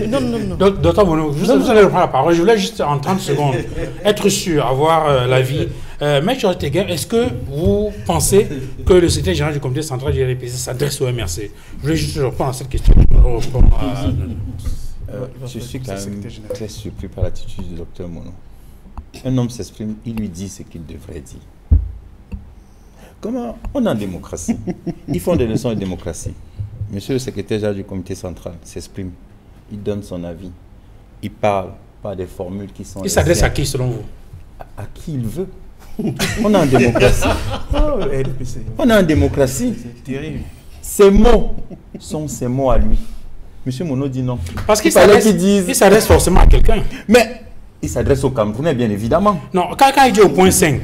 non. Docteur Bono, vous allez reprendre la parole. Je voulais juste en 30 secondes être sûr, avoir l'avis. Maître Ortega, est-ce que vous pensez que le secrétaire général du comité central du RDPC s'adresse au MRC? Je voulais juste répondre à cette question. Je suis quand même très surpris par l'attitude du docteur Mono. Un homme s'exprime, il lui dit ce qu'il devrait dire. Comment on est en démocratie? Ils font des leçons de démocratie. Monsieur le secrétaire général du comité central s'exprime, il donne son avis, il parle par des formules qui sont... Il s'adresse à qui selon vous? À qui il veut. On est en démocratie. On est en démocratie. C'est terrible. Ces mots sont ses mots à lui. Monsieur Mono dit non. Parce qu'il s'adresse forcément à quelqu'un. Mais il s'adresse au Camerounais, bien évidemment. Non, quand il dit au point 5,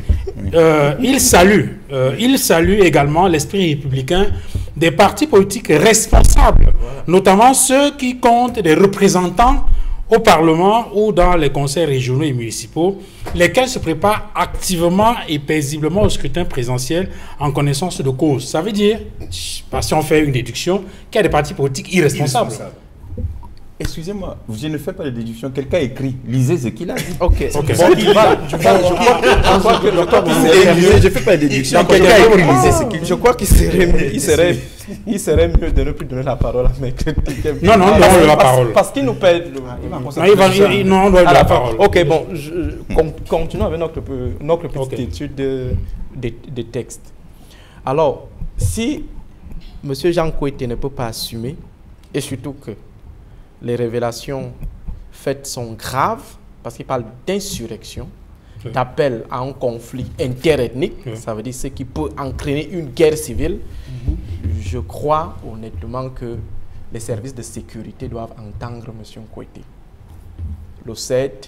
il salue également l'esprit républicain des partis politiques responsables, notamment ceux qui comptent des représentants au Parlement ou dans les conseils régionaux et municipaux, lesquels se préparent activement et paisiblement au scrutin présidentiel en connaissance de cause. Ça veut dire, si on fait une déduction, qu'il y a des partis politiques irresponsables. Excusez-moi, je ne fais pas de déduction. Quelqu'un écrit. Lisez ce qu'il a dit. Ok. Je ne fais pas de déduction. Quelqu'un écrit. Lisez ce qu'il dit. Je crois qu'il serait mieux de ne plus donner la parole à mes critiques. Non, donne la parole. Parce qu'il nous perd. Non, on doit la parole. Ok, bon, continuons avec notre petite étude de texte. Alors, si M. Jean Kouété ne peut pas assumer, et surtout que les révélations faites sont graves, parce qu'il parle d'insurrection, d'appel à un conflit interethnique, ça veut dire ce qui peut entraîner une guerre civile. Je crois honnêtement que les services de sécurité doivent entendre M. Kouété. Le CED,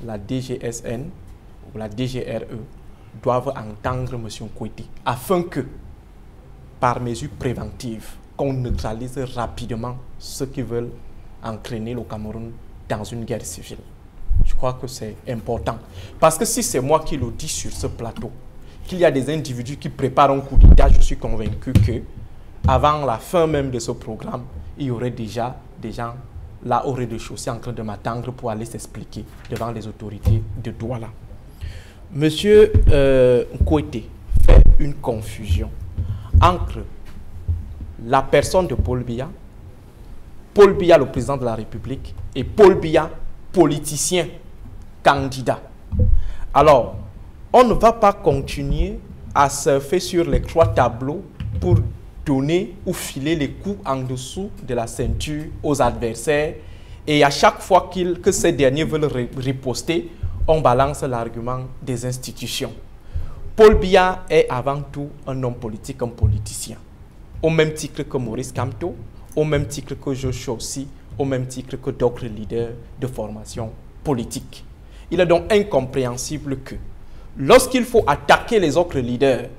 la DGSN ou la DGRE doivent entendre M. Kouété afin que, par mesure préventive, qu'on neutralise rapidement ceux qui veulent entraîner le Cameroun dans une guerre civile. Je crois que c'est important. Parce que si c'est moi qui le dis sur ce plateau, qu'il y a des individus qui préparent un coup d'État, je suis convaincu que avant la fin même de ce programme, il y aurait déjà des gens là au rez-de-chaussée en train de m'attendre pour aller s'expliquer devant les autorités de Douala. Monsieur Kouété fait une confusion entre la personne de Paul Biya, le président de la République, et Paul Biya, politicien, candidat. Alors, on ne va pas continuer à surfer sur les trois tableaux pour donner ou filer les coups en dessous de la ceinture aux adversaires. Et à chaque fois que ces derniers veulent riposter, on balance l'argument des institutions. Paul Biya est avant tout un homme politique, un politicien. Au même titre que Maurice Kamto, au même titre que Joshua aussi, au même titre que d'autres leaders de formation politique. Il est donc incompréhensible que, lorsqu'il faut attaquer les autres leaders,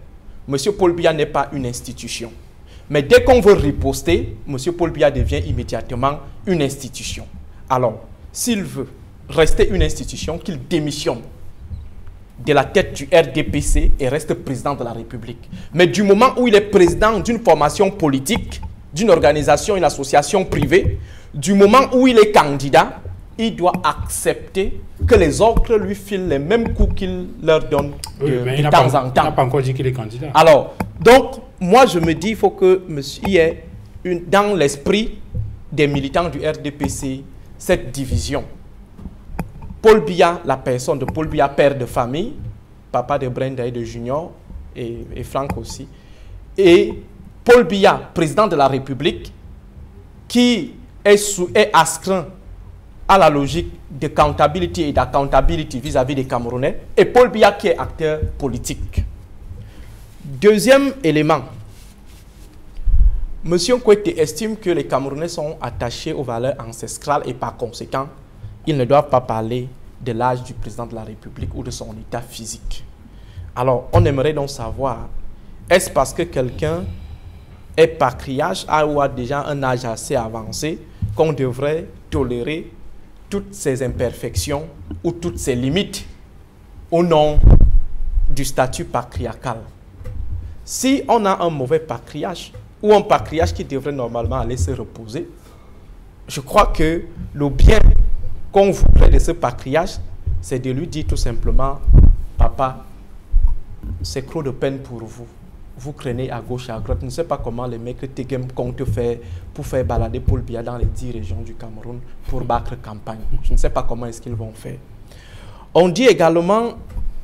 M. Paul Biya n'est pas une institution. Mais dès qu'on veut riposter, M. Paul Biya devient immédiatement une institution. Alors, s'il veut rester une institution, qu'il démissionne de la tête du RDPC et reste président de la République. Mais du moment où il est président d'une formation politique, d'une organisation, une association privée, du moment où il est candidat, il doit accepter que les autres lui filent les mêmes coups qu'il leur donne de temps en temps. Il n'a pas encore dit qu'il est candidat. Alors, donc, moi je me dis, il faut que il y ait dans l'esprit des militants du RDPC, cette division. Paul Biya, la personne de Paul Biya, père de famille, papa de Brenda et de Junior, et Franck aussi, et Paul Biya, président de la République, qui est astreint à la logique de accountability et d'accountability vis-à-vis des Camerounais, et Paul Biya qui est acteur politique. Deuxième élément, M. Kouete estime que les Camerounais sont attachés aux valeurs ancestrales et par conséquent, ils ne doivent pas parler de l'âge du président de la République ou de son état physique. Alors, on aimerait donc savoir, est-ce parce que quelqu'un est patriarche ou a déjà un âge assez avancé qu'on devrait tolérer toutes ses imperfections ou toutes ses limites au nom du statut patriarcal? Si on a un mauvais patriarche ou un patriarche qui devrait normalement aller se reposer, je crois que le bien qu'on voudrait de ce patriarche, c'est de lui dire tout simplement, papa, c'est trop de peine pour vous. Vous craignez à gauche et à droite. Je ne sais pas comment les mecs Tegem comptent faire pour faire balader Paul Biya dans les 10 régions du Cameroun pour battre campagne. Je ne sais pas comment est-ce qu'ils vont faire. On dit également,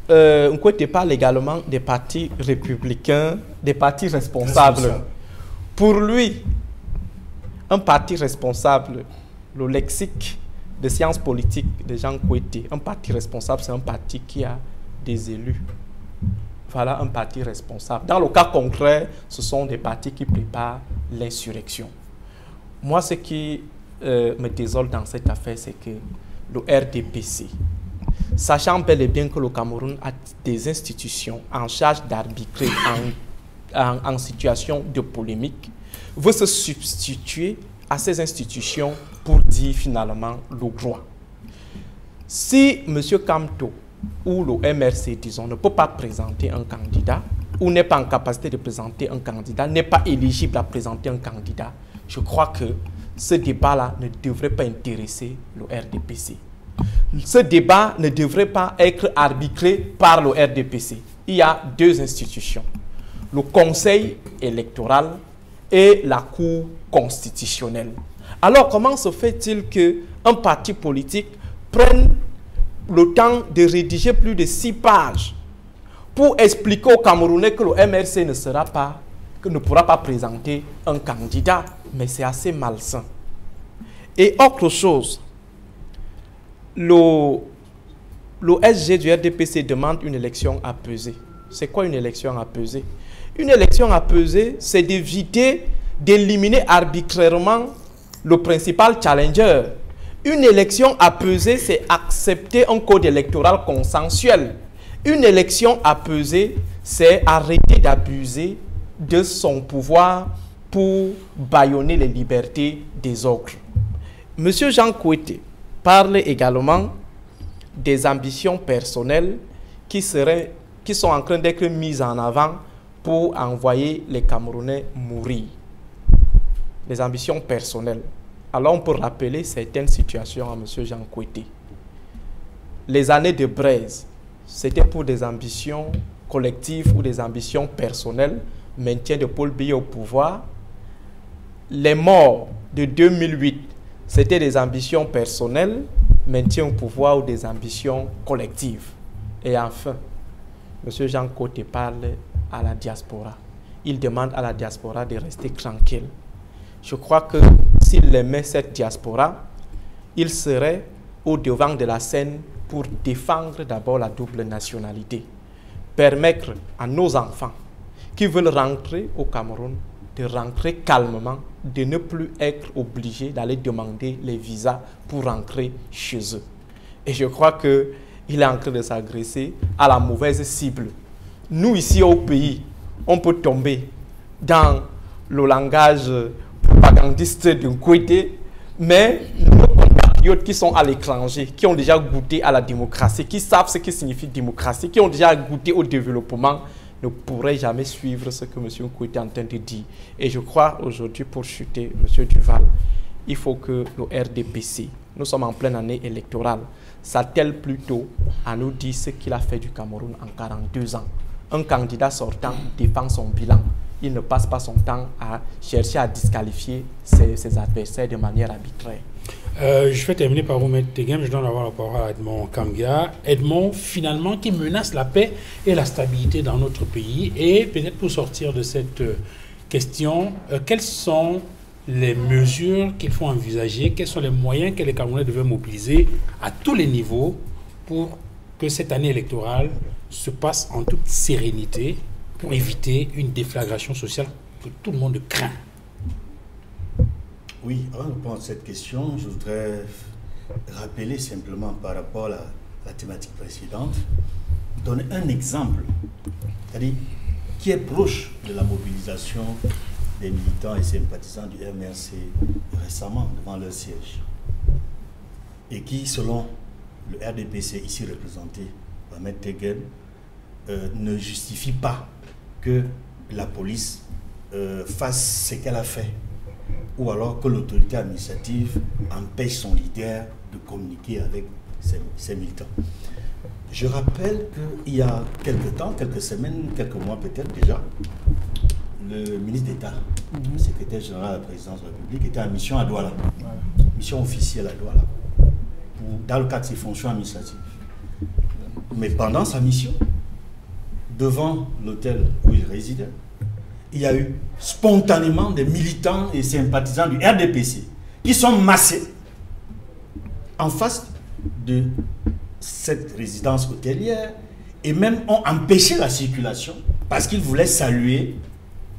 Kouete parle également des partis républicains, des partis responsables. Pour lui, un parti responsable, le lexique de sciences politiques de Jean Kouete, un parti responsable, c'est un parti qui a des élus. Voilà un parti responsable. Dans le cas concret, ce sont des partis qui préparent l'insurrection. Moi, ce qui me désole dans cette affaire, c'est que le RDPC, sachant bel et bien que le Cameroun a des institutions en charge d'arbitrer en situation de polémique, veut se substituer à ces institutions pour dire finalement le droit. Si M. Kamto ou le MRC, disons, ne peut pas présenter un candidat ou n'est pas en capacité de présenter un candidat, n'est pas éligible à présenter un candidat, je crois que ce débat-là ne devrait pas intéresser le RDPC. Ce débat ne devrait pas être arbitré par le RDPC. Il y a deux institutions, le Conseil électoral et la Cour constitutionnelle. Alors, comment se fait-il qu'un parti politique prenne le temps de rédiger plus de 6 pages pour expliquer aux Camerounais que le MRC ne pourra pas présenter un candidat? Mais c'est assez malsain. Et autre chose, le SG du RDPC demande une élection apaisée. C'est quoi une élection apaisée? Une élection apaisée, c'est d'éviter d'éliminer arbitrairement le principal challenger. Une élection apaisée, c'est accepter un code électoral consensuel. Une élection apaisée, c'est arrêter d'abuser de son pouvoir pour bâillonner les libertés des autres. Monsieur Jean Kouete parle également des ambitions personnelles qui sont en train d'être mises en avant pour envoyer les Camerounais mourir. Les ambitions personnelles. Alors on peut rappeler certaines situations à M. Jean Kouete. Les années de Braise, c'était pour des ambitions collectives ou des ambitions personnelles, maintien de Paul Biya au pouvoir. Les morts de 2008, c'était des ambitions personnelles, maintien au pouvoir ou des ambitions collectives. Et enfin, M. Jean Kouete parle à la diaspora. Il demande à la diaspora de rester tranquille. Je crois que s'il aimait cette diaspora, il serait au devant de la scène pour défendre d'abord la double nationalité. Permettre à nos enfants qui veulent rentrer au Cameroun de rentrer calmement, de ne plus être obligés d'aller demander les visas pour rentrer chez eux. Et je crois qu'il est en train de s'agresser à la mauvaise cible. Nous, ici au pays, on peut tomber dans le langage propagandiste de Kouete, mais nos compatriotes qui sont à l'étranger, qui ont déjà goûté à la démocratie, qui savent ce qui signifie démocratie, qui ont déjà goûté au développement, ne pourraient jamais suivre ce que M. Kouete est en train de dire. Et je crois aujourd'hui, pour chuter M. Duval, il faut que le RDPC, nous sommes en pleine année électorale, s'attelle plutôt à nous dire ce qu'il a fait du Cameroun en 42 ans. Un candidat sortant défend son bilan. Il ne passe pas son temps à chercher à disqualifier ses adversaires de manière arbitraire. Je vais terminer par vous, M. Tegem. Je donne la parole à Edmond Kamgia. Edmond, finalement, qui menace la paix et la stabilité dans notre pays. Et peut-être pour sortir de cette question, quelles sont les mesures qu'il faut envisager? Quels sont les moyens que les Camerounais devaient mobiliser à tous les niveaux pour que cette année électorale se passe en toute sérénité, pour éviter une déflagration sociale que tout le monde craint? Oui, avant de répondre à cette question, je voudrais rappeler simplement par rapport à la thématique précédente, donner un exemple, c'est-à-dire qui est proche de la mobilisation des militants et sympathisants du MRC récemment devant leur siège, et qui, selon le RDPC ici représenté par M. Tegel, ne justifie pas que la police fasse ce qu'elle a fait, ou alors que l'autorité administrative empêche son leader de communiquer avec ses militants. Je rappelle qu'il y a quelques temps, quelques semaines, quelques mois peut-être déjà, le ministre d'État, le secrétaire général de la présidence de la République, était en mission à Douala, mission officielle à Douala, dans le cadre de ses fonctions administratives. Mais pendant sa mission, devant l'hôtel où il résidait, il y a eu spontanément des militants et sympathisants du RDPC qui sont massés en face de cette résidence hôtelière et même ont empêché la circulation parce qu'ils voulaient saluer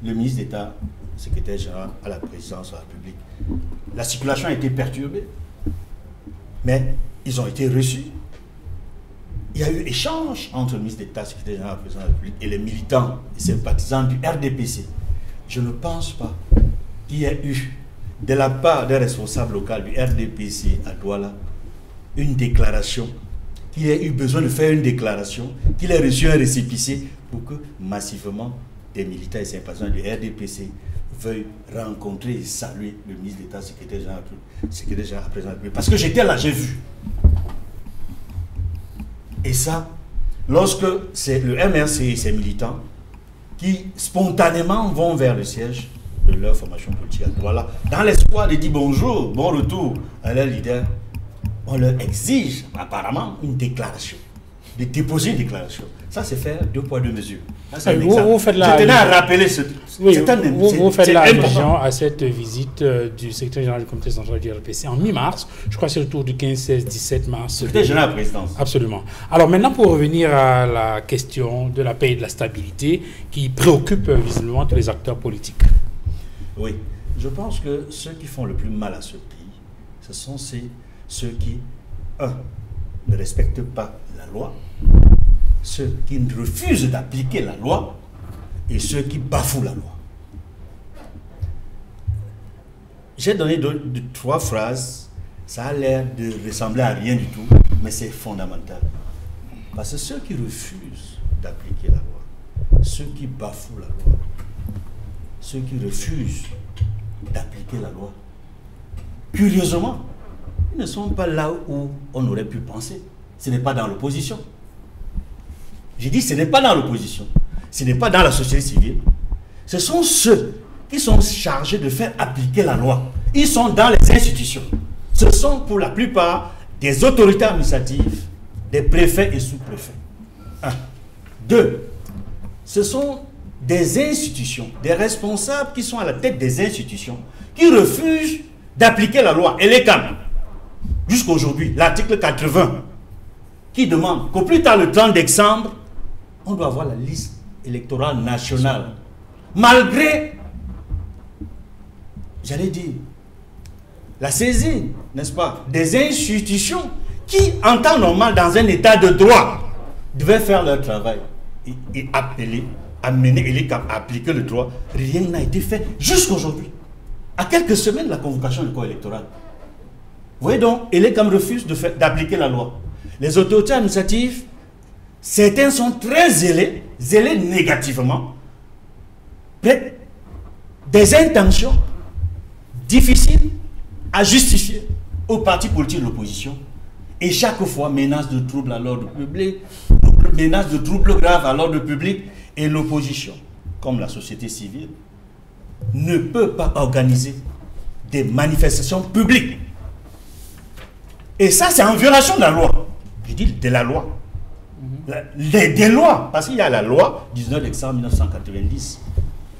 le ministre d'État, secrétaire général à la présidence de la République. La circulation a été perturbée, mais ils ont été reçus. Il y a eu échange entre le ministre d'État, secrétaire général à la présidence de la République et les militants et sympathisants du RDPC. Je ne pense pas qu'il y ait eu, de la part des responsables locaux du RDPC à Douala, une déclaration, qu'il ait eu besoin de faire une déclaration, qu'il ait reçu un récépissé pour que massivement des militants et sympathisants du RDPC veuillent rencontrer et saluer le ministre d'État, secrétaire général à la présidence de la République. Parce que j'étais là, j'ai vu. Et ça, lorsque c'est le MRC et ses militants qui spontanément vont vers le siège de leur formation politique, voilà, dans l'espoir de dire bonjour, bon retour à leur leader, on leur exige apparemment une déclaration, de déposer une déclaration. Ça, c'est faire 2 poids 2 mesures. Ça, vous faites je tenais à rappeler ce... Oui, vous faites allusion à cette visite du secrétaire général du comité central du RDPC en mi-mars. Je crois que c'est autour du 15, 16, 17 mars. Secrétaire général de la présidence. Absolument. Alors maintenant, pour revenir à la question de la paix et de la stabilité qui préoccupe visiblement tous les acteurs politiques. Oui, je pense que ceux qui font le plus mal à ce pays, ce sont ceux qui, ne respectent pas la loi, ceux qui refusent d'appliquer la loi et ceux qui bafouent la loi. J'ai donné 3 phrases, ça a l'air de ressembler à rien du tout, mais c'est fondamental. Parce que ceux qui refusent d'appliquer la loi, ceux qui bafouent la loi, ceux qui refusent d'appliquer la loi, curieusement, ils ne sont pas là où on aurait pu penser. Ce n'est pas dans l'opposition. J'ai dit ce n'est pas dans l'opposition. Ce n'est pas dans la société civile. Ce sont ceux qui sont chargés de faire appliquer la loi. Ils sont dans les institutions. Ce sont pour la plupart des autorités administratives, des préfets et sous-préfets. 1. 2. Ce sont des institutions, des responsables qui sont à la tête des institutions, qui refusent d'appliquer la loi. Et les cas, jusqu'aujourd'hui, l'article 80, qui demande qu'au plus tard le 30 décembre, on doit avoir la liste électorale nationale. Malgré, j'allais dire, la saisine, n'est-ce pas, des institutions qui, en temps normal, dans un état de droit, devaient faire leur travail et appeler, amener Elecam à appliquer le droit. Rien n'a été fait jusqu'aujourd'hui. À quelques semaines de la convocation du corps électoral. Vous voyez donc, Elecam refuse d'appliquer la loi. Les autorités administratives, certains sont très zélés négativement, des intentions difficiles à justifier aux partis politiques de l'opposition. Et chaque fois, menace de troubles à l'ordre public, menace de troubles graves à l'ordre public, et l'opposition, comme la société civile, ne peut pas organiser des manifestations publiques. Et ça, c'est en violation de la loi. Je dis de la loi. Des lois, parce qu'il y a la loi 19 décembre 1990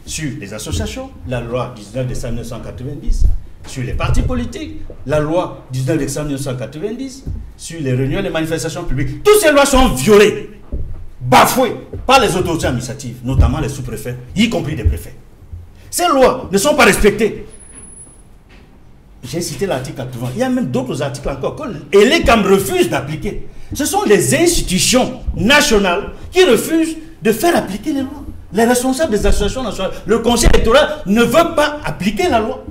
sur les associations, la loi 19 décembre 1990 sur les partis politiques, la loi 19 décembre 1990 sur les réunions et les manifestations publiques. Toutes ces lois sont violées bafouées par les autorités administratives, notamment les sous-préfets, y compris les préfets. Ces lois ne sont pas respectées. J'ai cité l'article 80. Il y a même d'autres articles encore que l'ECAM refuse d'appliquer. Ce sont les institutions nationales qui refusent de faire appliquer les lois. Les responsables des associations nationales, le conseil électoral ne veut pas appliquer la loi.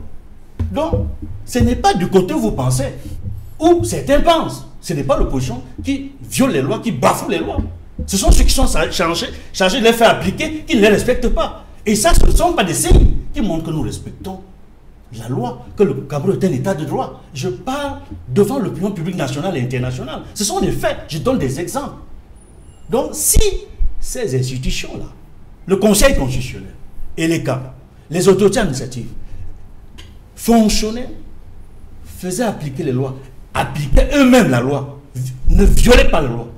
Donc, ce n'est pas du côté où vous pensez, où certains pensent. Ce n'est pas l'opposition qui viole les lois, qui bafoue les lois. Ce sont ceux qui sont chargés de les faire appliquer, qui ne les respectent pas. Et ça, ce ne sont pas des signes qui montrent que nous respectons la loi, que le Cameroun est un état de droit. Je parle devant l'opinion publique nationale et internationale. Ce sont des faits, je donne des exemples. Donc, si ces institutions-là, le Conseil constitutionnel et les cas, les autorités administratives, fonctionnaient, faisaient appliquer les lois, appliquaient eux-mêmes la loi, ne violaient pas la loi,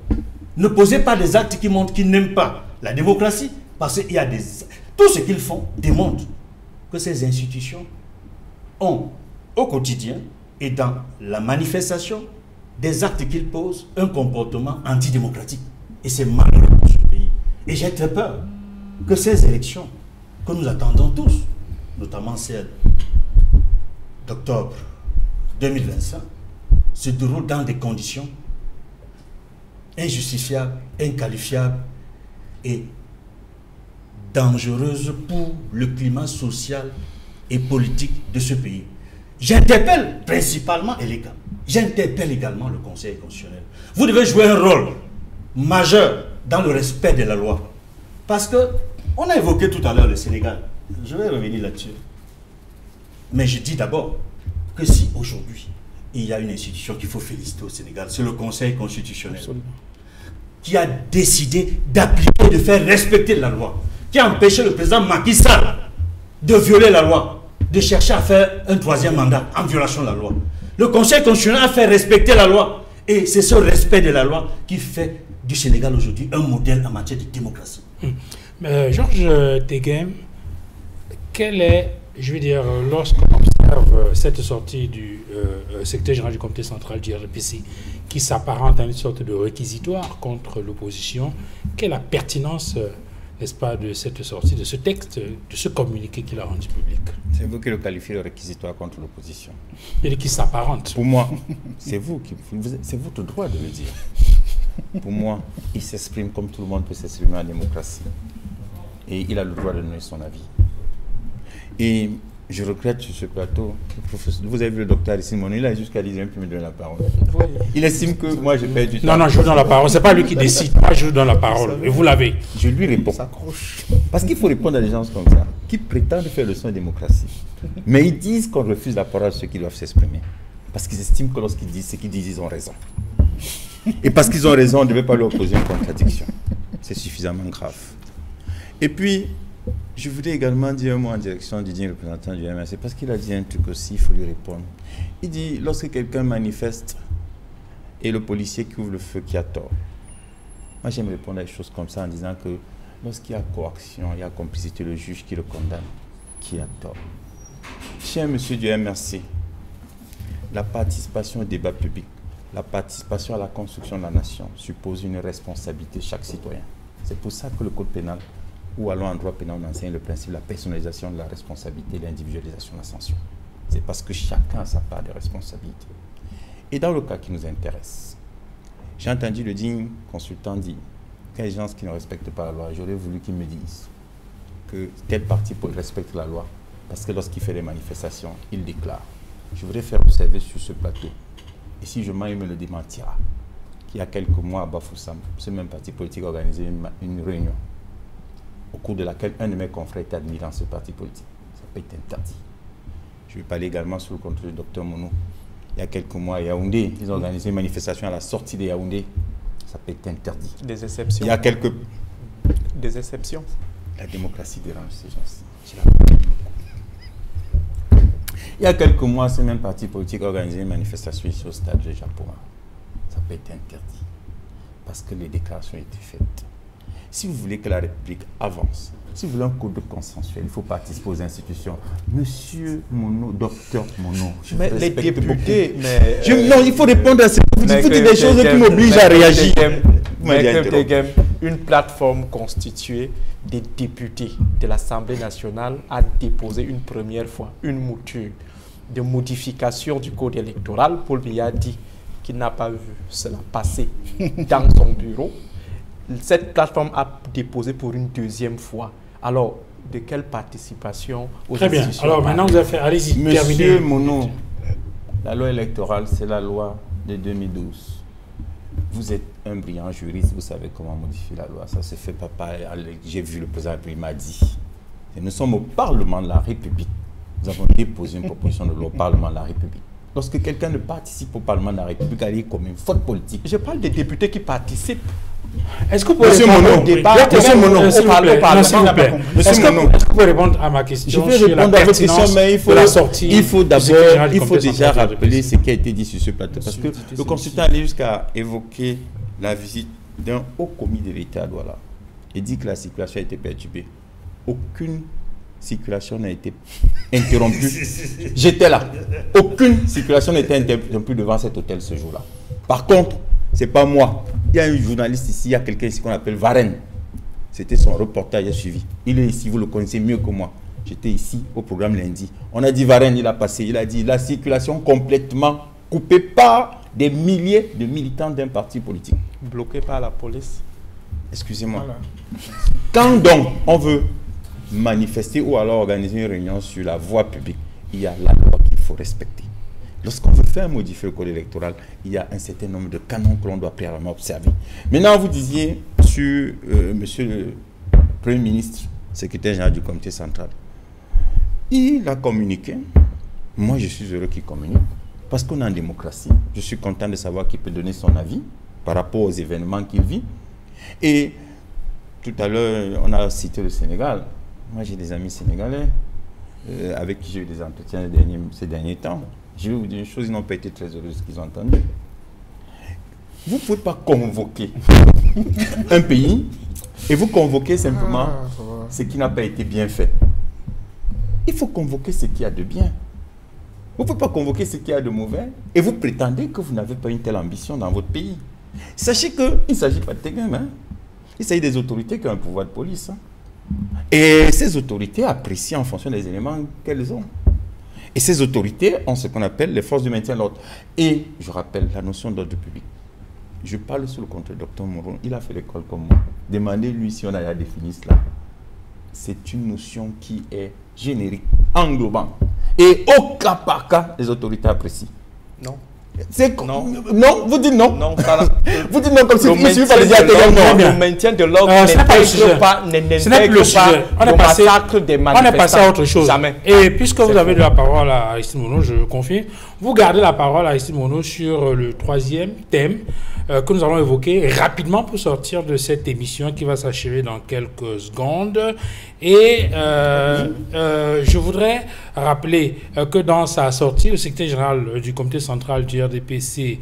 ne posaient pas des actes qui montrent qu'ils n'aiment pas la démocratie, parce qu'il y a des... Tout ce qu'ils font démontre que ces institutions ont, au quotidien et dans la manifestation des actes qu'ils posent, un comportement antidémocratique. Et c'est malheureux pour ce pays. Et j'ai très peur que ces élections que nous attendons tous, notamment celle d'octobre 2025, se déroulent dans des conditions injustifiables, inqualifiables et dangereuses pour le climat social et politique de ce pays. J'interpelle principalement l'ECAM. J'interpelle également le Conseil constitutionnel. Vous devez jouer un rôle majeur dans le respect de la loi. Parce que on a évoqué tout à l'heure le Sénégal. Je vais revenir là-dessus. Mais je dis d'abord que si aujourd'hui, il y a une institution qu'il faut féliciter au Sénégal, c'est le Conseil constitutionnel. Absolument. Qui a décidé d'appliquer, de faire respecter la loi, qui a empêché le président Macky Sall de violer la loi, de chercher à faire un troisième mandat en violation de la loi. Le Conseil constitutionnel a fait respecter la loi. Et c'est ce respect de la loi qui fait du Sénégal aujourd'hui un modèle en matière de démocratie. Georges Teghem, quel est, je veux dire, lorsqu'on observe cette sortie du secrétaire général du comité central du RPC qui s'apparente à une sorte de réquisitoire contre l'opposition, quelle est la pertinence, n'est-ce pas, de cette sortie, de ce texte, de ce communiqué qu'il a rendu public? C'est vous qui le qualifiez de réquisitoire contre l'opposition. Et qui s'apparente. Pour moi, c'est votre droit de le dire. Pour moi, il s'exprime comme tout le monde peut s'exprimer en démocratie. Et il a le droit de donner son avis. Et je regrette sur ce plateau, vous avez vu le docteur ici, il a jusqu'à dire, il me donner la parole. Oui. Il estime que moi je perds du temps. Non, je vous donne la parole. Ce n'est pas lui qui décide. Moi, je vous donne la parole. Et vous l'avez. Je lui réponds. Parce qu'il faut répondre à des gens comme ça, qui prétendent faire leçon de démocratie. Mais ils disent qu'on refuse la parole à ceux qui doivent s'exprimer. Parce qu'ils estiment que lorsqu'ils disent ce qu'ils disent, ils ont raison. Et parce qu'ils ont raison, on ne devait pas leur opposer une contradiction. C'est suffisamment grave. Et puis, je voudrais également dire un mot en direction du digne représentant du MRC, parce qu'il a dit un truc aussi, il faut lui répondre. Il dit, lorsque quelqu'un manifeste et le policier qui ouvre le feu qui a tort. Moi, j'aime répondre à des choses comme ça en disant que lorsqu'il y a coaction, il y a complicité, le juge qui le condamne, qui a tort. Cher monsieur du MRC, la participation au débat public, la participation à la construction de la nation suppose une responsabilité de chaque citoyen. C'est pour ça que le code pénal, ou allons en droit pénal, on enseigne le principe de la personnalisation de la responsabilité et l'individualisation de la sanction. C'est parce que chacun a sa part de responsabilité. Et dans le cas qui nous intéresse, j'ai entendu le digne consultant dire qu'il y a des gens qui ne respectent pas la loi. J'aurais voulu qu'ils me disent que tel parti respecte la loi parce que lorsqu'il fait des manifestations, il déclare. Je voudrais faire observer sur ce plateau, et si je mens, il me le démentira, qu'il y a quelques mois à Bafoussam, ce même parti politique a organisé une réunion au cours de laquelle un de mes confrères était admis dans ce parti politique. Ça peut être interdit. Je vais parler également sous le contrôle du docteur Mounou. Il y a quelques mois à Yaoundé, ils ont organisé une manifestation à la sortie de Yaoundé. Ça peut être interdit. Des exceptions. Il y a quelques... Des exceptions. La démocratie dérange ces gens-ci. Il y a quelques mois, ce même parti politique a organisé une manifestation ici au stade de Japon. Ça peut être interdit. Parce que les déclarations ont été faites. Si vous voulez que la République avance, si vous voulez un code consensuel, il faut participer aux institutions. Monsieur Mono, docteur Mono, mais les députés, non, il faut répondre à ces... Vous dites des choses qui m'obligent à réagir. une plateforme constituée des députés de l'Assemblée nationale a déposé une première fois une mouture de modification du code électoral. Paul Biya dit qu'il n'a pas vu cela passer dans son bureau. Cette plateforme a déposé pour une deuxième fois. Alors, de quelle participation aux Très bien. institutions? Alors maintenant, vous avez fait... Allez-y, terminez. Monsieur Mono, la loi électorale, c'est la loi de 2012. Vous êtes un brillant juriste, vous savez comment modifier la loi. Ça se fait pas par... J'ai vu le président, il m'a dit. Et nous sommes au Parlement de la République. Nous avons déposé une proposition de loi au Parlement de la République. Lorsque quelqu'un ne participe au Parlement de la République, il est comme une faute politique. Je parle des députés qui participent. Est-ce que vous pouvez Monsieur répondre Mono, au débat? Monsieur Mono, s'il vous plaît. Non, s'il vous plaît. Monsieur Est-ce que Mono. vous pouvez répondre à ma question? Je vais sur la répondre à votre question, pertinence mais de la sortie il faut du d'abord, secrétaire général du il faut Comité déjà central de rappeler l'UDPS. ce qui a été dit sur ce plateau. Parce que le consultant allait jusqu'à évoquer la visite d'un haut commis de l'État à Douala et dit que la circulation a été perturbée. Aucune circulation n'a été interrompue. J'étais là. Aucune circulation n'a été interrompue devant cet hôtel ce jour-là. Par contre, c'est pas moi. Il y a un journaliste ici, il y a quelqu'un ici qu'on appelle Varenne. C'était son reportage, il a suivi. Il est ici, vous le connaissez mieux que moi. J'étais ici au programme lundi. On a dit Varenne, il a passé, il a dit la circulation complètement coupée par des milliers de militants d'un parti politique. Bloqués par la police. Excusez-moi. Voilà. Quand donc on veut manifester ou alors organiser une réunion sur la voie publique, il y a la loi qu'il faut respecter. Lorsqu'on veut faire modifier le code électoral, il y a un certain nombre de canons que l'on doit préalablement observer. Maintenant, vous disiez sur monsieur le Premier ministre, secrétaire général du comité central. Il a communiqué. Moi, je suis heureux qu'il communique. Parce qu'on est en démocratie. Je suis content de savoir qu'il peut donner son avis par rapport aux événements qu'il vit. Et tout à l'heure, on a cité le Sénégal. Moi, j'ai des amis sénégalais avec qui j'ai eu des entretiens ces derniers temps. Je vais vous dire une chose, ils n'ont pas été très heureux de ce qu'ils ont entendu. Vous ne pouvez pas convoquer un pays et vous convoquez simplement ce qui n'a pas été bien fait. Il faut convoquer ce qu'il y a de bien. Vous ne pouvez pas convoquer ce qu'il y a de mauvais et vous prétendez que vous n'avez pas une telle ambition dans votre pays. Sachez qu'il ne s'agit pas de Tegem, hein. Il s'agit des autorités qui ont un pouvoir de police. Hein. Et ces autorités apprécient en fonction des éléments qu'elles ont. Et ces autorités ont ce qu'on appelle les forces de maintien de l'ordre. Et je rappelle la notion d'ordre public. Je parle sous le contrôle du Dr Moron. Il a fait l'école comme moi. Demandez-lui si on a défini cela. C'est une notion qui est générique, englobante. Et au cas par cas, les autorités apprécient. Non. Non. Non, vous dites non. Non, ça, vous dites non comme si le il suffit maintien pas de dire de non. le maintien de l'ordre Ce n'est pas le sujet. Ce n'est plus le sujet. On est massacre des manifestants. On est passé à autre chose. Jamais. Et puisque vous avez de la parole à Aristide Mono, je confirme, vous gardez la parole à Aristide Mono sur le troisième thème que nous allons évoquer rapidement pour sortir de cette émission qui va s'achever dans quelques secondes. Et je voudrais rappeler que dans sa sortie, le secrétaire général du comité central du RDPC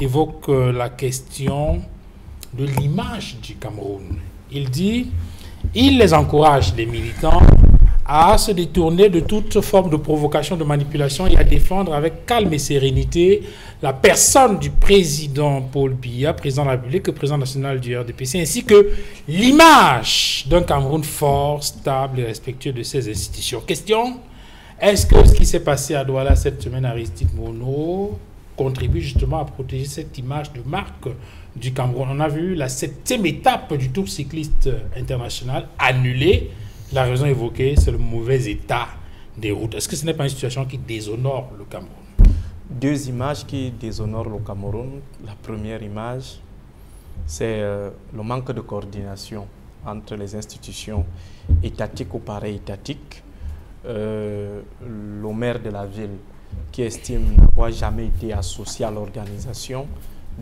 évoque la question de l'image du Cameroun. Il dit, il les encourage, les militants, à se détourner de toute forme de provocation, de manipulation et à défendre avec calme et sérénité la personne du président Paul Biya, président de la République et président national du RDPC, ainsi que l'image d'un Cameroun fort, stable et respectueux de ses institutions. Question, est-ce que ce qui s'est passé à Douala cette semaine à Aristide Mono contribue justement à protéger cette image de marque du Cameroun? On a vu la 7e étape du Tour cycliste international annulée. La raison évoquée, c'est le mauvais état des routes. Est-ce que ce n'est pas une situation qui déshonore le Cameroun? Deux images qui déshonorent le Cameroun. La première image, c'est le manque de coordination entre les institutions étatiques ou para-étatiques. Le maire de la ville qui estime n'avoir jamais été associé à l'organisation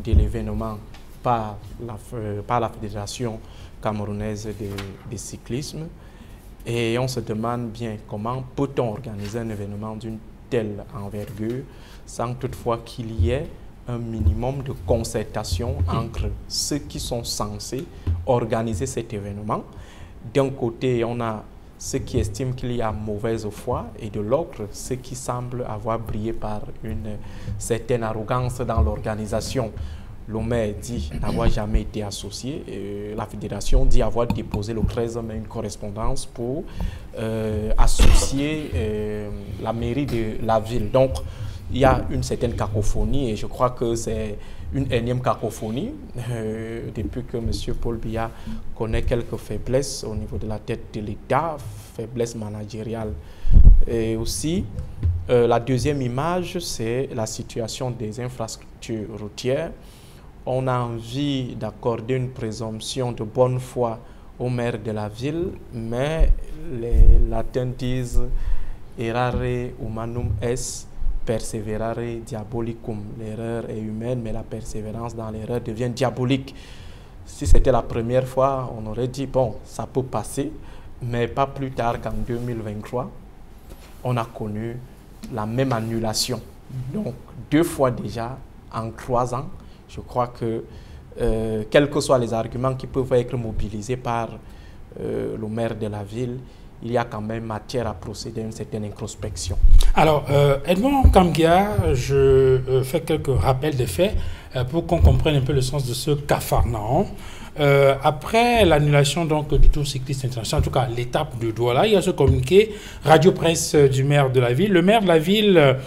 de l'événement par la Fédération camerounaise de cyclisme. Et on se demande bien comment peut-on organiser un événement d'une telle envergure sans toutefois qu'il y ait un minimum de concertation entre ceux qui sont censés organiser cet événement. D'un côté, on a ceux qui estiment qu'il y a mauvaise foi et de l'autre, ceux qui semblent avoir brillé par une certaine arrogance dans l'organisation. L'OMER dit n'avoir jamais été associé. La fédération dit avoir déposé le 13 mai une correspondance pour associer la mairie de la ville. Donc, il y a une certaine cacophonie et je crois que c'est une énième cacophonie depuis que M. Paul Biya connaît quelques faiblesses au niveau de la tête de l'État, faiblesses managériales. Et aussi, la deuxième image, c'est la situation des infrastructures routières. On a envie d'accorder une présomption de bonne foi au maire de la ville, mais les latins disent « errare humanum est, perseverare diabolicum ». L'erreur est humaine, mais la persévérance dans l'erreur devient diabolique. Si c'était la première fois, on aurait dit « bon, ça peut passer », mais pas plus tard qu'en 2023, on a connu la même annulation. Donc, 2 fois déjà en 3 ans. Je crois que, quels que soient les arguments qui peuvent être mobilisés par le maire de la ville, il y a quand même matière à procéder à une certaine introspection. Alors, Edmond Kamgia, je fais quelques rappels de faits pour qu'on comprenne un peu le sens de ce Capharnaüm. Après l'annulation donc du Tour cycliste international, en tout cas l'étape de Douala, il y a ce communiqué radio-presse du maire de la ville. Le maire de la ville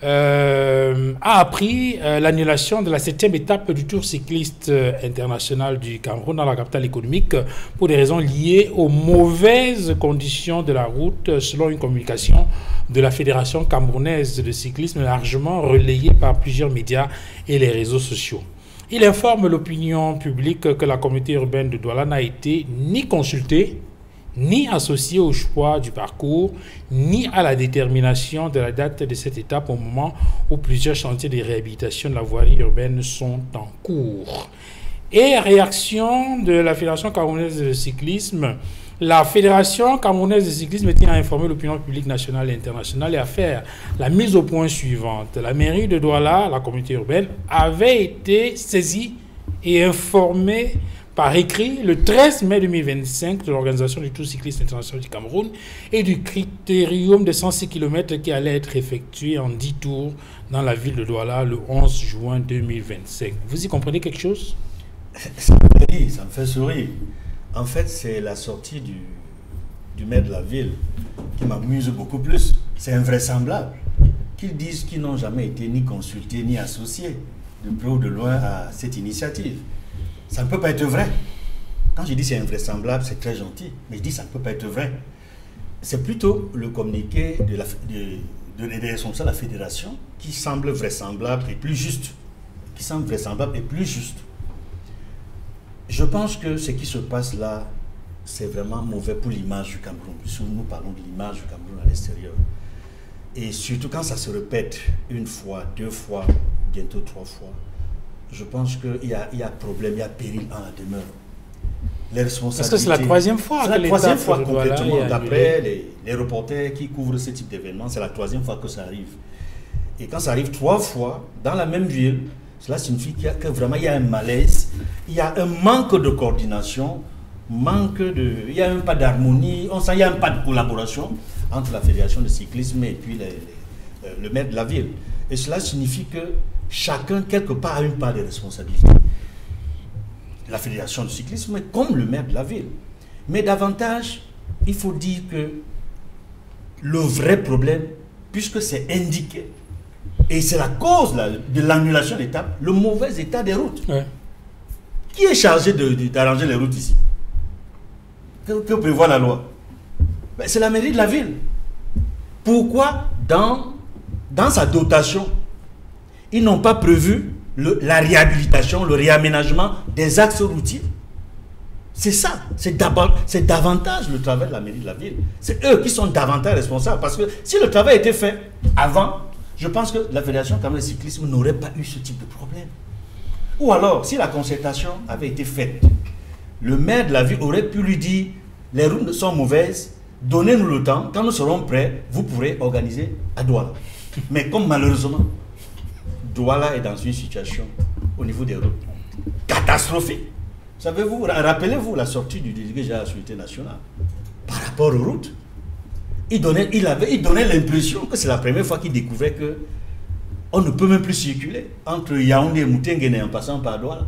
a appris l'annulation de la 7e étape du Tour cycliste international du Cameroun dans la capitale économique pour des raisons liées aux mauvaises conditions de la route, selon une communication de la Fédération camerounaise de cyclisme largement relayée par plusieurs médias et les réseaux sociaux. Il informe l'opinion publique que la communauté urbaine de Douala n'a été ni consultée, ni associée au choix du parcours, ni à la détermination de la date de cette étape au moment où plusieurs chantiers de réhabilitation de la voirie urbaine sont en cours. Et réaction de la Fédération camerounaise de cyclisme, la Fédération camerounaise de cyclisme tient à informer l'opinion publique nationale et internationale et à faire la mise au point suivante. La mairie de Douala, la communauté urbaine, avait été saisie et informée par écrit le 13 mai 2025 de l'organisation du Tour cycliste international du Cameroun et du critérium de 106 km qui allait être effectué en 10 tours dans la ville de Douala le 11 juin 2025. Vous y comprenez quelque chose? Ça me fait sourire. En fait, c'est la sortie du maire de la ville qui m'amuse beaucoup plus. C'est invraisemblable qu'ils disent qu'ils n'ont jamais été ni consultés ni associés de près ou de loin à cette initiative. Ça ne peut pas être vrai. Quand je dis c'est invraisemblable, c'est très gentil, mais je dis ça ne peut pas être vrai. C'est plutôt le communiqué des responsables de la fédération qui semble vraisemblable et plus juste. Je pense que ce qui se passe là, c'est vraiment mauvais pour l'image du Cameroun. Nous parlons de l'image du Cameroun à l'extérieur. Et surtout quand ça se répète 1 fois, 2 fois, bientôt 3 fois, je pense qu'il y a problème, il y a péril en la demeure. Les responsabilités... Parce que c'est la 3e fois que l'État... C'est la 3e fois complètement, d'après les reporters qui couvrent ce type d'événement, c'est la 3e fois que ça arrive. Et quand ça arrive 3 fois, dans la même ville, cela signifie qu'il y a un malaise, il y a un manque de coordination, il y a un pas d'harmonie, il y a un pas de collaboration entre la fédération de cyclisme et puis le maire de la ville. Et cela signifie que chacun, quelque part, a une part de responsabilité. La fédération de cyclisme, comme le maire de la ville. Mais davantage, il faut dire que le vrai problème, puisque c'est indiqué, et c'est la cause de l'annulation d'étape, le mauvais état des routes. Ouais. Qui est chargé d'arranger les routes ici? Que prévoit la loi? Ben, c'est la mairie de la ville. Pourquoi dans sa dotation, ils n'ont pas prévu la réhabilitation, le réaménagement des axes routiers? C'est ça, c'est davantage le travail de la mairie de la ville. C'est eux qui sont davantage responsables. Parce que si le travail était fait avant, je pense que la Fédération camerounaise de cyclisme n'aurait pas eu ce type de problème. Ou alors, si la concertation avait été faite, le maire de la ville aurait pu lui dire, les routes sont mauvaises, donnez-nous le temps, quand nous serons prêts, vous pourrez organiser à Douala. Mais comme malheureusement, Douala est dans une situation au niveau des routes catastrophique. Savez-vous, rappelez-vous la sortie du délégué général de la Sécurité nationale par rapport aux routes. Il donnait l'impression que c'est la première fois qu'il découvrait que on ne peut même plus circuler entre Yaoundé et Moutenguene en passant par Douala.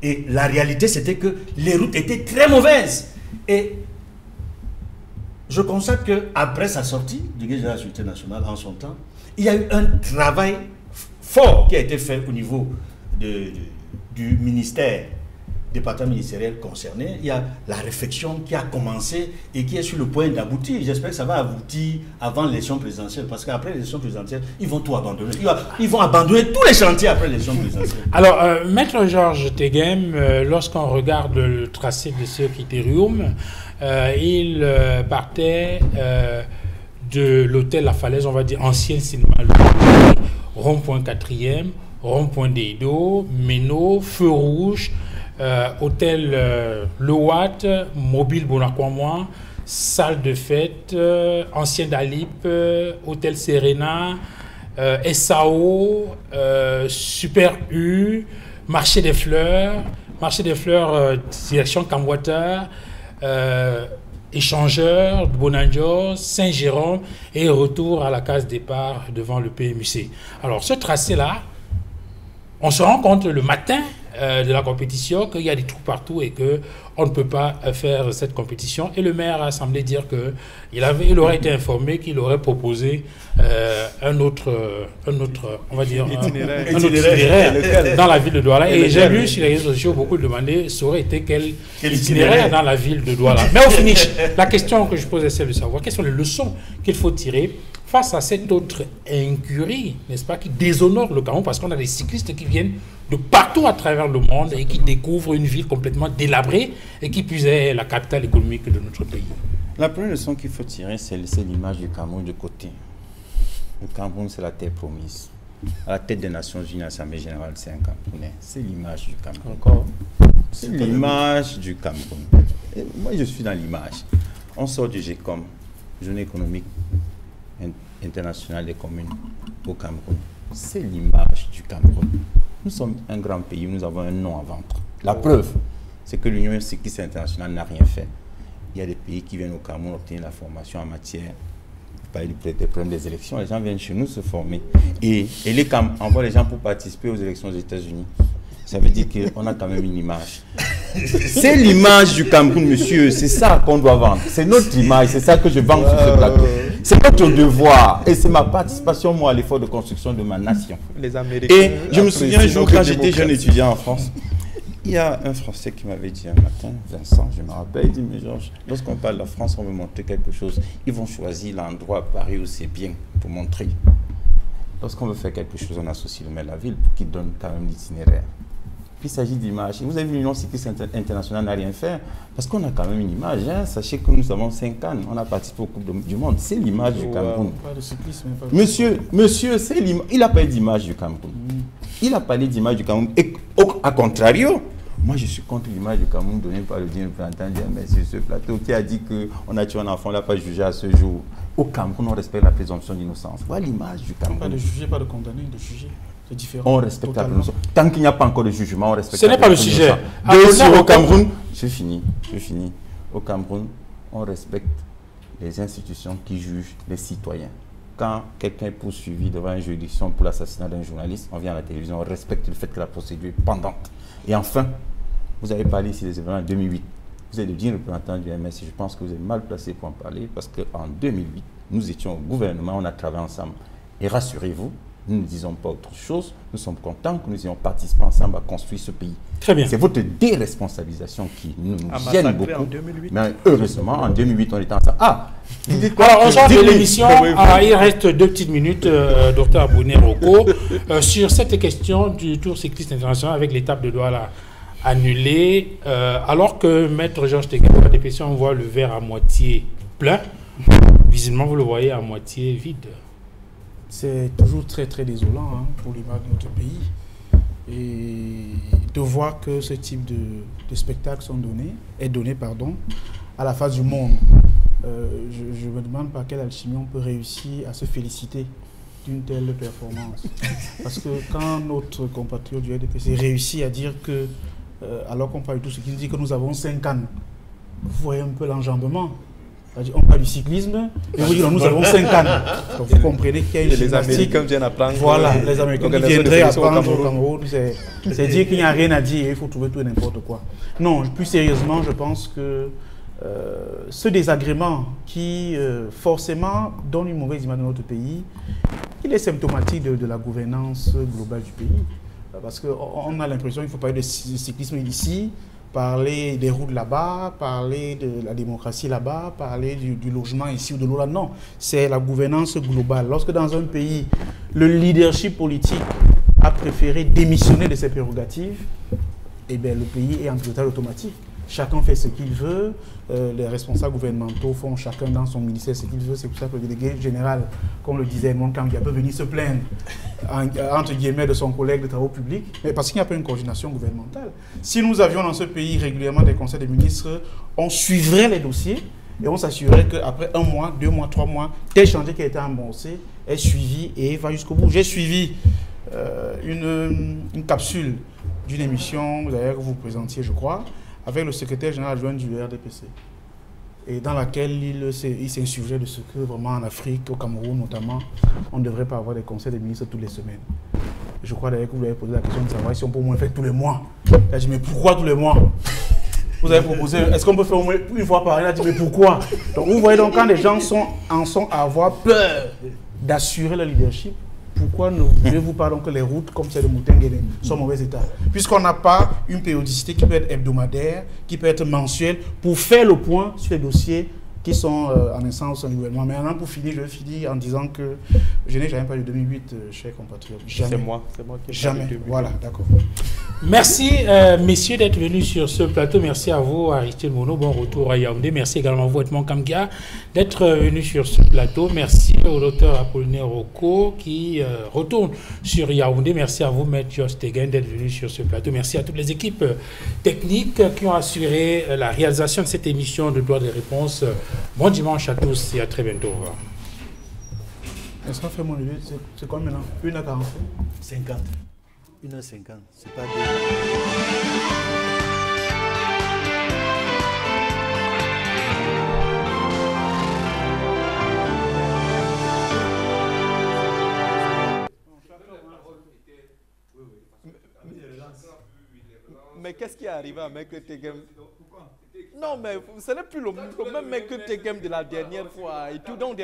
Et la réalité, c'était que les routes étaient très mauvaises. Et je constate qu'après sa sortie du guide de la sécurité nationale en son temps, il y a eu un travail fort qui a été fait au niveau du ministère, département ministériel concerné. Il y a la réflexion qui a commencé et qui est sur le point d'aboutir. J'espère que ça va aboutir avant l'élection présidentielle, parce qu'après l'élection présidentielle, ils vont tout abandonner. Ils vont abandonner tous les chantiers après l'élection présidentielle. Alors, Maître Georges Teghem, lorsqu'on regarde le tracé de ce critérium, il partait de l'hôtel La Falaise, on va dire ancien cinéma, rond-point 4e, rond-point des Dos, Méno, Feu Rouge, hôtel Le Watt, Mobile Bonacomois, salle de fête, ancien Dalip, hôtel Serena, SAO, Super U, marché des fleurs, direction Camwater, échangeur, Bonanjo, Saint-Jérôme et retour à la case départ devant le PMUC. Alors ce tracé-là, on se rend compte le matin de la compétition qu'il y a des trous partout et qu'on ne peut pas faire cette compétition. Et le maire a semblé dire qu'il aurait été informé qu'il aurait proposé un autre on va dire, itinéraire dans la ville de Douala. Et j'ai lu sur les réseaux sociaux, beaucoup demandaient ça aurait été quel itinéraire dans la ville de Douala. Mais au finish, la question que je pose est celle de savoir quelles sont les leçons qu'il faut tirer face à cette autre incurie, n'est-ce pas, qui déshonore le Cameroun, parce qu'on a des cyclistes qui viennent de partout à travers le monde et qui découvrent une ville complètement délabrée et qui plus est la capitale économique de notre pays. La première leçon qu'il faut tirer, c'est laisser l'image du Cameroun de côté. Le Cameroun, c'est la terre promise. À la tête des Nations Unies, l'Assemblée générale, c'est un Camerounais. C'est l'image du Cameroun. Encore. C'est l'image du Cameroun. Et moi, je suis dans l'image. On sort du GECOM, Journée économique internationale des communes au Cameroun. C'est l'image du Cameroun. Nous sommes un grand pays, nous avons un nom à vendre. La preuve, c'est que l'Union cycliste internationale n'a rien fait. Il y a des pays qui viennent au Cameroun obtenir la formation en matière des problèmes des élections. Les gens viennent chez nous se former. Et les CAM envoient les gens pour participer aux élections aux États-Unis. Ça veut dire qu'on a quand même une image. C'est l'image du Cameroun, monsieur. C'est ça qu'on doit vendre. C'est notre image. C'est ça que je vends sur ce plateau. C'est notre devoir. Et c'est ma participation, moi, à l'effort de construction de ma nation. Les Américains. Et je me souviens un jour, quand j'étais jeune étudiant en France, il y a un Français qui m'avait dit un matin, Vincent, je me rappelle, il dit, mais Georges, lorsqu'on parle de la France, on veut montrer quelque chose. Ils vont choisir l'endroit à Paris où c'est bien pour montrer. Lorsqu'on veut faire quelque chose, on associe le maire de la ville pour qu'il donne quand même l'itinéraire. Il s'agit d'image. Vous avez vu, l'Union cycliste internationale n'a rien fait parce qu'on a quand même une image. Hein. Sachez que nous avons 5 ans. On a participé au Coupe du Monde. C'est l'image du Cameroun. Pas de cyclisme, pas de monsieur, c'est l'image. Il a parlé d'image du Cameroun. Il a parlé d'image du Cameroun. Et à contrario, moi je suis contre l'image du Cameroun donnée par le digne représentant du MS sur ce plateau qui a dit qu'on a tué un enfant, on ne l'a pas jugé à ce jour. Au Cameroun, on respecte la présomption d'innocence. Voilà l'image du Cameroun. Pas de juger, pas de condamner, de juger. C'est différent. On respecte la présomption. Tant qu'il n'y a pas encore de jugement, on respecte ce n'est pas le sujet. Au Cameroun, je finis. Au Cameroun, on respecte les institutions qui jugent les citoyens. Quand quelqu'un est poursuivi devant une juridiction pour l'assassinat d'un journaliste, on vient à la télévision, on respecte le fait que la procédure est pendante. Et enfin, vous avez parlé ici des événements en 2008. Vous êtes le digne représentant du MS et je pense que vous êtes mal placé pour en parler parce qu'en 2008, nous étions au gouvernement, on a travaillé ensemble. Et rassurez-vous, nous ne disons pas autre chose. Nous sommes contents que nous ayons participé ensemble à construire ce pays. Très bien. C'est votre déresponsabilisation qui nous gêne beaucoup. En 2008. Mais heureusement, en 2008, on était ensemble. Ah, alors, on sort de l'émission. Il reste 2 petites minutes, Dr Abouné Roko, sur cette question du Tour cycliste international avec l'étape de Douala annulée. Alors que Maître Georges Teghem, à des questions, on voit le verre à moitié plein. Visiblement, vous le voyez à moitié vide. C'est toujours très très désolant pour l'image de notre pays. Et de voir que ce type de spectacles est donné à la face du monde. Je me demande par quelle alchimie on peut réussir à se féliciter d'une telle performance. Parce que quand notre compatriote du RDPC réussit à dire que, alors qu'on parle de tout ce qu'il dit que nous avons 5 ans, vous voyez un peu l'enjambement. On parle du cyclisme, et vous dites nous avons 5 cannes. Donc vous comprenez qu'il y a une les Américains viennent apprendre. Voilà, les Américains qui viendraient apprendre au Cameroun, c'est dire qu'il n'y a rien à dire, il faut trouver tout et n'importe quoi. Non, plus sérieusement, je pense que ce désagrément qui forcément donne une mauvaise image de notre pays, il est symptomatique de la gouvernance globale du pays. Parce qu'on a l'impression qu'il faut parler de cyclisme ici, parler des routes là-bas, parler de la démocratie là-bas, parler du logement ici ou de l'eau là. Non, c'est la gouvernance globale. Lorsque dans un pays, le leadership politique a préféré démissionner de ses prérogatives, eh bien, le pays est en pilotage automatique. Chacun fait ce qu'il veut, les responsables gouvernementaux font chacun dans son ministère ce qu'il veut. C'est pour ça que le délégué général, comme le disait Edmond Kangia, peut venir se plaindre entre guillemets de son collègue de travaux publics, mais parce qu'il n'y a pas une coordination gouvernementale. Si nous avions dans ce pays régulièrement des conseils des ministres, on suivrait les dossiers et on s'assurerait qu'après 1 mois, 2 mois, 3 mois, tel chantier qui a été amorcé est suivi et va jusqu'au bout. J'ai suivi une capsule d'une émission, d'ailleurs, que vous présentiez, je crois, avec le secrétaire général adjoint du RDPC, et dans laquelle il s'insurgeait de ce que vraiment en Afrique, au Cameroun notamment, on ne devrait pas avoir des conseils des ministres toutes les semaines. Je crois d'ailleurs que vous avez posé la question de savoir si on peut au moins faire tous les mois. Il a dit mais pourquoi tous les mois? Vous avez proposé, est-ce qu'on peut faire au moins une fois par an? Il a dit mais pourquoi? Donc vous voyez donc quand les gens en sont à avoir peur d'assurer le leadership, pourquoi ne voulez-vous pas donc que les routes, comme celle de Moutenguene, soient en mauvais état? Puisqu'on n'a pas une périodicité qui peut être hebdomadaire, qui peut être mensuelle, pour faire le point sur les dossiers qui sont en instance au gouvernement. Mais maintenant, pour finir, je vais finir en disant que je n'ai jamais parlé de 2008, chers compatriotes. Jamais. C'est moi qui ai Jamais. Voilà, d'accord. Merci, messieurs, d'être venus sur ce plateau. Merci à vous, Aristide Mono. Bon retour à Yaoundé. Merci également à vous, Edmond Kangia, d'être venu sur ce plateau. Merci au docteur Apollinaire Rocco qui retourne sur Yaoundé. Merci à vous, Maître Josh Tegen, d'être venu sur ce plateau. Merci à toutes les équipes techniques qui ont assuré la réalisation de cette émission de Droit des réponses. Bon dimanche à tous et à très bientôt. Au revoir. Est-ce qu'on fait mon idée? C'est quoi maintenant? 1h40 50. 1h50. C'est pas Mais qu'est-ce qui est arrivé à Maître Tegem? Non, mais ce n'est plus le même Maître Tegem de la dernière fois. Et tout, donc